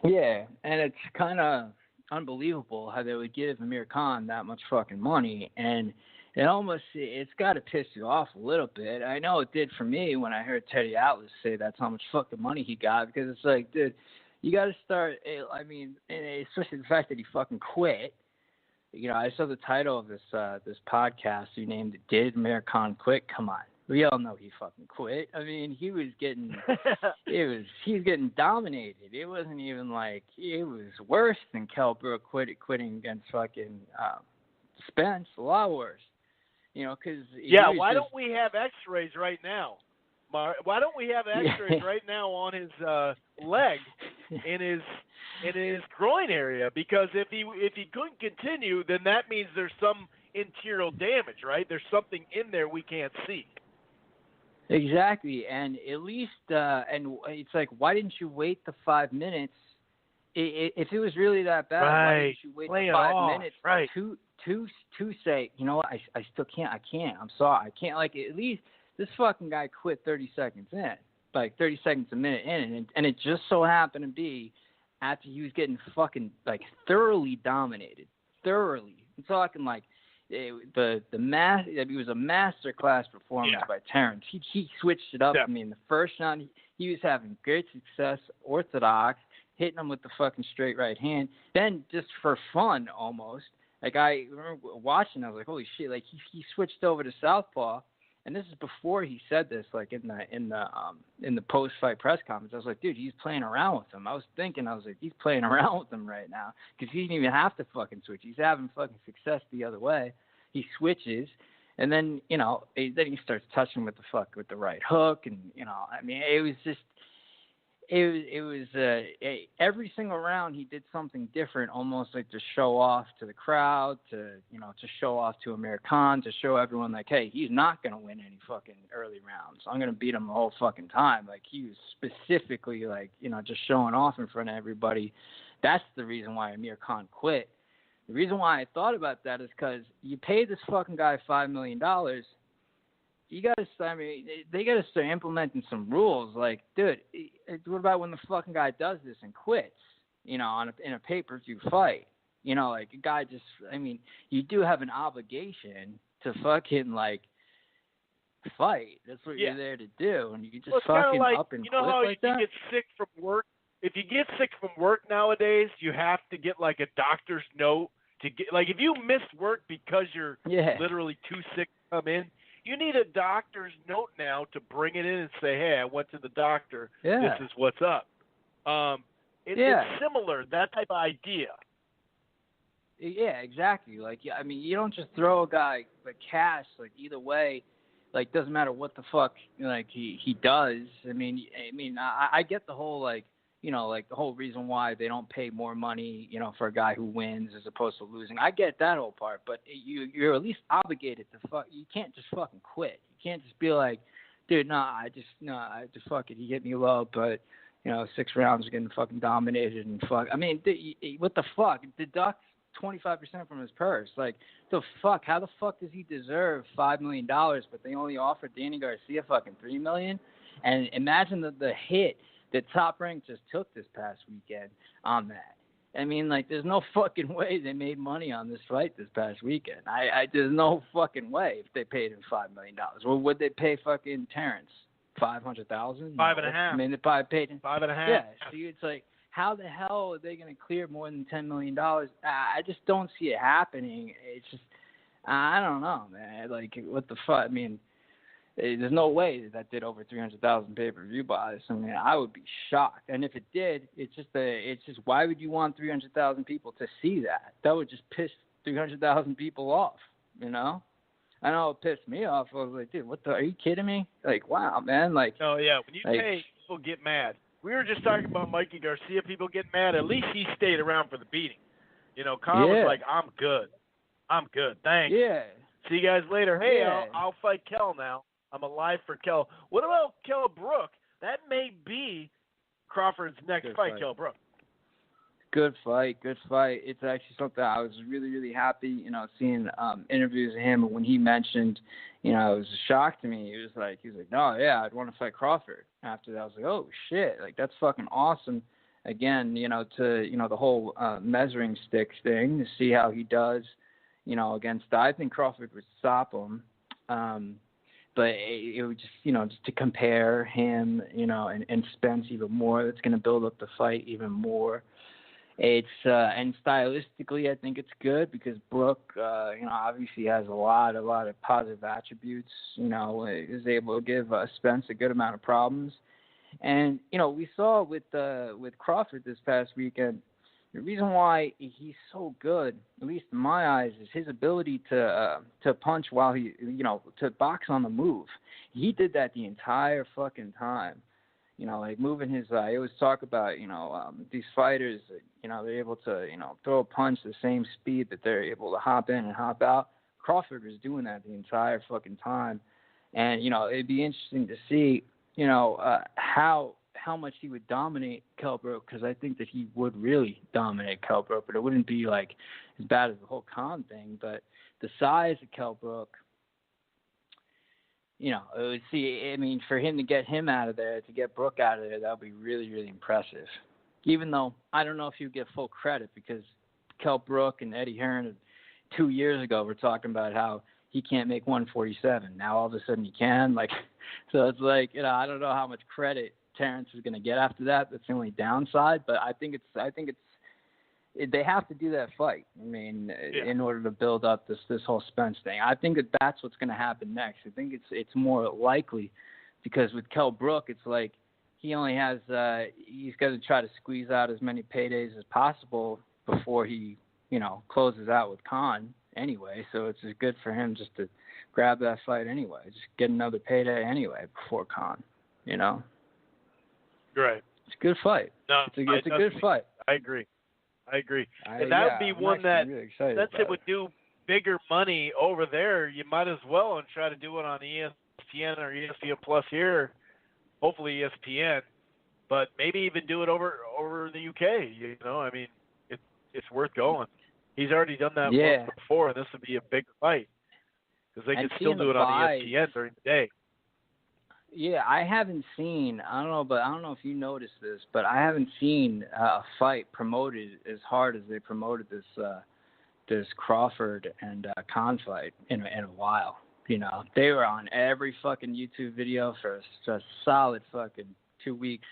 Yeah, and it's kind of unbelievable how they would give Amir Khan that much fucking money, and it's got to piss you off a little bit. I know it did for me when I heard Teddy Atlas say that's how much fucking money he got, because it's like, dude, you got to start, I mean, especially the fact that he fucking quit. I saw the title of this podcast. You named it, Did Amir Khan Quit? Come on. We all know he fucking quit. I mean, he was getting he's getting dominated. It wasn't even like, it was worse than Kell Brook quitting against fucking Spence. A lot worse. You know, because why don't we have X-rays right now? Why don't we have X-rays right now on his leg, in his groin area? Because if he couldn't continue, then that means there's some interior damage, right? There's something in there we can't see. Exactly, and at least, and it's like, why didn't you wait the 5 minutes? If it was really that bad, why didn't you wait the 5 minutes to say, you know what, I still can't, I'm sorry, I can't, like, at least this fucking guy quit 30 seconds in, like 30 seconds a minute in, and it just so happened to be after he was getting fucking, like, thoroughly dominated, I'm talking, like, it was a master class performance by Terrence. He switched it up. I mean, the first round he was having great success, orthodox, hitting him with the fucking straight right hand. Then just for fun, almost, like, I remember watching, I was like, holy shit! Like, he switched over to southpaw, and this is before he said this, like in the post fight press conference. I was like, dude, he's playing around with him. I was like, he's playing around with him right now because he didn't even have to fucking switch. He's having fucking success the other way. He switches, and then, you know, then he starts touching with the right hook, and, you know, I mean, it was just, every single round he did something different, almost like to show off to the crowd, to show off to Amir Khan, to show everyone, like, hey, he's not gonna win any fucking early rounds. I'm gonna beat him the whole fucking time. Like, he was specifically, like, you know, just showing off in front of everybody. That's the reason why Amir Khan quit. The reason why I thought about that is because you pay this fucking guy $5 million. You gotta, I mean, they gotta start implementing some rules. Like, dude, what about when the fucking guy does this and quits? You know, in a pay-per-view fight. You know, like, a guy just, I mean, you do have an obligation to fucking, like, fight. That's what you're there to do, and you just fucking like, up and you know quit how like you that. get sick from work. If you get sick from work nowadays, you have to get, like, a doctor's note to get, like, if you miss work because you're literally too sick to come in, you need a doctor's note now to bring it in and say, hey, I went to the doctor. Yeah. This is what's up. It's similar, that type of idea. Yeah, exactly. Like, I mean, you don't just throw a guy like cash, like, either way. Like, doesn't matter what the fuck, like, he does. I mean, I get the whole, like, you know, like, the whole reason why they don't pay more money, you know, for a guy who wins as opposed to losing. I get that whole part, but you're at least obligated to fuck. You can't just fucking quit. You can't just be like, dude, I just fuck it. He hit me low, but, you know, 6 rounds are getting fucking dominated and fuck. I mean, what the fuck? Deduct 25% from his purse. Like, the fuck? How the fuck does he deserve $5 million, but they only offered Danny Garcia fucking $3 million? And imagine the hit that Top Rank just took this past weekend on that. I mean, like, there's no fucking way they made money on this fight this past weekend. There's no fucking way if they paid him $5 million. Well, would they pay fucking Terrence $500,000? $5.5. I mean, they probably paid him $5.5. Yeah. See, it's like, how the hell are they going to clear more than $10 million? I just don't see it happening. It's just, I don't know, man. Like, what the fuck? I mean, there's no way that did over 300,000 pay-per-view buys. I mean, I would be shocked. And if it did, it's just why would you want 300,000 people to see that? That would just piss 300,000 people off, you know? I know it pissed me off. I was like, dude, are you kidding me? Like, wow, man. Like, oh, yeah, when you pay, people get mad. We were just talking about Mikey Garcia. People get mad. At least he stayed around for the beating. You know, Khan was like, I'm good. Thanks. Yeah. See you guys later. Hey, I'll fight Kell now. I'm alive for Kell. What about Kell Brook? That may be Crawford's next fight, Kell Brook. Good fight. It's actually something I was really, really happy, you know, seeing interviews of him. When he mentioned, you know, it was a shock to me. He was like, no, yeah, I'd want to fight Crawford. After that, I was like, oh, shit. Like, that's fucking awesome. Again, you know, the whole measuring sticks thing, to see how he does, you know, against, I think Crawford would stop him. But it would just, you know, just to compare him, you know, and Spence even more, that's going to build up the fight even more. It's and stylistically, I think it's good because Brooke, obviously has a lot of positive attributes. Is able to give Spence a good amount of problems, and we saw with Crawford this past weekend. The reason why he's so good, at least in my eyes, is his ability to punch while he, to box on the move. He did that the entire fucking time. Like moving his, I always talk about, these fighters, they're able to, throw a punch the same speed that they're able to hop in and hop out. Crawford was doing that the entire fucking time. And, it'd be interesting to see, how much he would dominate Kell Brook, because I think that he would really dominate Kell Brook, but it wouldn't be like as bad as the whole Khan thing. But the size of Kell Brook, for him to get him out of there, to get Brook out of there, that would be really, really impressive. Even though I don't know if you get full credit, because Kell Brook and Eddie Hearn 2 years ago were talking about how he can't make 147. Now all of a sudden he can. So it's like, I don't know how much credit Terrence is going to get after that. That's the only downside. But I think they have to do that fight. In order to build up this whole Spence thing. I think that's what's going to happen next. I think it's more likely, because with Kell Brook, it's like he only has he's got to try to squeeze out as many paydays as possible before he closes out with Khan anyway. So it's just good for him just to grab that fight anyway, just get another payday anyway before Khan. Right. It's a good fight. No, it's a good fight. I agree. And that would be one that, really excited since it about would do bigger money over there, you might as well and try to do it on ESPN or ESPN Plus here, hopefully ESPN, but maybe even do it over the UK. It's worth going. He's already done that once before, and this would be a big fight because they could still do it on ESPN during the day. Yeah, I haven't seen. I don't know if you noticed this, but I haven't seen a fight promoted as hard as they promoted this Crawford and Khan fight in a while. They were on every fucking YouTube video for a solid fucking 2 weeks.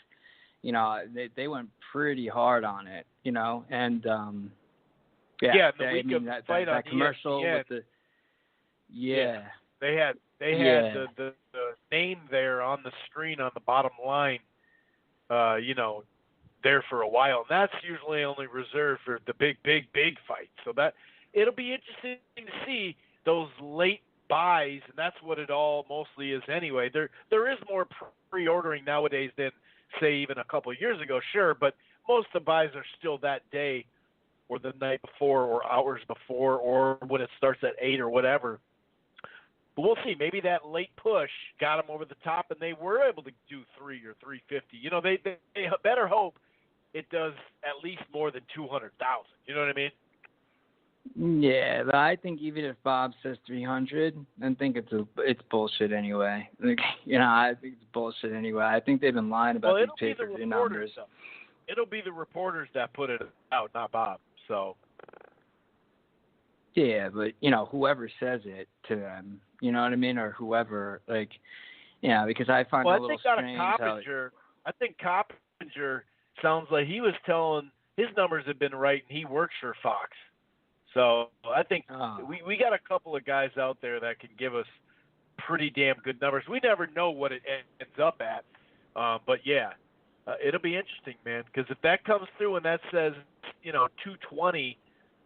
They went pretty hard on it. And the week of the fight on that commercial ESPN, with the They had the name there on the screen on the bottom line, there for a while. And that's usually only reserved for the big fights. So that it'll be interesting to see those late buys, and that's what it all mostly is anyway. There is more pre-ordering nowadays than, say, even a couple of years ago, sure, but most of the buys are still that day or the night before or hours before or when it starts at 8 or whatever. But we'll see. Maybe that late push got them over the top, and they were able to do 3 or 350. They better hope it does at least more than 200,000. You know what I mean? Yeah, but I think even if Bob says 300, I think it's bullshit anyway. I think it's bullshit anyway. I think they've been lying about these pay-per-view numbers. It'll be the reporters that put it out, not Bob. So. Yeah, but whoever says it to them, you know what I mean, or whoever, because I find it a little strange. I think Coppinger sounds like he was telling his numbers have been right, and he works for Fox. So I think we got a couple of guys out there that can give us pretty damn good numbers. We never know what it ends up at, but it'll be interesting, man. Because if that comes through and that says 220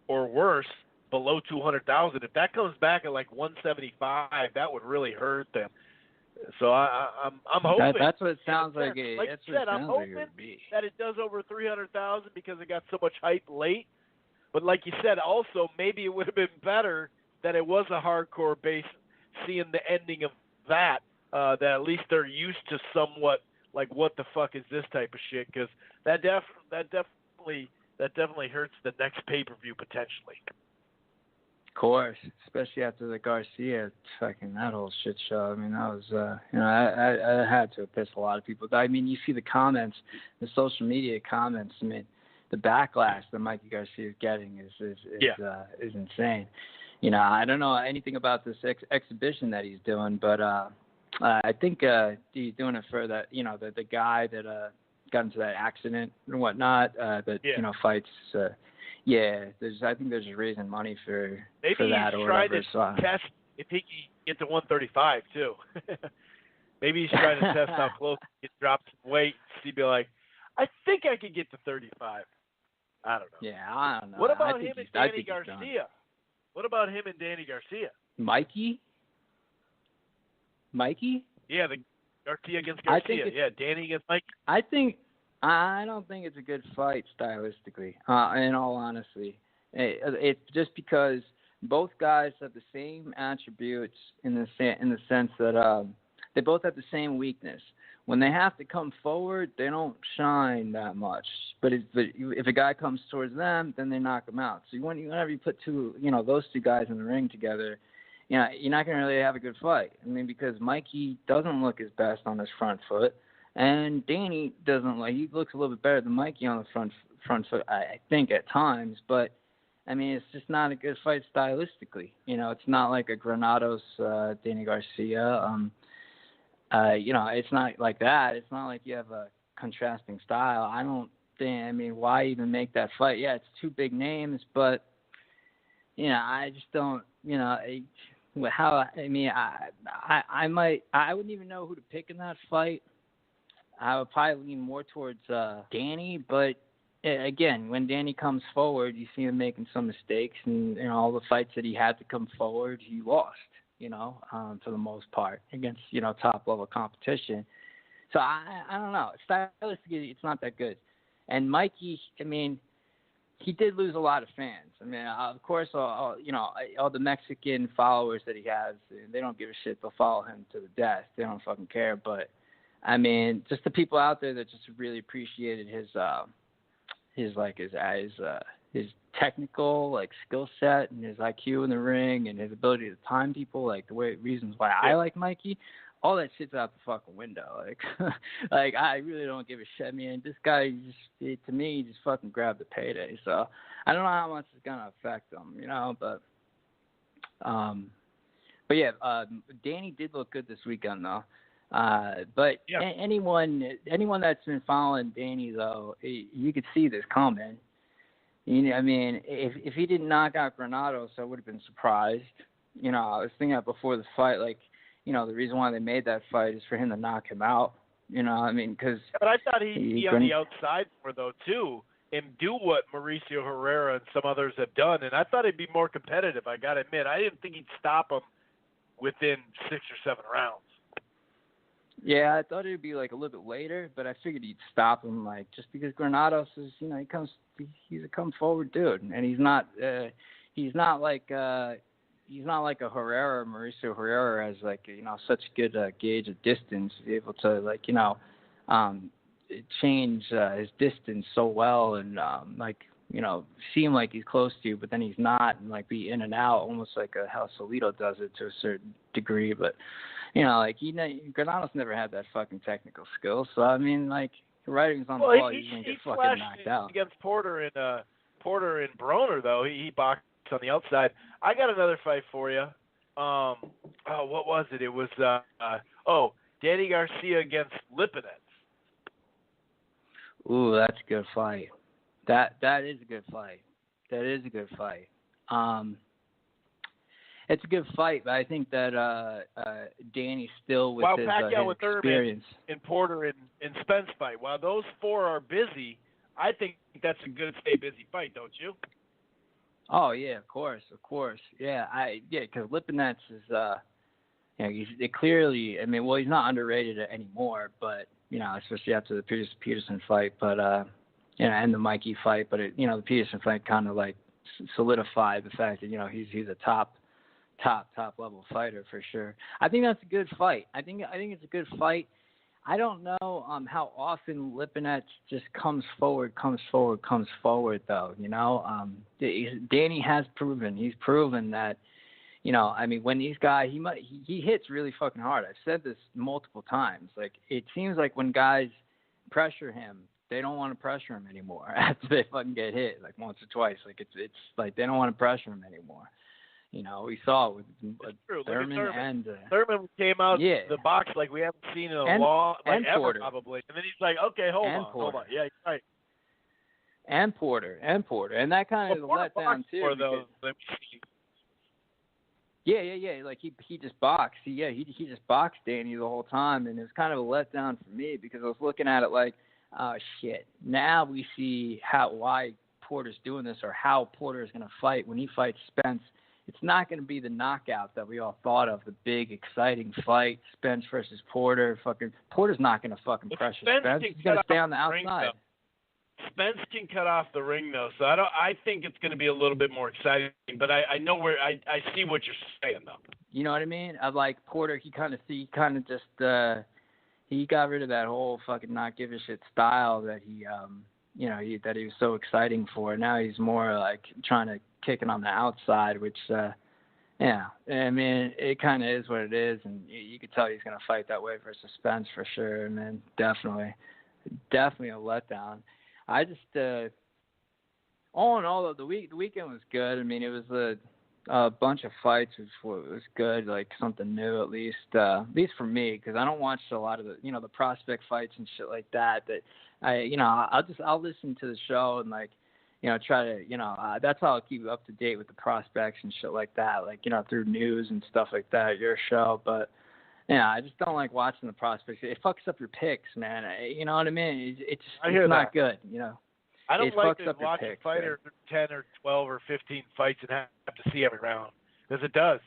or worse, below 200,000, if that comes back at like 175, that would really hurt them. So I'm hoping that's what it sounds like. Like you said, I'm hoping that it does over 300,000 because it got so much hype late. But like you said, also maybe it would have been better that it was a hardcore base, seeing the ending of that. That at least they're used to somewhat like what the fuck is this type of shit? Because that definitely hurts the next pay-per-view potentially. Of course, especially after the Garcia fucking that whole shit show. I mean, that was I had to piss a lot of people. I mean, you see the comments, the social media comments. I mean, the backlash that Mikey Garcia is getting is insane. I don't know anything about this exhibition that he's doing, but I think he's doing it for that. The guy that got into that accident and whatnot. Fights. I think there's a reason money for that or whatever. Maybe he's trying to test if he can get to 135 too. Maybe he's trying to test how close he can drop some weight. He'd be like, I think I could get to 35. I don't know. Yeah, I don't know. What about him and Danny Garcia? What about him and Danny Garcia? Mikey? Yeah, the Garcia against Garcia. Danny against Mikey. I don't think it's a good fight stylistically. In all honesty, it's just because both guys have the same attributes in the sense that they both have the same weakness. When they have to come forward, they don't shine that much. But if a guy comes towards them, then they knock him out. So whenever you put those two guys in the ring together, you're not going to really have a good fight. I mean, because Mikey doesn't look his best on his front foot, and Danny he looks a little bit better than Mikey on the front foot, I think, at times. But, I mean, it's just not a good fight stylistically. It's not like a Granados Danny Garcia. It's not like that. It's not like you have a contrasting style. I don't think. I mean, why even make that fight? Yeah, it's two big names, but I just don't. I wouldn't even know who to pick in that fight. I would probably lean more towards Danny, but again, when Danny comes forward, you see him making some mistakes, and all the fights that he had to come forward, he lost. For the most part against, top level competition. So I don't know. Stylistically, it's not that good. And Mikey, I mean, he did lose a lot of fans. I mean, of course, all the Mexican followers that he has, they don't give a shit. They'll follow him to the death. They don't fucking care. But I mean, just the people out there that just really appreciated his technical skill set and his IQ in the ring and his ability to time people, the reasons why I like Mikey, all that shit's out the fucking window. I really don't give a shit. I mean, this guy he just fucking grabbed the payday. So I don't know how much it's gonna affect him, But yeah, Danny did look good this weekend though. Anyone that's been following Danny though, you could see this coming. I mean, if he didn't knock out Granados, I would have been surprised. I was thinking that before the fight, the reason why they made that fight is for him to knock him out. I mean, because. But I thought he'd be on the outside more though too, and do what Mauricio Herrera and some others have done, and I thought he'd be more competitive. I got to admit, I didn't think he'd stop him within 6 or 7 rounds. Yeah, I thought it'd be a little bit later, but I figured he'd stop him just because Granados is, he's a come forward dude, and he's not like a Herrera or Mauricio Herrera has such good gauge of distance, able to change his distance so well and seem like he's close to you, but then he's not, and be in and out, almost like how Salido does it to a certain degree, but. Granados never had that fucking technical skill. So, I mean, the writing's on the wall. He's going to get fucking knocked out. Against Porter and Broner, though. He boxed on the outside. I got another fight for you. What was it? It was, Danny Garcia against Lipinets. Ooh, that's a good fight. That is a good fight. It's a good fight, but I think that Danny still with his experience. And Porter and Spence fight. While those 4 are busy, I think that's a good stay busy fight, don't you? Oh yeah, of course. Yeah, because Lipinets is he's clearly. I mean, well, he's not underrated anymore, but especially after the Peterson fight, but and the Mikey fight, but the Peterson fight kind of solidified the fact that he's a top level fighter for sure. I think that's a good fight. I think it's a good fight. I don't know how often Lipinets just comes forward though. Danny has proven. He's proven that. I mean, when these guys, he hits really fucking hard. I've said this multiple times. It seems like when guys pressure him, they don't want to pressure him anymore after they fucking get hit once or twice. It's they don't want to pressure him anymore. We saw it with Thurman. and Thurman came out the box like we haven't seen in a long, like ever Porter. probably. And then he's like, okay, hold on. Yeah, right. And Porter, and that kind of let down too. Yeah. Like he just boxed. He just boxed Danny the whole time, and it was kind of a letdown for me because I was looking at it like, oh shit. Now we see why Porter's doing this, or how Porter is going to fight when he fights Spence. It's not going to be the knockout that we all thought of, the big exciting fight, Spence versus Porter. Porter's not going to fucking pressure Spence. He's going to stay on the outside. Spence can cut off the ring though, so I think it's going to be a little bit more exciting. But I know I see what you're saying though. You know what I mean? I like Porter. He kind of just he got rid of that whole fucking not give a shit style that he that he was so exciting for. Now he's more like trying to kick it on the outside, which I mean it kind of is what it is, and you could tell he's going to fight that way versus Spence for sure. And then definitely a letdown. I just, all in all, the weekend was good. I mean, it was a bunch of fights, which was good, like something new at least for me, because I don't watch a lot of the prospect fights and shit like that. I'll listen to the show and try to, that's how I'll keep up to date with the prospects and shit like that, through news and stuff like that, your show, but. Yeah, I just don't like watching the prospects. It fucks up your picks, man. You know what I mean? It's not good, I don't like to watch a fighter 10 or 12 or 15 fights and have to see every round. Because it does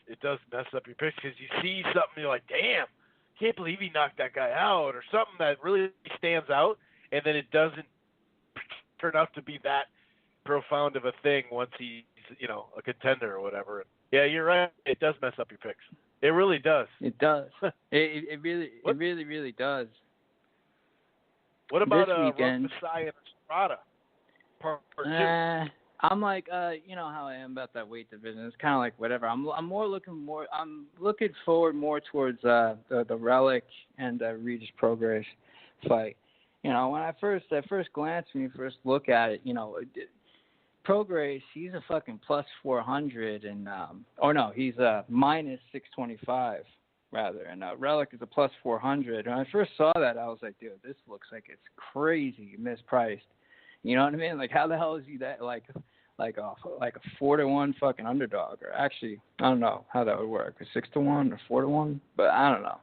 mess up your picks. Because you see something, you're like, damn, can't believe he knocked that guy out. Or something that really stands out, and then it doesn't turn out to be that profound of a thing once he's, a contender or whatever. Yeah, you're right. It does mess up your picks. It really does. It does. It really does. What about Rungvasai and Estrada? Part two. I'm like, how I am about that weight division. It's kind of like whatever. I'm looking forward more towards the Relic and Regis Prograis fight. When at first glance, when you first look at it, Prograis, he's a fucking plus 400 and he's a minus 625 rather, and Relic is a plus 400. When I first saw that, I was like, dude, this looks like it's crazy mispriced. You know what I mean? Like, how the hell is he that like a 4-1 fucking underdog? Or actually, I don't know how that would work, a 6-1 or 4-1, but I don't know.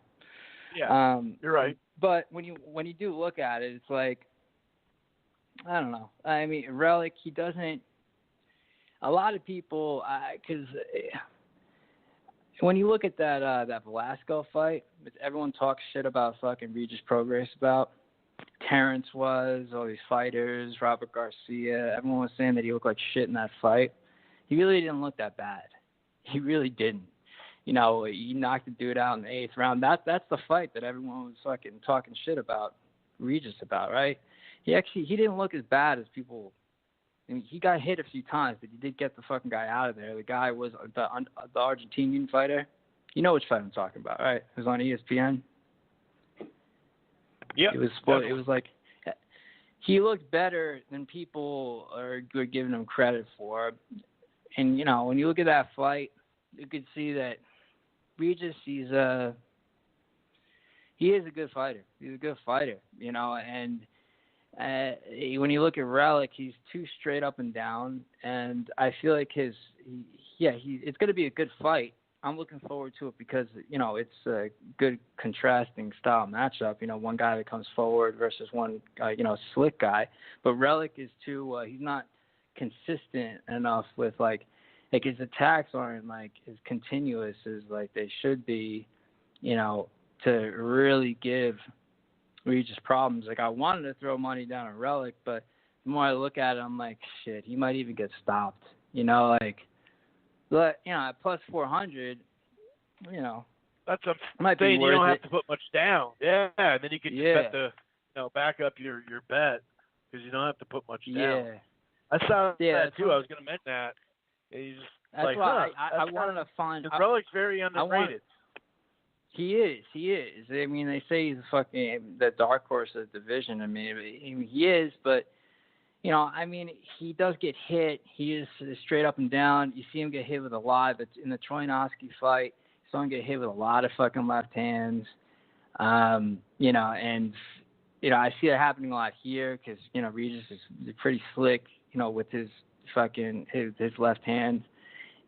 Yeah, you're right. But when you do look at it, it's like, I don't know. I mean, Relic, he doesn't. A lot of people, because when you look at that Velasco fight, everyone talks shit about fucking Regis Prograis about. Terrence was, all these fighters, Robert Garcia, everyone was saying that he looked like shit in that fight. He really didn't look that bad. He really didn't. He knocked the dude out in the 8th round. That's the fight that everyone was fucking talking shit about Regis about, right? He didn't look as bad as people. I mean, he got hit a few times, but he did get the fucking guy out of there. The guy was the Argentinian fighter. You know which fight I'm talking about, right? It was on ESPN. Yeah. It was like he looked better than people are giving him credit for. And when you look at that fight, you could see that Regis, he is a good fighter. He's a good fighter, and. When you look at Relic, he's too straight up and down, and I feel like it's going to be a good fight. I'm looking forward to it because it's a good contrasting style matchup. One guy that comes forward versus one slick guy, but Relic is too. He's not consistent enough with his attacks aren't as continuous as they should be, to really give Regis problems. I wanted to throw money down on Relic, but the more I look at it, I'm like, shit, he might even get stopped. But at plus 400, that's what I'm might saying. Be you don't worth have it. to put much down. Yeah, and then you could just bet back up your bet because you don't have to put much down. Yeah, I saw that too. What, I was going to mention that. He's just that's why I wanted to find. Relic's very underrated. He is. I mean, they say he's fucking the dark horse of the division. I mean, he is, but you know, I mean, he does get hit. He is straight up and down. You see him get hit with a lot. But in the Troyanowski fight, you saw him get hit with a lot of fucking left hands. You know, and, you know, I see it happening a lot here because, you know, Regis is pretty slick, you know, with his fucking, his left hand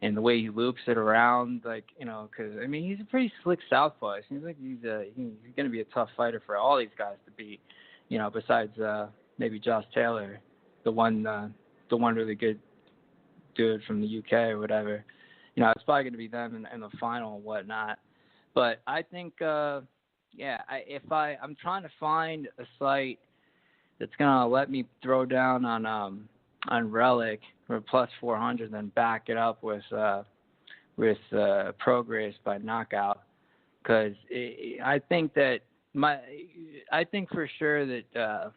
and the way he loops it around, like, you know, because, I mean, he's a pretty slick southpaw. It seems like he's going to be a tough fighter for all these guys to beat, you know, besides maybe Josh Taylor, the one really good dude from the UK or whatever. You know, it's probably going to be them in the final and whatnot. But I think, I'm trying to find a site that's going to let me throw down on Relic for plus 400, then back it up with Progress by knockout, because I think for sure that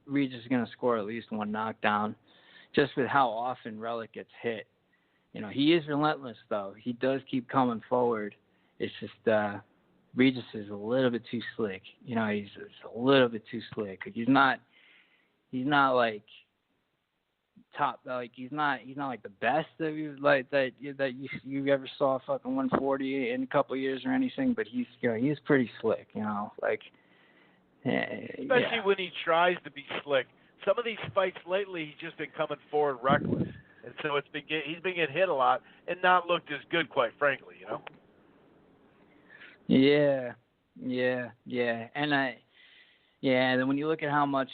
Regis is going to score at least one knockdown, just with how often Relic gets hit. You know, he is relentless though. He does keep coming forward. It's just Regis is a little bit too slick. You know, he's a little bit too slick. He's not like top, like he's not like the best that you ever saw fucking 140 in a couple of years or anything, but he's pretty slick, you know, like especially when he tries to be slick. Some of these fights lately, he's just been coming forward reckless, and so he's been getting hit a lot and not looked as good, quite frankly, you know. Yeah, and then when you look at how much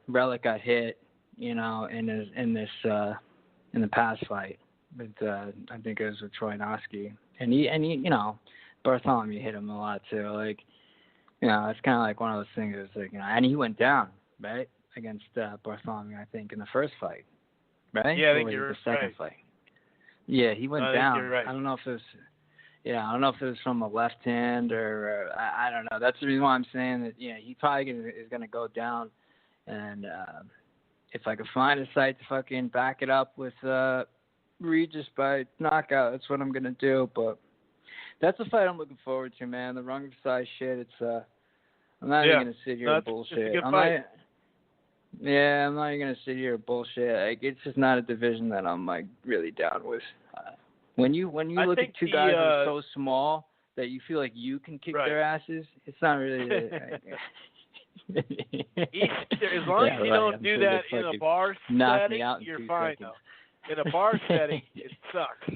Relic got hit, you know, in the past fight, but I think it was with Troyanowski, and he, you know, Bartholomew hit him a lot too. Like, you know, it's kind of like one of those things. It's like, you know, and he went down right against Bartholomew, I think, in the first fight, right? Yeah, I think you're the second right. fight. Yeah, he went down. You're right. I don't know if it was from a left hand or I don't know. That's the reason why I'm saying that. Yeah, he probably is gonna go down, and if I could find a site to fucking back it up with Regis by knockout, that's what I'm gonna do. But that's a fight I'm looking forward to, man. The Rungvasai shit. It's I'm not even gonna sit here and bullshit. It's a good fight. I'm not even gonna sit here and bullshit. Like, it's just not a division that I'm like really down with. When you look at two guys that are so small that you feel like you can kick their asses, it's not really. As long as you don't do that in a bar setting, you're fine though. In a bar setting, it sucks.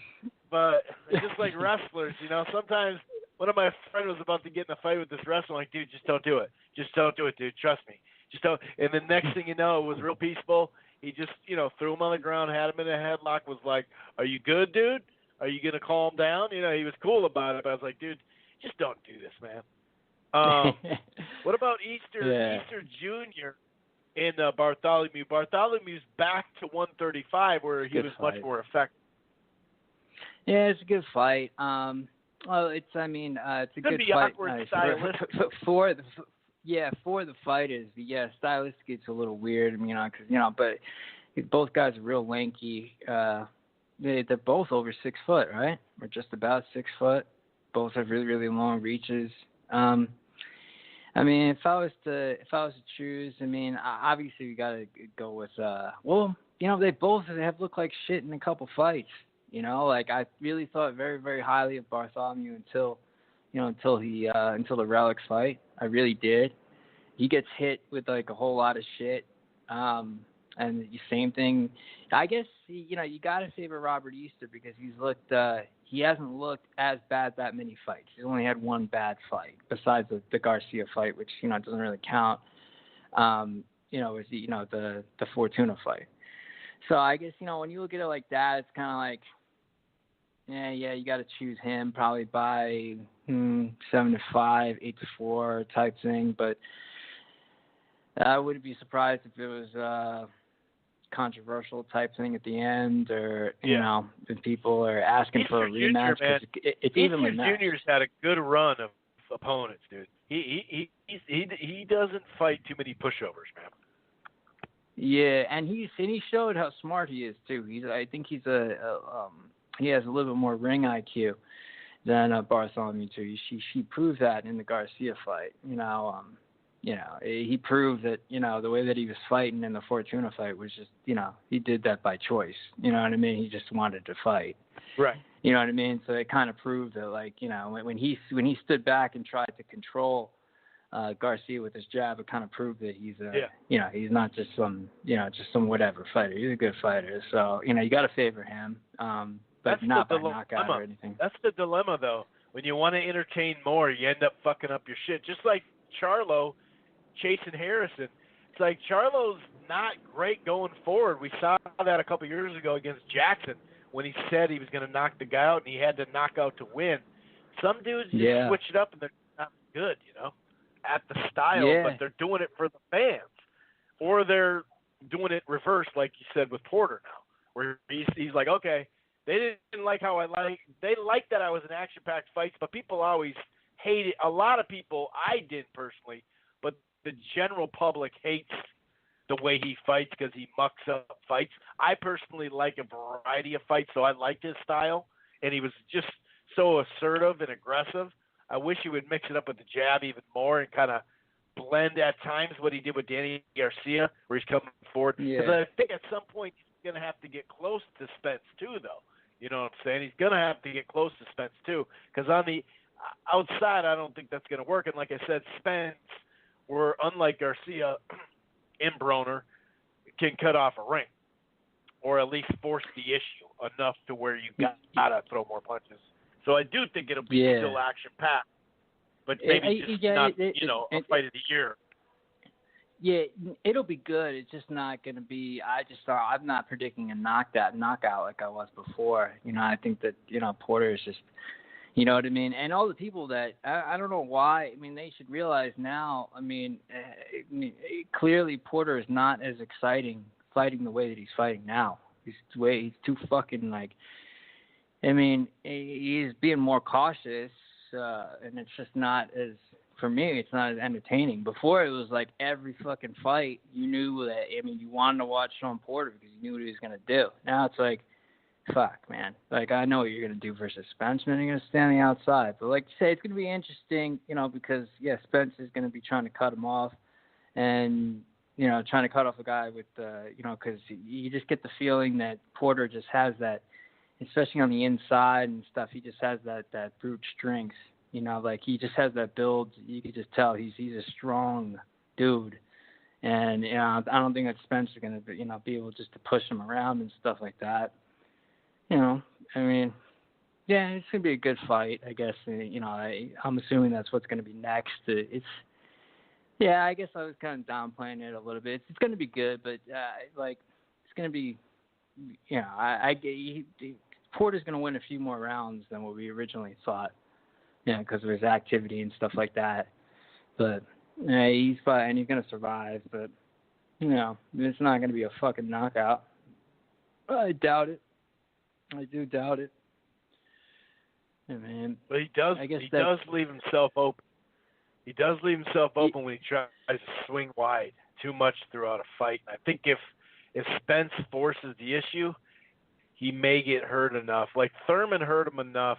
But it's just like wrestlers, you know. Sometimes one of my friends was about to get in a fight with this wrestler. I'm like, dude, just don't do it. Just don't do it, dude. Trust me. Just don't. And the next thing you know, it was real peaceful. He just, you know, threw him on the ground, had him in a headlock, was like, "Are you good, dude? Are you gonna calm down?" You know, he was cool about it. But I was like, dude, just don't do this, man. What about Easter Jr. in Bartholomew? Bartholomew's back to 135, where he was much more effective. Yeah, it's a good fight. Well, it's a good be fight. Awkward stylistic. For the fighters, yeah, stylistically it's a little weird, you know, because, you know, but both guys are real lanky. They're both over 6 foot, right? Or just about 6 foot. Both have really, really long reaches. I mean, if I was to choose, I mean, obviously we gotta go with. Well, you know, they both have looked like shit in a couple fights. You know, like I really thought very, very highly of Bartholomew until the Relics fight. I really did. He gets hit with like a whole lot of shit. And the same thing. I guess you know you gotta favor Robert Easter because he hasn't looked as bad that many fights. He's only had one bad fight besides the Garcia fight, which, you know, doesn't really count. You know, is the Fortuna fight. So I guess, you know, when you look at it like that, it's kind of like, yeah, you got to choose him probably by 7-5, 8-4 type thing. But I wouldn't be surprised if it was controversial type thing at the end, or you know, if people are asking Easter for a rematch. Jr., man, it's evenly matched. Junior's had a good run of opponents, dude. He doesn't fight too many pushovers, man. Yeah, and he showed how smart he is too. I think he has a little bit more ring IQ than Bartholomew too. She proved that in the Garcia fight. You know, he proved that, the way that he was fighting in the Fortuna fight was just, he did that by choice. You know what I mean? He just wanted to fight. Right. You know what I mean? So it kind of proved that, like, when he stood back and tried to control Garcia with his jab, it kind of proved that he's he's not just some whatever fighter. He's a good fighter. So, you got to favor him, but that's not by knockout or anything. That's the dilemma, though. When you want to entertain more, you end up fucking up your shit. Just like Charlo chasing Harrison. It's like Charlo's not great going forward. We saw that a couple years ago against Jackson when he said he was going to knock the guy out and he had to knock out to win. Some dudes just switch it up and they're not good, at the style, but they're doing it for the fans. Or they're doing it reverse, like you said with Porter now, where he's like, okay, they didn't like how they liked that I was in action-packed fights, but people always hate it. A lot of people, I did personally, but the general public hates the way he fights because he mucks up fights. I personally like a variety of fights, so I liked his style, and he was just so assertive and aggressive. I wish he would mix it up with the jab even more and kind of blend at times what he did with Danny Garcia, where he's coming forward. Because I think at some point he's going to have to get close to Spence too, though. You know what I'm saying? He's going to have to get close to Spence too, because on the outside, I don't think that's going to work. And like I said, Spence, were unlike Garcia and Broner, can cut off a ring, or at least force the issue enough to where you gotta throw more punches. So I do think it'll be still action packed, but maybe not a fight of the year. Yeah, it'll be good. It's just not going to be. I'm not predicting a knockout like I was before. I think that Porter is just. You know what I mean? And all the people that, I don't know why, they should realize now, clearly Porter is not as exciting fighting the way that he's fighting now. He's too fucking, he's being more cautious, and it's just not as, for me, it's not as entertaining. Before it was like every fucking fight, you knew that, you wanted to watch Sean Porter because you knew what he was going to do. Now it's like, fuck, man. Like, I know what you're going to do versus Spence, man. You're going to stand on the outside. But like you say, it's going to be interesting, because, Spence is going to be trying to cut him off and, trying to cut off a guy with, because you just get the feeling that Porter just has that, especially on the inside and stuff, he just has that brute strength, like he just has that build. You could just tell he's a strong dude. And, I don't think that Spence is going to, be able just to push him around and stuff like that. It's going to be a good fight, I guess. I'm assuming that's what's going to be next. I guess I was kind of downplaying it a little bit. It's going to be good, but, it's going to be, Porter's going to win a few more rounds than what we originally thought, because of his activity and stuff like that. But, he's fighting, he's going to survive, but, it's not going to be a fucking knockout. I doubt it. I do doubt it. Yeah, man. But he does leave himself open. He does leave himself open when he tries to swing wide too much throughout a fight. And I think if Spence forces the issue, he may get hurt enough. Like Thurman hurt him enough,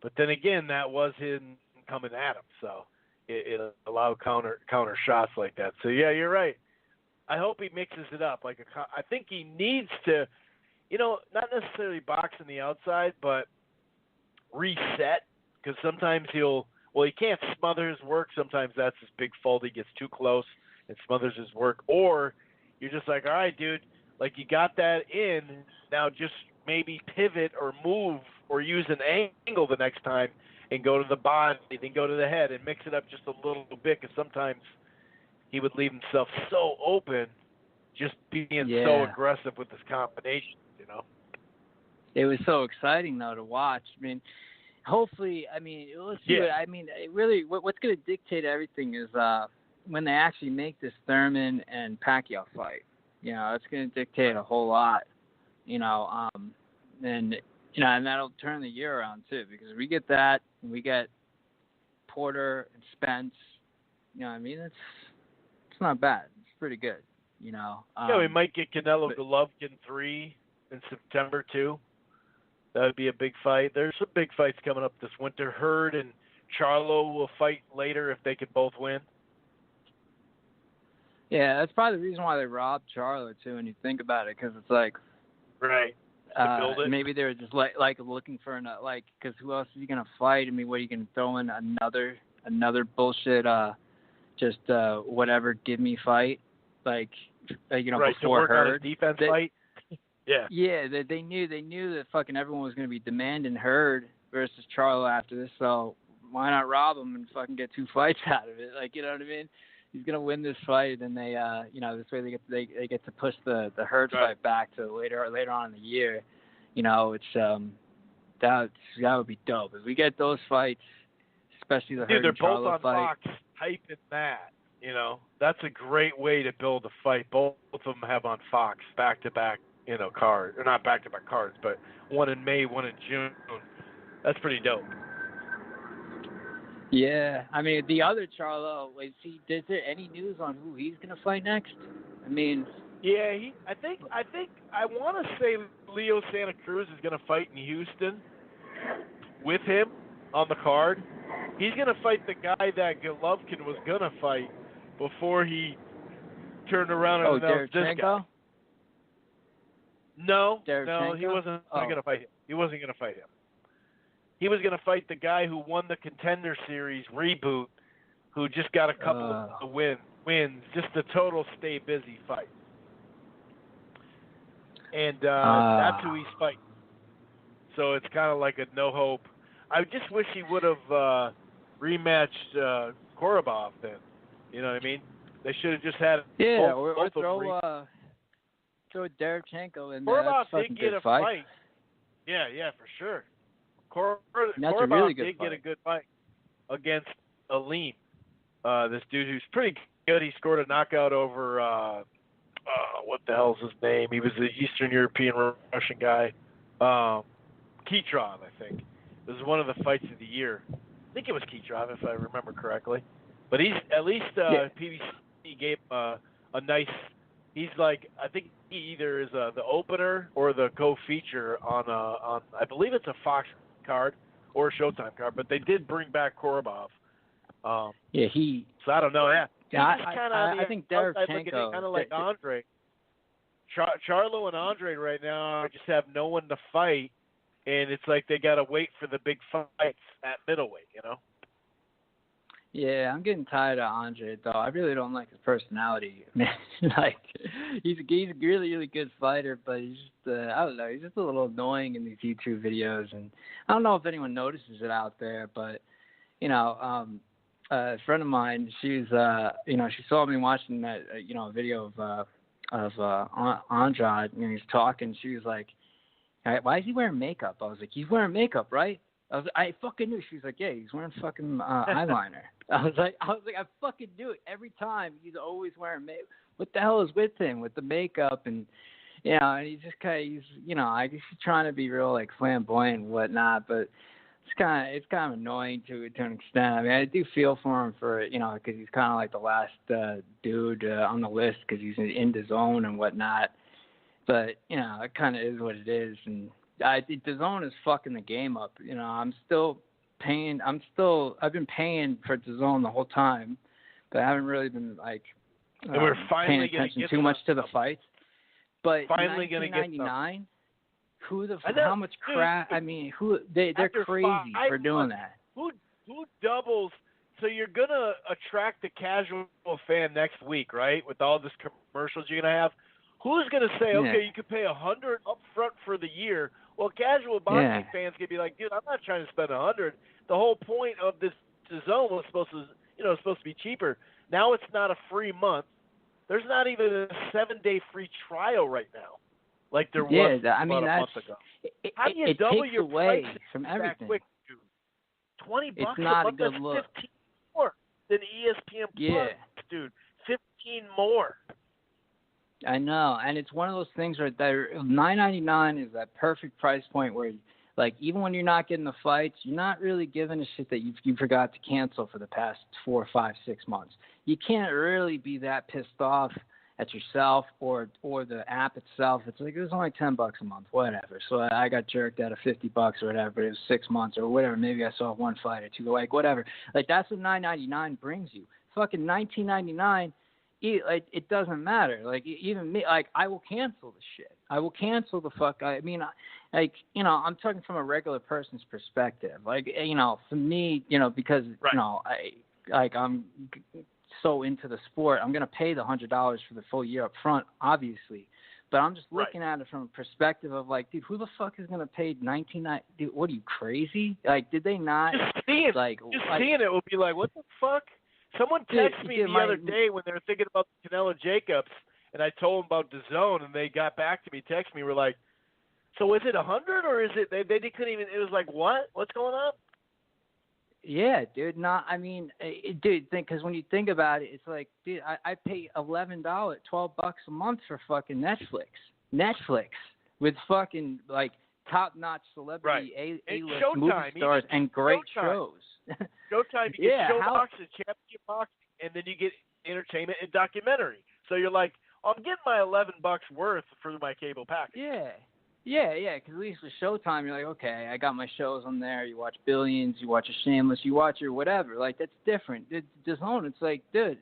but then again, that was him coming at him, so it allowed counter shots like that. So yeah, you're right. I hope he mixes it up. I think he needs to. Not necessarily box on the outside, but reset, because sometimes he can't smother his work. Sometimes that's his big fault. He gets too close and smothers his work. Or you're just like, all right, dude, like you got that in, now just maybe pivot or move or use an angle the next time and go to the body, then go to the head and mix it up just a little bit, because sometimes he would leave himself so open just being so aggressive with his combination. It was so exciting, though, to watch. Hopefully, let's see really, what's going to dictate everything is when they actually make this Thurman and Pacquiao fight. It's going to dictate a whole lot, and that'll turn the year around, too, because we get that, and we get Porter and Spence, it's not bad. It's pretty good, we might get Canelo Golovkin 3 in September, too. That would be a big fight. There's some big fights coming up this winter. Hurd and Charlo will fight later if they can both win. Yeah, that's probably the reason why they robbed Charlo too. When you think about it, because it's like, right, to build it. Maybe they were just like looking for because who else is he gonna fight? I mean, what are you gonna throw in another bullshit? Just whatever, give me fight, right, before to work Herd. on his defense fight. Yeah. Yeah, they knew that fucking everyone was gonna be demanding Herd versus Charlo after this, so why not rob him and fucking get 2 fights out of it? Like, you know what I mean? He's gonna win this fight, and they, this way they get to push the Herd fight back to later on in the year. It's that would be dope if we get those fights, especially the Herd and Charlo they're both on fight. Fox hyping that. That's a great way to build a fight. Both of them have on Fox back-to-back, cards, or not back-to-back cards, but one in May, one in June. That's pretty dope. Yeah, I mean, the other Charlo, is there any news on who he's gonna fight next? I mean, yeah, I think I want to say Leo Santa Cruz is gonna fight in Houston with him on the card. He's gonna fight the guy that Golovkin was gonna fight before he turned around and announced this guy. No, he wasn't gonna fight him. He wasn't gonna fight him. He was going to fight the guy who won the Contender Series reboot, who just got a couple of wins, just a total stay busy fight. And that's who he's fighting. So it's kind of like a no hope. I just wish he would have rematched Korobov then. You know what I mean? They should have just had both throw Derevchenko in there. Korobov That's did get a fight. Yeah, for sure. Korobov did get a good fight against Aleem, this dude who's pretty good. He scored a knockout over, what the hell's his name? He was the Eastern European Russian guy. Kitrov, I think. It was one of the fights of the year. I think it was Kitrov, if I remember correctly. But he's at least PBC gave him a nice. He's like, I think he either is the opener or the co-feature on I believe it's a Fox card or a Showtime card, but they did bring back Korobov. So I don't know. I think Derevchenko, kind of like Andre. Charlo and Andre right now just have no one to fight, and it's like they got to wait for the big fights at middleweight. Yeah, I'm getting tired of Andre though. I really don't like his personality. Like, he's a really, really good fighter, but he's just I don't know. He's just a little annoying in these YouTube videos, and I don't know if anyone notices it out there. But a friend of mine, she's she saw me watching that video of Andrade, and he's talking. She was like, "Why is he wearing makeup?" I was like, "He's wearing makeup, right?" I fucking knew. She was like, "Yeah, he's wearing fucking eyeliner." I was like, I fucking knew it. Every time he's always wearing makeup. What the hell is with him with the makeup and and he's just kind of I guess he's trying to be real like flamboyant and whatnot, but it's kind of annoying to an extent. I mean, I do feel for him for because he's kind of like the last dude on the list because he's in the zone and whatnot. But it kind of is what it is, and the zone is fucking the game up. I'm still paying. I've been paying for the zone the whole time, but I haven't really been like and we're finally paying attention too much to the fights. But finally going to get 1999. How much dude, crap? I mean, they're crazy for doing that. Who doubles? So you're gonna attract the casual fan next week, right? With all this commercials you're gonna have. Who's gonna say, okay, you can pay $100 up front for the year? Well, casual boxing fans could be like, dude, I'm not trying to spend $100. The whole point of this zone was supposed to be cheaper. Now it's not a free month. There's not even a 7-day free trial right now, like there was about a month ago. How do you double your away prices from that everything? quick, dude? $20 it's not a month, a good that's look. 15 more than ESPN Plus, dude. 15 more. I know, and it's one of those things where $9.99 is that perfect price point where, like, even when you're not getting the fights, you're not really giving a shit that you forgot to cancel for the past 4, 5, 6 months. You can't really be that pissed off at yourself or the app itself. It's like it was only $10 a month, whatever. So I got jerked out of $50 or whatever. But it was 6 months or whatever. Maybe I saw one fight or two, like whatever. Like that's what $9.99 brings you. Fucking $19.99. it doesn't matter. Like even me, like I will cancel the shit. I will cancel the fuck. I mean, like I'm talking from a regular person's perspective. Like for me, because I'm so into the sport, I'm gonna pay the $100 for the full year up front, obviously. But I'm just looking at it from a perspective of like, dude, who the fuck is gonna pay $19? Dude, what are you, crazy? Like, did they not? Just seeing it would be like, what the fuck? Someone texted me the other day when they were thinking about Canelo Jacobs, and I told them about DAZN, and they got back to me, texted me, were like, so is it 100 or is it? They couldn't even. It was like, what? What's going on? Yeah, dude. Dude, because when you think about it, it's like, dude, I pay $11, $12 a month for fucking Netflix with fucking like top-notch celebrity A-list movie stars and great shows. Showtime, you get boxing, championship boxing, and then you get entertainment and documentary. So you're like, I'm getting my $11 worth for my cable package. Yeah, because at least with Showtime, you're like, okay, I got my shows on there. You watch Billions, you watch a Shameless, you watch your whatever. Like, that's different. DAZN, it's like, dude,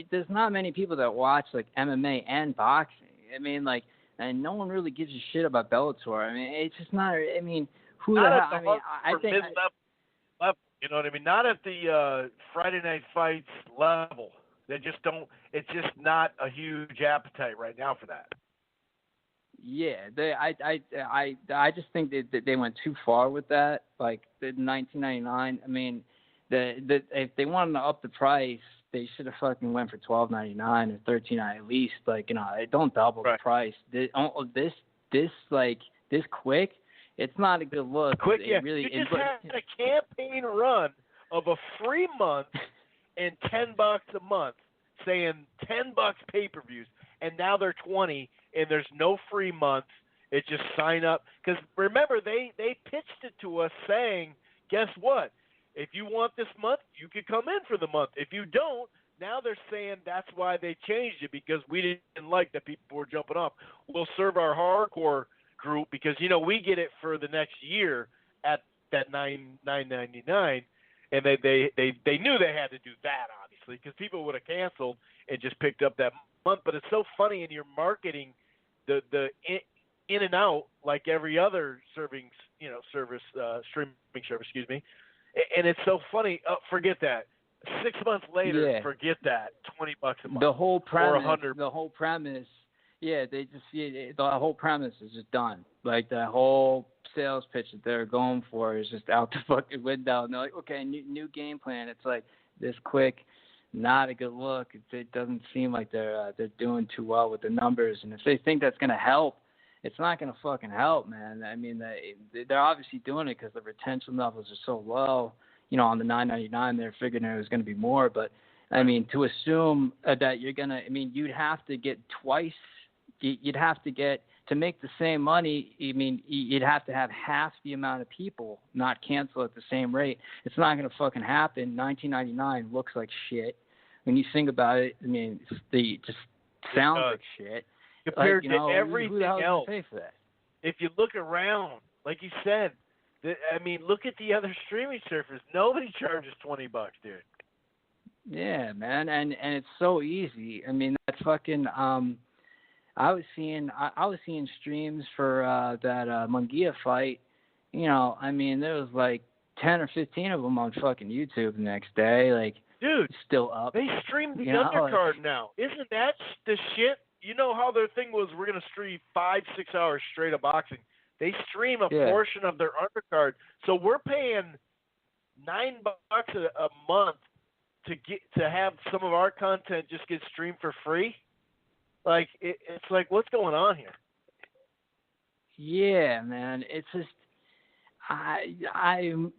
there's not many people that watch, like, MMA and boxing. I mean, like, and no one really gives a shit about Bellator. I mean, it's just not, I mean, who the hell, I mean, I think. Level, you know what I mean? Not at the Friday Night Fights level. They just don't, it's just not a huge appetite right now for that. Yeah, I just think that they went too far with that. Like the 1999. I mean, if they wanted to up the price, they should have fucking went for $12.99 or $13.99 at least. Like don't double the price. This quick, it's not a good look. Quick, yeah. You just had a campaign run of a free month and $10 a month, saying $10 pay-per-views, and now they're 20. And there's no free month. It's just sign up. Because remember, they pitched it to us saying, guess what? If you want this month, you can come in for the month. If you don't, now they're saying that's why they changed it, because we didn't like that people were jumping off. We'll serve our hardcore group because, we get it for the next year at that $9.99. And they knew they had to do that, obviously, because people would have canceled and just picked up that month. But it's so funny in your marketing, the in and out, like every other streaming service, and it's so funny. Forget that. 6 months later, forget that. $20 a month. The whole premise. Or $100. The whole premise. Yeah, the whole premise is just done. Like the whole sales pitch that they're going for is just out the fucking window. And they're like, okay, new game plan. It's like this quick. Not a good look. It doesn't seem like they're doing too well with the numbers. And if they think that's going to help, it's not going to fucking help, man. I mean, they're obviously doing it because the retention levels are so low. On the $9.99, they're figuring it was going to be more. But, I mean, to assume that you're going to – I mean, you'd have to get twice – you'd have to get – to make the same money, I mean, you'd have to have half the amount of people not cancel at the same rate. It's not going to fucking happen. $19.99 looks like shit. When you think about it, I mean, it just sounds like shit. Compared to everything who the hell else. Pay for that? If you look around, like you said, look at the other streaming services. Nobody charges $20, dude. Yeah, man, and it's so easy. I mean, that fucking I was seeing streams for that Munguia fight. I mean, there was like 10 or 15 of them on fucking YouTube the next day. Like, dude, still up. They stream the undercard now. Isn't that the shit? You know how their thing was, we're going to stream 5-6 hours straight of boxing. They stream a portion of their undercard. So we're paying $9 a month to have some of our content just get streamed for free. Like, it's like, what's going on here? Yeah, man. It's just, I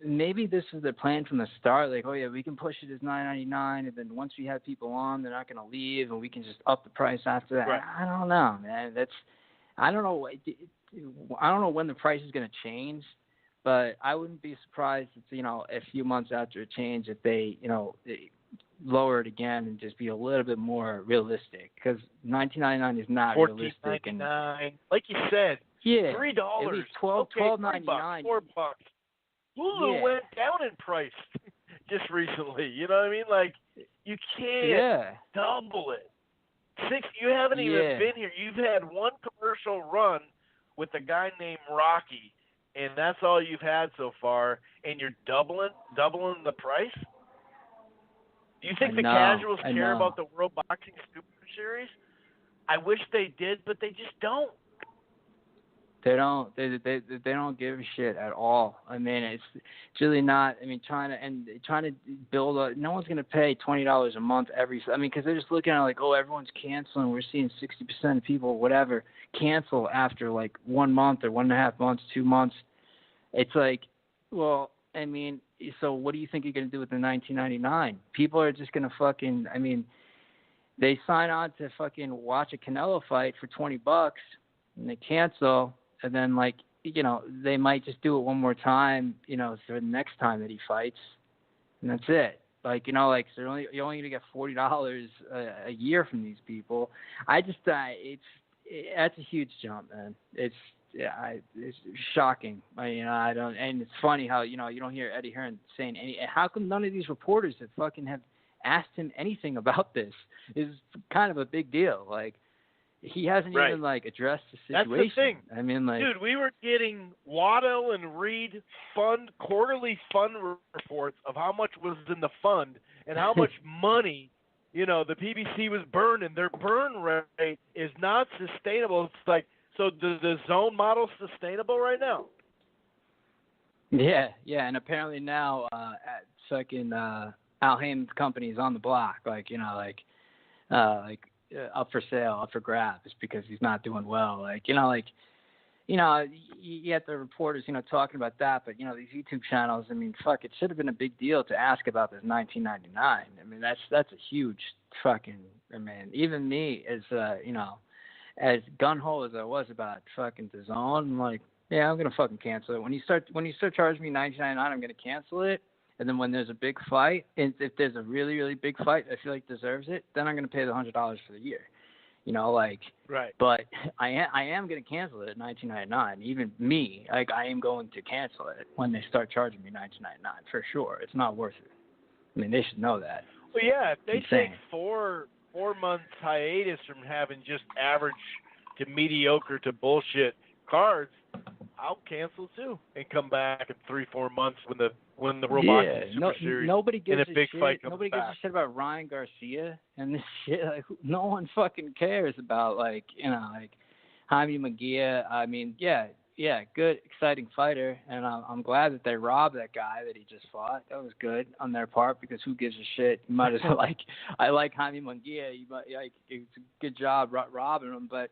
maybe this was the plan from the start. Like, oh yeah, we can push it as $9.99, and then once we have people on, they're not going to leave, and we can just up the price after that. Right. I don't know, man. I don't know when the price is going to change, but I wouldn't be surprised if, a few months after it changed, if they, lower it again and just be a little bit more realistic, because $19.99 is not realistic. $14.99, like you said. Yeah, $3. At least $12.99. $4. Hulu went down in price just recently. You know what I mean? Like, you can't double it. You haven't even been here. You've had one commercial run with a guy named Rocky, and that's all you've had so far, and you're doubling the price? Do you think the casuals care about the World Boxing Super Series? I wish they did, but they just don't. They don't. They don't give a shit at all. I mean, it's really not. I mean, trying to build no one's gonna pay $20 a month because they're just looking at like, oh, everyone's canceling. We're seeing 60% of people, whatever, cancel after like 1 month or 1.5 months, 2 months. It's like, well, I mean, so what do you think you're gonna do with the $19.99? People are just gonna fucking. I mean, they sign on to fucking watch a Canelo fight for $20 and they cancel. And then, like, you know, they might just do it one more time, you know, for the next time that he fights, and that's it. Like, you know, like, so you're only gonna get $40 a year from these people. That's a huge jump, man. It's shocking. And it's funny how, you know, you don't hear Eddie Hearn saying how come none of these reporters have asked him anything about this? Is kind of a big deal. Like, he hasn't even, like, addressed the situation. That's the thing. I mean, like... Dude, we were getting Waddell and Reed quarterly fund reports of how much was in the fund and how much money, you know, the PBC was burning. Their burn rate is not sustainable. It's like, so the zone model sustainable right now? Yeah, and apparently now at second, Al Heyman's company is on the block. Like, you know, up for sale, up for grabs, because he's not doing well. You get the reporters, you know, talking about that, but, you know, these YouTube channels, I mean, fuck, it should have been a big deal to ask about this $19.99. I mean, that's a huge fucking, I mean, even me as, you know, as gung-ho as I was about fucking DAZN, I'm like, yeah, I'm going to fucking cancel it. When you start charging me $19.99, I'm going to cancel it. And then when there's a big fight, and if there's a really, really big fight I feel like deserves it, then I'm going to pay the $100 for the year. You know, like, right. But I am going to cancel it at $19.99. Even me, like, I am going to cancel it when they start charging me $19.99 for sure. It's not worth it. I mean, they should know that. Well, yeah, if they take 4 months hiatus from having just average to mediocre to bullshit cards, I'll cancel too and come back in 3-4 months when the World Boxing Super Series nobody gives and a big fight comes Nobody back. gives a shit about Ryan Garcia and this shit. Like, no one fucking cares about, like, you know, like Jaime Munguia. I mean, yeah, good, exciting fighter, and I'm glad that they robbed that guy that he just fought. That was good on their part, because who gives a shit? You might as well, like, I like Jaime Munguia. It's a good job robbing him, but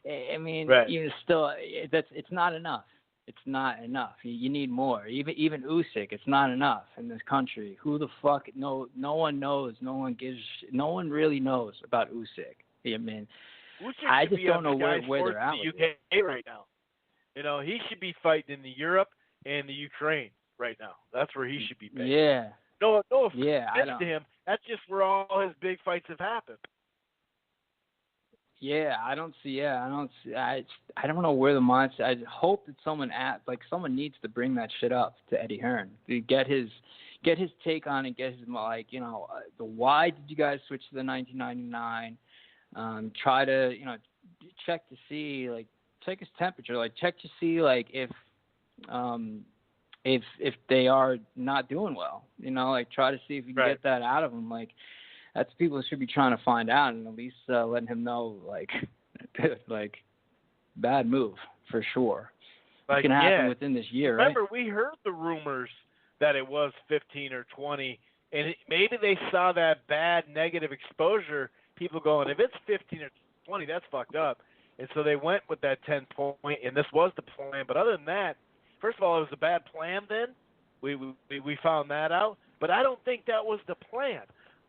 I mean, even still, it's not enough. It's not enough. You need more. Even Usyk, it's not enough in this country. Who the fuck? No one knows. No one gives. No one really knows about Usyk. I mean, Usyk I just don't know where they're at. The UK right now. You know, he should be fighting in the Europe and the Ukraine right now. That's where he should be based. Yeah. No offense to him. That's just where all his big fights have happened. Yeah, I don't know where the mindset. I hope that someone needs to bring that shit up to Eddie Hearn to get his take on it. Get his, like, you know, the why did you guys switch to the $19.99? Try to, you know, check to see, like, check his temperature, like, check to see, like, if they are not doing well, you know, like, try to see if you can get that out of them, like. That's people should be trying to find out, and at least letting him know, like, like, bad move for sure. Like, it can happen within this year, Remember, right? we heard the rumors that it was 15 or 20, and maybe they saw that bad negative exposure. People going, if it's 15 or 20, that's fucked up. And so they went with that 10-point, and this was the plan. But other than that, first of all, it was a bad plan then. We found that out. But I don't think that was the plan.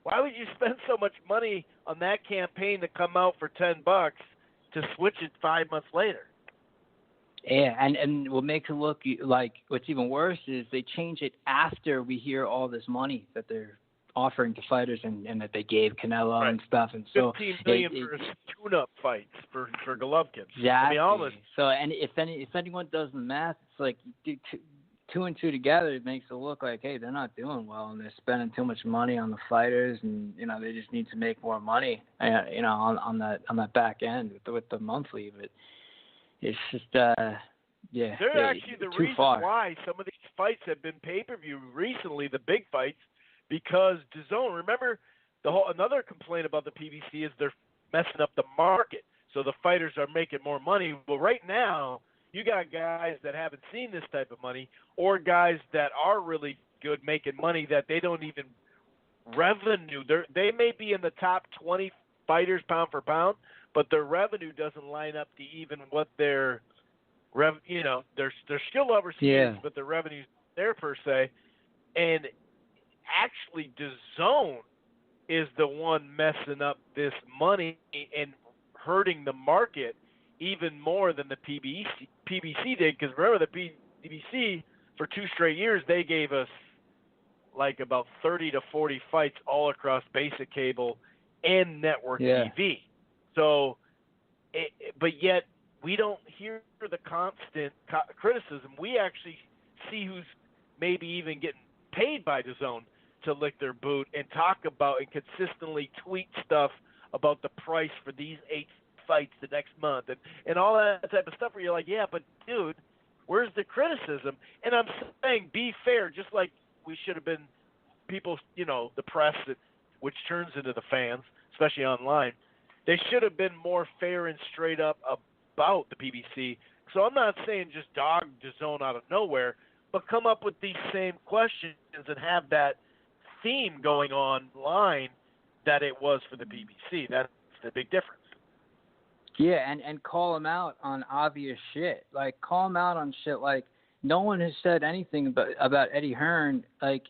Why would you spend so much money on that campaign to come out for $10 to switch it 5 months later? Yeah, and what makes it look like what's even worse is they change it after we hear all this money that they're offering to fighters and that they gave Canelo and stuff. And so $15 million for tune-up fights for Golovkin. Exactly. I mean, all this. So, and if anyone does the math, it's like, dude, two and two together, it makes it look like, hey, they're not doing well and they're spending too much money on the fighters, and they just need to make more money, on that back end with the monthly. But it's just They're actually the too reason far. why some of these fights have been pay-per-view recently, the big fights, because DAZN. Remember, another complaint about the PBC is they're messing up the market, so the fighters are making more money. Well, right now, you got guys that haven't seen this type of money, or guys that are really good making money that they don't even revenue. They may be in the top 20 fighters pound for pound, but their revenue doesn't line up to even what their their skill overseas, but their revenue's there per se. And actually, DAZN is the one messing up this money and hurting the market even more than the PBC did. Because remember, the PBC for 2 straight years, they gave us like about 30 to 40 fights all across basic cable and network TV. So, but yet we don't hear the constant criticism. We actually see who's maybe even getting paid by DAZN to lick their boot and talk about and consistently tweet stuff about the price for these 8 fights the next month and all that type of stuff where you're like, yeah, but dude, where's the criticism? And I'm saying be fair, just like we should have been people, the press, which turns into the fans, especially online. They should have been more fair and straight up about the PBC. So I'm not saying just dog DAZN out of nowhere, but come up with these same questions and have that theme going online that it was for the PBC. That's the big difference. Yeah, and call them out on obvious shit. Like, call them out on shit like no one has said anything about Eddie Hearn. Like,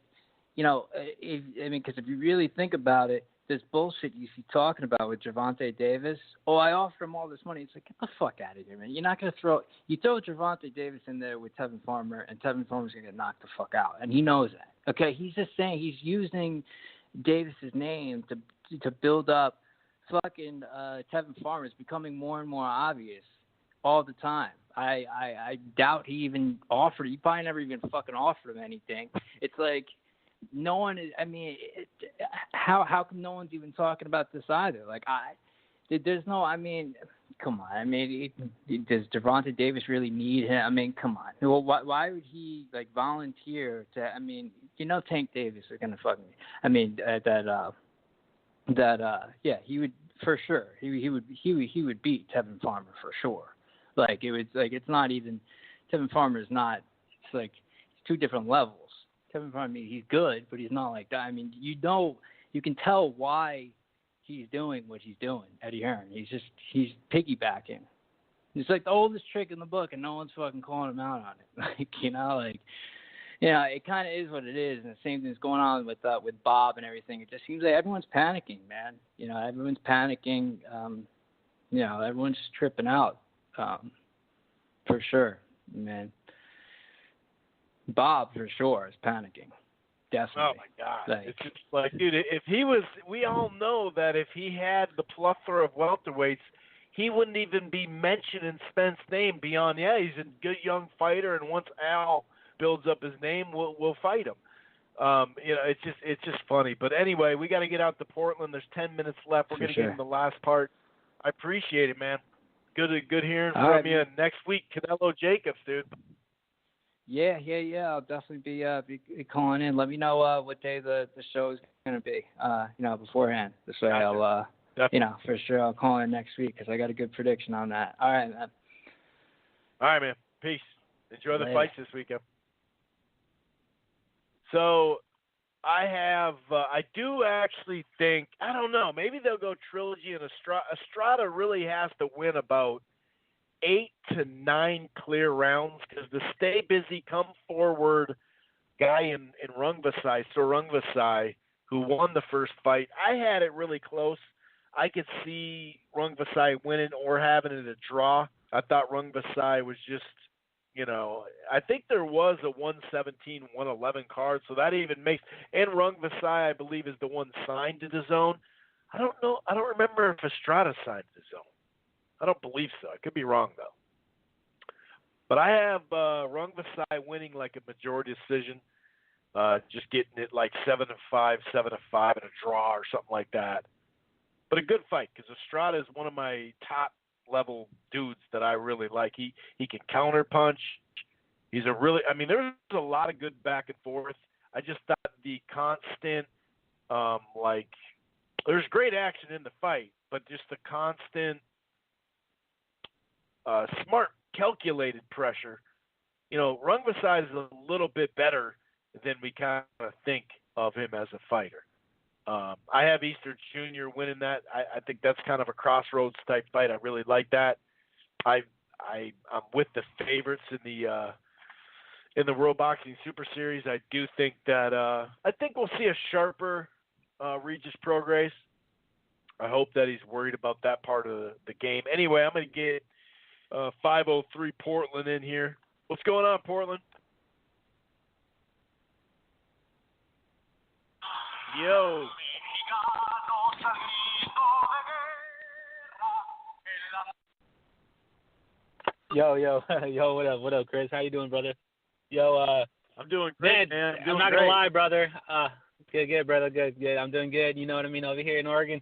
because if you really think about it, this bullshit you see talking about with Gervonta Davis. Oh, I offered him all this money. It's like, get the fuck out of here, man. You're not going to throw Gervonta Davis in there with Tevin Farmer, and Tevin Farmer's going to get knocked the fuck out. And he knows that. Okay, he's just saying he's using Davis's name to build up fucking Tevin Farmer. Is becoming more and more obvious all the time. I doubt he even offered. He probably never even fucking offered him anything. It's like no one is. I mean, how come no one's even talking about this either? Like there's no. I mean, come on. I mean, does Gervonta Davis really need him? I mean, come on. Well, why would he like volunteer to? I mean, Tank Davis is gonna fucking. I mean, yeah, he would for sure. He would beat Tevin Farmer for sure. Like it was like it's not even Tevin Farmer is not. It's like it's 2 different levels. Tevin Farmer, I mean, he's good, but he's not like that. I mean, you can tell why he's doing what he's doing. Eddie Hearn, he's piggybacking. It's like the oldest trick in the book, and no one's fucking calling him out on it. It kind of is what it is, and the same thing's going on with Bob and everything. It just seems like everyone's panicking, man. Everyone's panicking. Everyone's just tripping out, for sure, man. Bob for sure is panicking, definitely. Oh my God! It's just like, dude, if he was, we all know that if he had the plethora of welterweights, he wouldn't even be mentioned in Spence's name beyond. Yeah, he's a good young fighter, and once Al builds up his name, we'll fight him. It's just funny. But anyway, we got to get out to Portland. There's 10 minutes left. We're going to get in the last part. I appreciate it, man. Good hearing from you. Next week, Canelo Jacobs, dude. Yeah. I'll definitely be calling in. Let me know what day the show is going to be. Beforehand. This way I'll for sure I'll call in next week because I got a good prediction on that. All right, man. All right, man. Peace. Enjoy the fights this weekend. So I do actually think, I don't know, maybe they'll go trilogy and Estrada. Estrada really has to win about 8 to 9 clear rounds because the stay busy, come forward guy in Rungvasai, Rungvasai, who won the first fight, I had it really close. I could see Rungvasai winning or having it a draw. I thought Rungvasai was just, I think there was a 117-111 card, so that even makes – and Rungvasai, I believe, is the one signed to DAZN. I don't know. I don't remember if Estrada signed to DAZN. I don't believe so. I could be wrong, though. But I have Rungvasai winning like a majority decision, just getting it like 7-5, 7-5, and a draw or something like that. But a good fight because Estrada is one of my top level dudes that I really like. He can counter punch. He's a really, I mean, there's a lot of good back and forth. I just thought the constant, there's great action in the fight, but just the constant, smart, calculated pressure. You know, Rungvasai is a little bit better than we kind of think of him as a fighter. I have Easter Jr. winning that. I think that's kind of a crossroads type fight. I really like that. I'm with the favorites in the World Boxing Super Series. I do think that I think we'll see a sharper Regis Prograis. I hope that he's worried about that part of the game. Anyway, I'm going to get 503 Portland in here. What's going on, Portland? Yo. Yo, what up, Chris? How you doing, brother? Yo, I'm doing great, man. I'm not gonna lie, brother. Good, brother. Good. I'm doing good. You know what I mean? Over here in Oregon,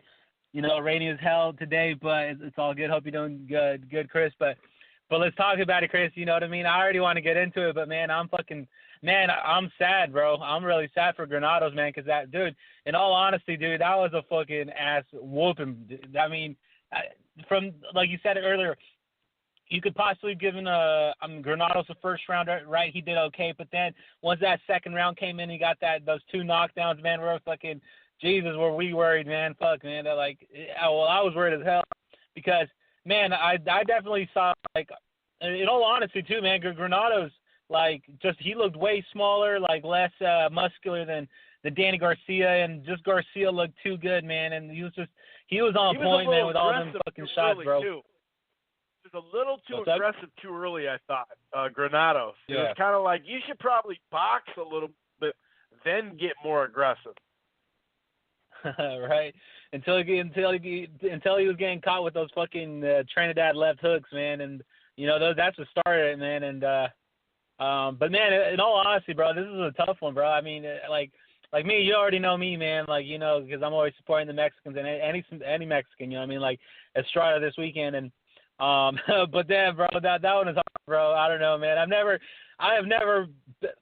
you know, rainy as hell today, but it's all good. Hope you're doing good, Chris. But let's talk about it, Chris. You know what I mean? I already want to get into it, but man, I'm sad, bro. I'm really sad for Granados, man, because that dude, in all honesty, dude, that was a fucking ass whooping. I mean, from like you said earlier, you could possibly give Granados a first round, right? He did okay, but then once that second round came in, he got those two knockdowns, man. We're fucking Jesus. Were we worried, man? Fuck, man. They're like, I was worried as hell because, man, I definitely saw, like, in all honesty too, man, Granados, like, just he looked way smaller, like less muscular than Danny Garcia, and just Garcia looked too good, man, and he was on point, man, with all them fucking shots, bro. Too. It was a little too aggressive too early, I thought. Granados. It was kind of like you should probably box a little bit, then get more aggressive. Right. Until he was getting caught with those fucking Trinidad left hooks, man, and you know that's what started it, man. And but man, in all honesty, bro, this is a tough one, bro. I mean, like me, you already know me, man. Like, you know, because I'm always supporting the Mexicans and any Mexican, you know what I mean? Like Estrada this weekend, and but then, bro, that one is hard, bro. I don't know, man. I have never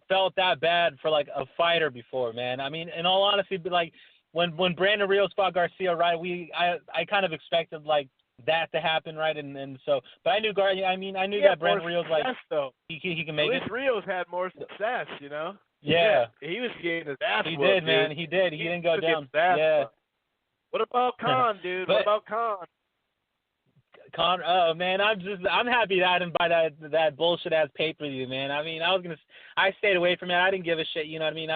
felt that bad for like a fighter before, man. I mean, in all honesty, like when Brandon Rios fought Garcia, right? I kind of expected like that to happen, right? And so, but I knew that Brandon Rios, like, he can make it. Rios had more success, you know. Yeah. He was getting his ass He whooped, did, man. dude. He did. He didn't go down. Yeah. What about Khan, dude? What about Khan? Oh man, I'm happy that I didn't buy that bullshit ass pay-per-view, man. I mean, I stayed away from it. I didn't give a shit, you know what I mean?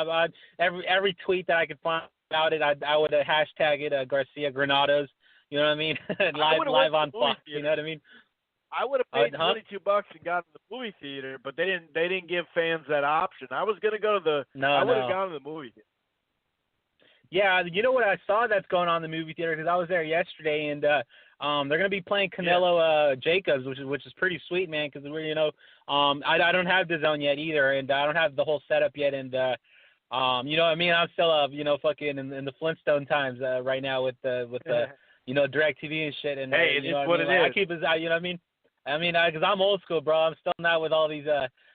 Every tweet that I could find about it, I would hashtag it Garcia Granados, you know what I mean? live on Fox, you know what I mean? I would have paid $22 and got to the movie theater, but they didn't give fans that option. I was gonna go to I would have gone to the movie theater. Yeah, you know what I saw that's going on in the movie theater, because I was there yesterday, and they're going to be playing Canelo Jacobs, which is pretty sweet, man, because we're, you know, I don't have the zone yet either, and I don't have the whole setup yet, and you know what I mean, I'm still you know, fucking in the Flintstone times right now with the you know, DirecTV and shit, and hey, you know what I mean? it Like, is. I keep you know what I mean? Because I'm old school, bro. I'm still not with all these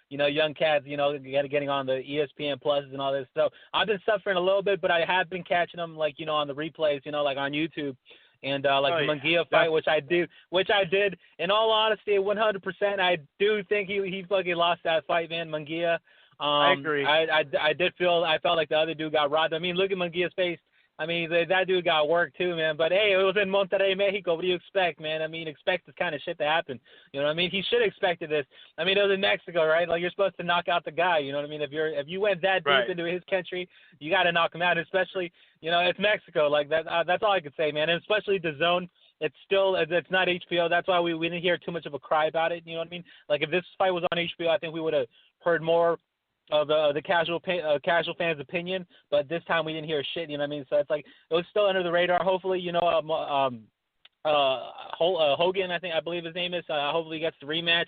you know, young cats, you know, getting on the ESPN Pluses and all this. So I've been suffering a little bit, but I have been catching them, like, you know, on the replays, you know, like on YouTube. And like the Munguia fight, which I did. In all honesty, 100%, I do think he fucking lost that fight, man. Munguia. I agree. I felt like the other dude got robbed. I mean, look at Munguia's face. I mean, that dude got worked too, man. But hey, it was in Monterrey, Mexico. What do you expect, man? I mean, expect this kind of shit to happen. You know what I mean? He should have expected this. I mean, it was in Mexico, right? Like, you're supposed to knock out the guy. You know what I mean? If you went that deep into his country, you got to knock him out. Especially, you know, it's Mexico. Like that. That's all I could say, man. And especially the zone. It's not HBO. That's why we didn't hear too much of a cry about it. You know what I mean? Like, if this fight was on HBO, I think we would have heard more of the casual fans' opinion, but this time we didn't hear shit, you know what I mean? So it's like, it was still under the radar. Hopefully, you know, Hogan, I believe his name is, hopefully he gets the rematch,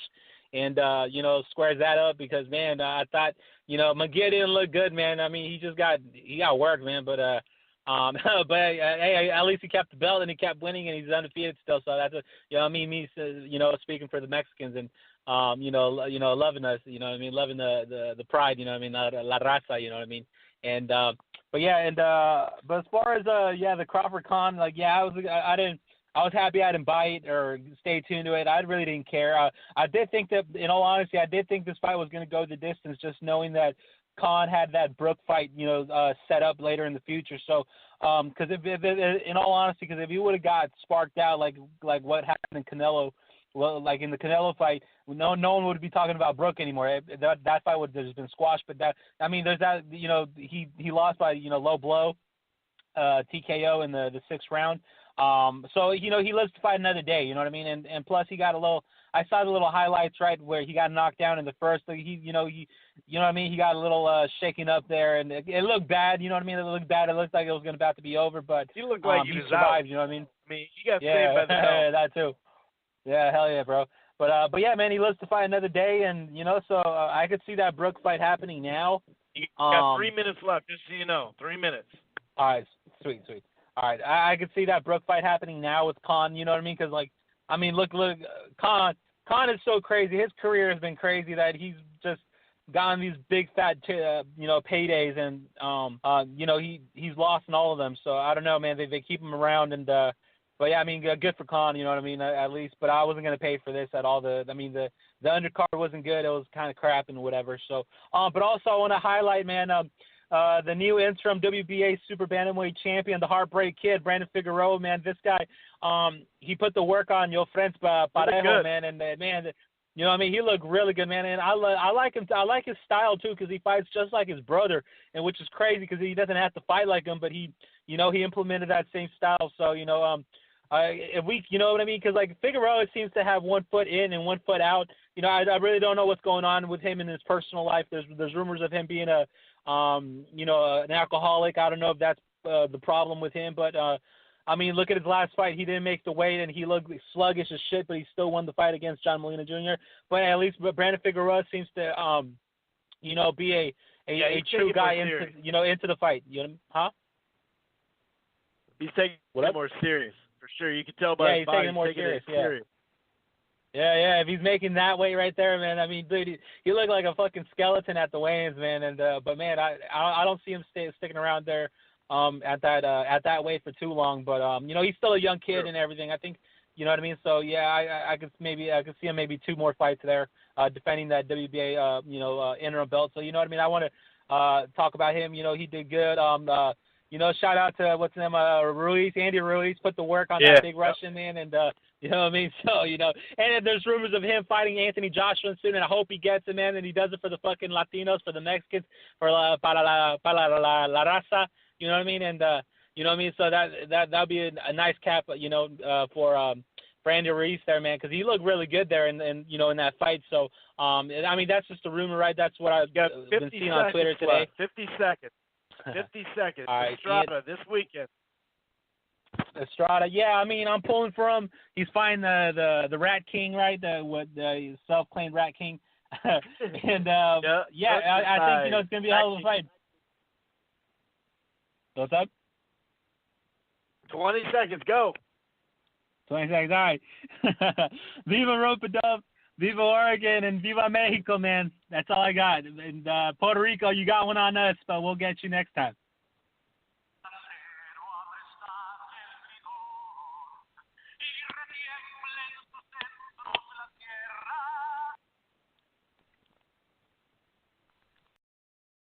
and squares that up because, man, I thought, McGee didn't look good, man. I mean, he got work, man, but but hey, at least he kept the belt and he kept winning and he's undefeated still. So that's me speaking for the Mexicans and loving us, loving the pride, la raza, and but yeah, and but as far as the Crawford Khan, I was happy I didn't buy it or stay tuned to it. I really didn't care. I did think that, in all honesty, this fight was going to go the distance, just knowing that Khan had that Brook fight, set up later in the future. So, because in all honesty, because if he would have got sparked out like what happened in Canelo, well, like in the Canelo fight, no one would be talking about Brook anymore. That fight would have just been squashed. But there's that, he lost by low blow, TKO in the 6th round. So he lives to fight another day. You know what I mean? And plus he got a little. I saw the little highlights right where he got knocked down in the first. Like he got a little shaken up there, and it looked bad. You know what I mean? It looked bad. It looked like it was about to be over, but he looked like he was survived. Out. You know what I mean? He got saved by the bell. That too. Yeah, hell yeah, bro. But yeah, man, he lives to fight another day, and so I could see that Brook fight happening now. You got 3 minutes left, just so you know. 3 minutes. All right, sweet. All right, I could see that Brook fight happening now with Khan. You know what I mean? Because look, Khan is so crazy. His career has been crazy that he's just gotten these big fat paydays, and he's lost in all of them. So I don't know, man. They keep him around, and but yeah, I mean, good for Khan. You know what I mean? At least, but I wasn't gonna pay for this at all. The undercard wasn't good. It was kind of crap and whatever. So, but also I want to highlight, man. The new interim WBA Super Bantamweight champion, the Heartbreak Kid, Brandon Figueroa, man. This guy, he put the work on Yo Frente Parejo, man, and man, you know what I mean? He looked really good, man, and I like him. I like his style too because he fights just like his brother, and which is crazy because he doesn't have to fight like him, but he implemented that same style. So if we, you know what I mean? Because like Figueroa seems to have 1 foot in and 1 foot out. I really don't know what's going on with him in his personal life. There's rumors of him being an alcoholic. I don't know if that's the problem with him, but look at his last fight. He didn't make the weight, and he looked sluggish as shit, but he still won the fight against John Molina Jr. But at least Brandon Figueroa seems to, be a true guy into the fight. Huh? He's taking it more serious for sure. You can tell by his body. Taking it more serious. Yeah. If he's making that weight right there, man. I mean, dude, he looked like a fucking skeleton at the weigh-ins, man. And but man, I don't see him sticking around there at that weight for too long. But he's still a young kid and everything. I think, you know what I mean. So yeah, I could see him maybe 2 more fights there, defending that WBA interim belt. So you know what I mean. I want to talk about him. He did good. Shout out to what's his name, Andy Ruiz, put the work on that big Russian man, and you know what I mean. So and there's rumors of him fighting Anthony Joshua soon, and I hope he gets it, man, and he does it for the fucking Latinos, for the Mexicans, for para la raza, you know what I mean, and you know what I mean. So that'll be a nice cap, for Andy Ruiz there, man, because he looked really good there, and in that fight. So that's just a rumor, right? That's what I've been seeing on Twitter today. 50 seconds. 50 seconds. Right, Estrada this weekend. Estrada, yeah. I'm pulling for him. He's fighting the Rat King, right? The self-claimed Rat King. And I think it's gonna be a hell of a fight. What's up? 20 seconds. Go. 20 seconds. All right. Viva Ropa-Dub. Viva Oregon and Viva Mexico, man. That's all I got. And Puerto Rico, you got one on us, but we'll get you next time.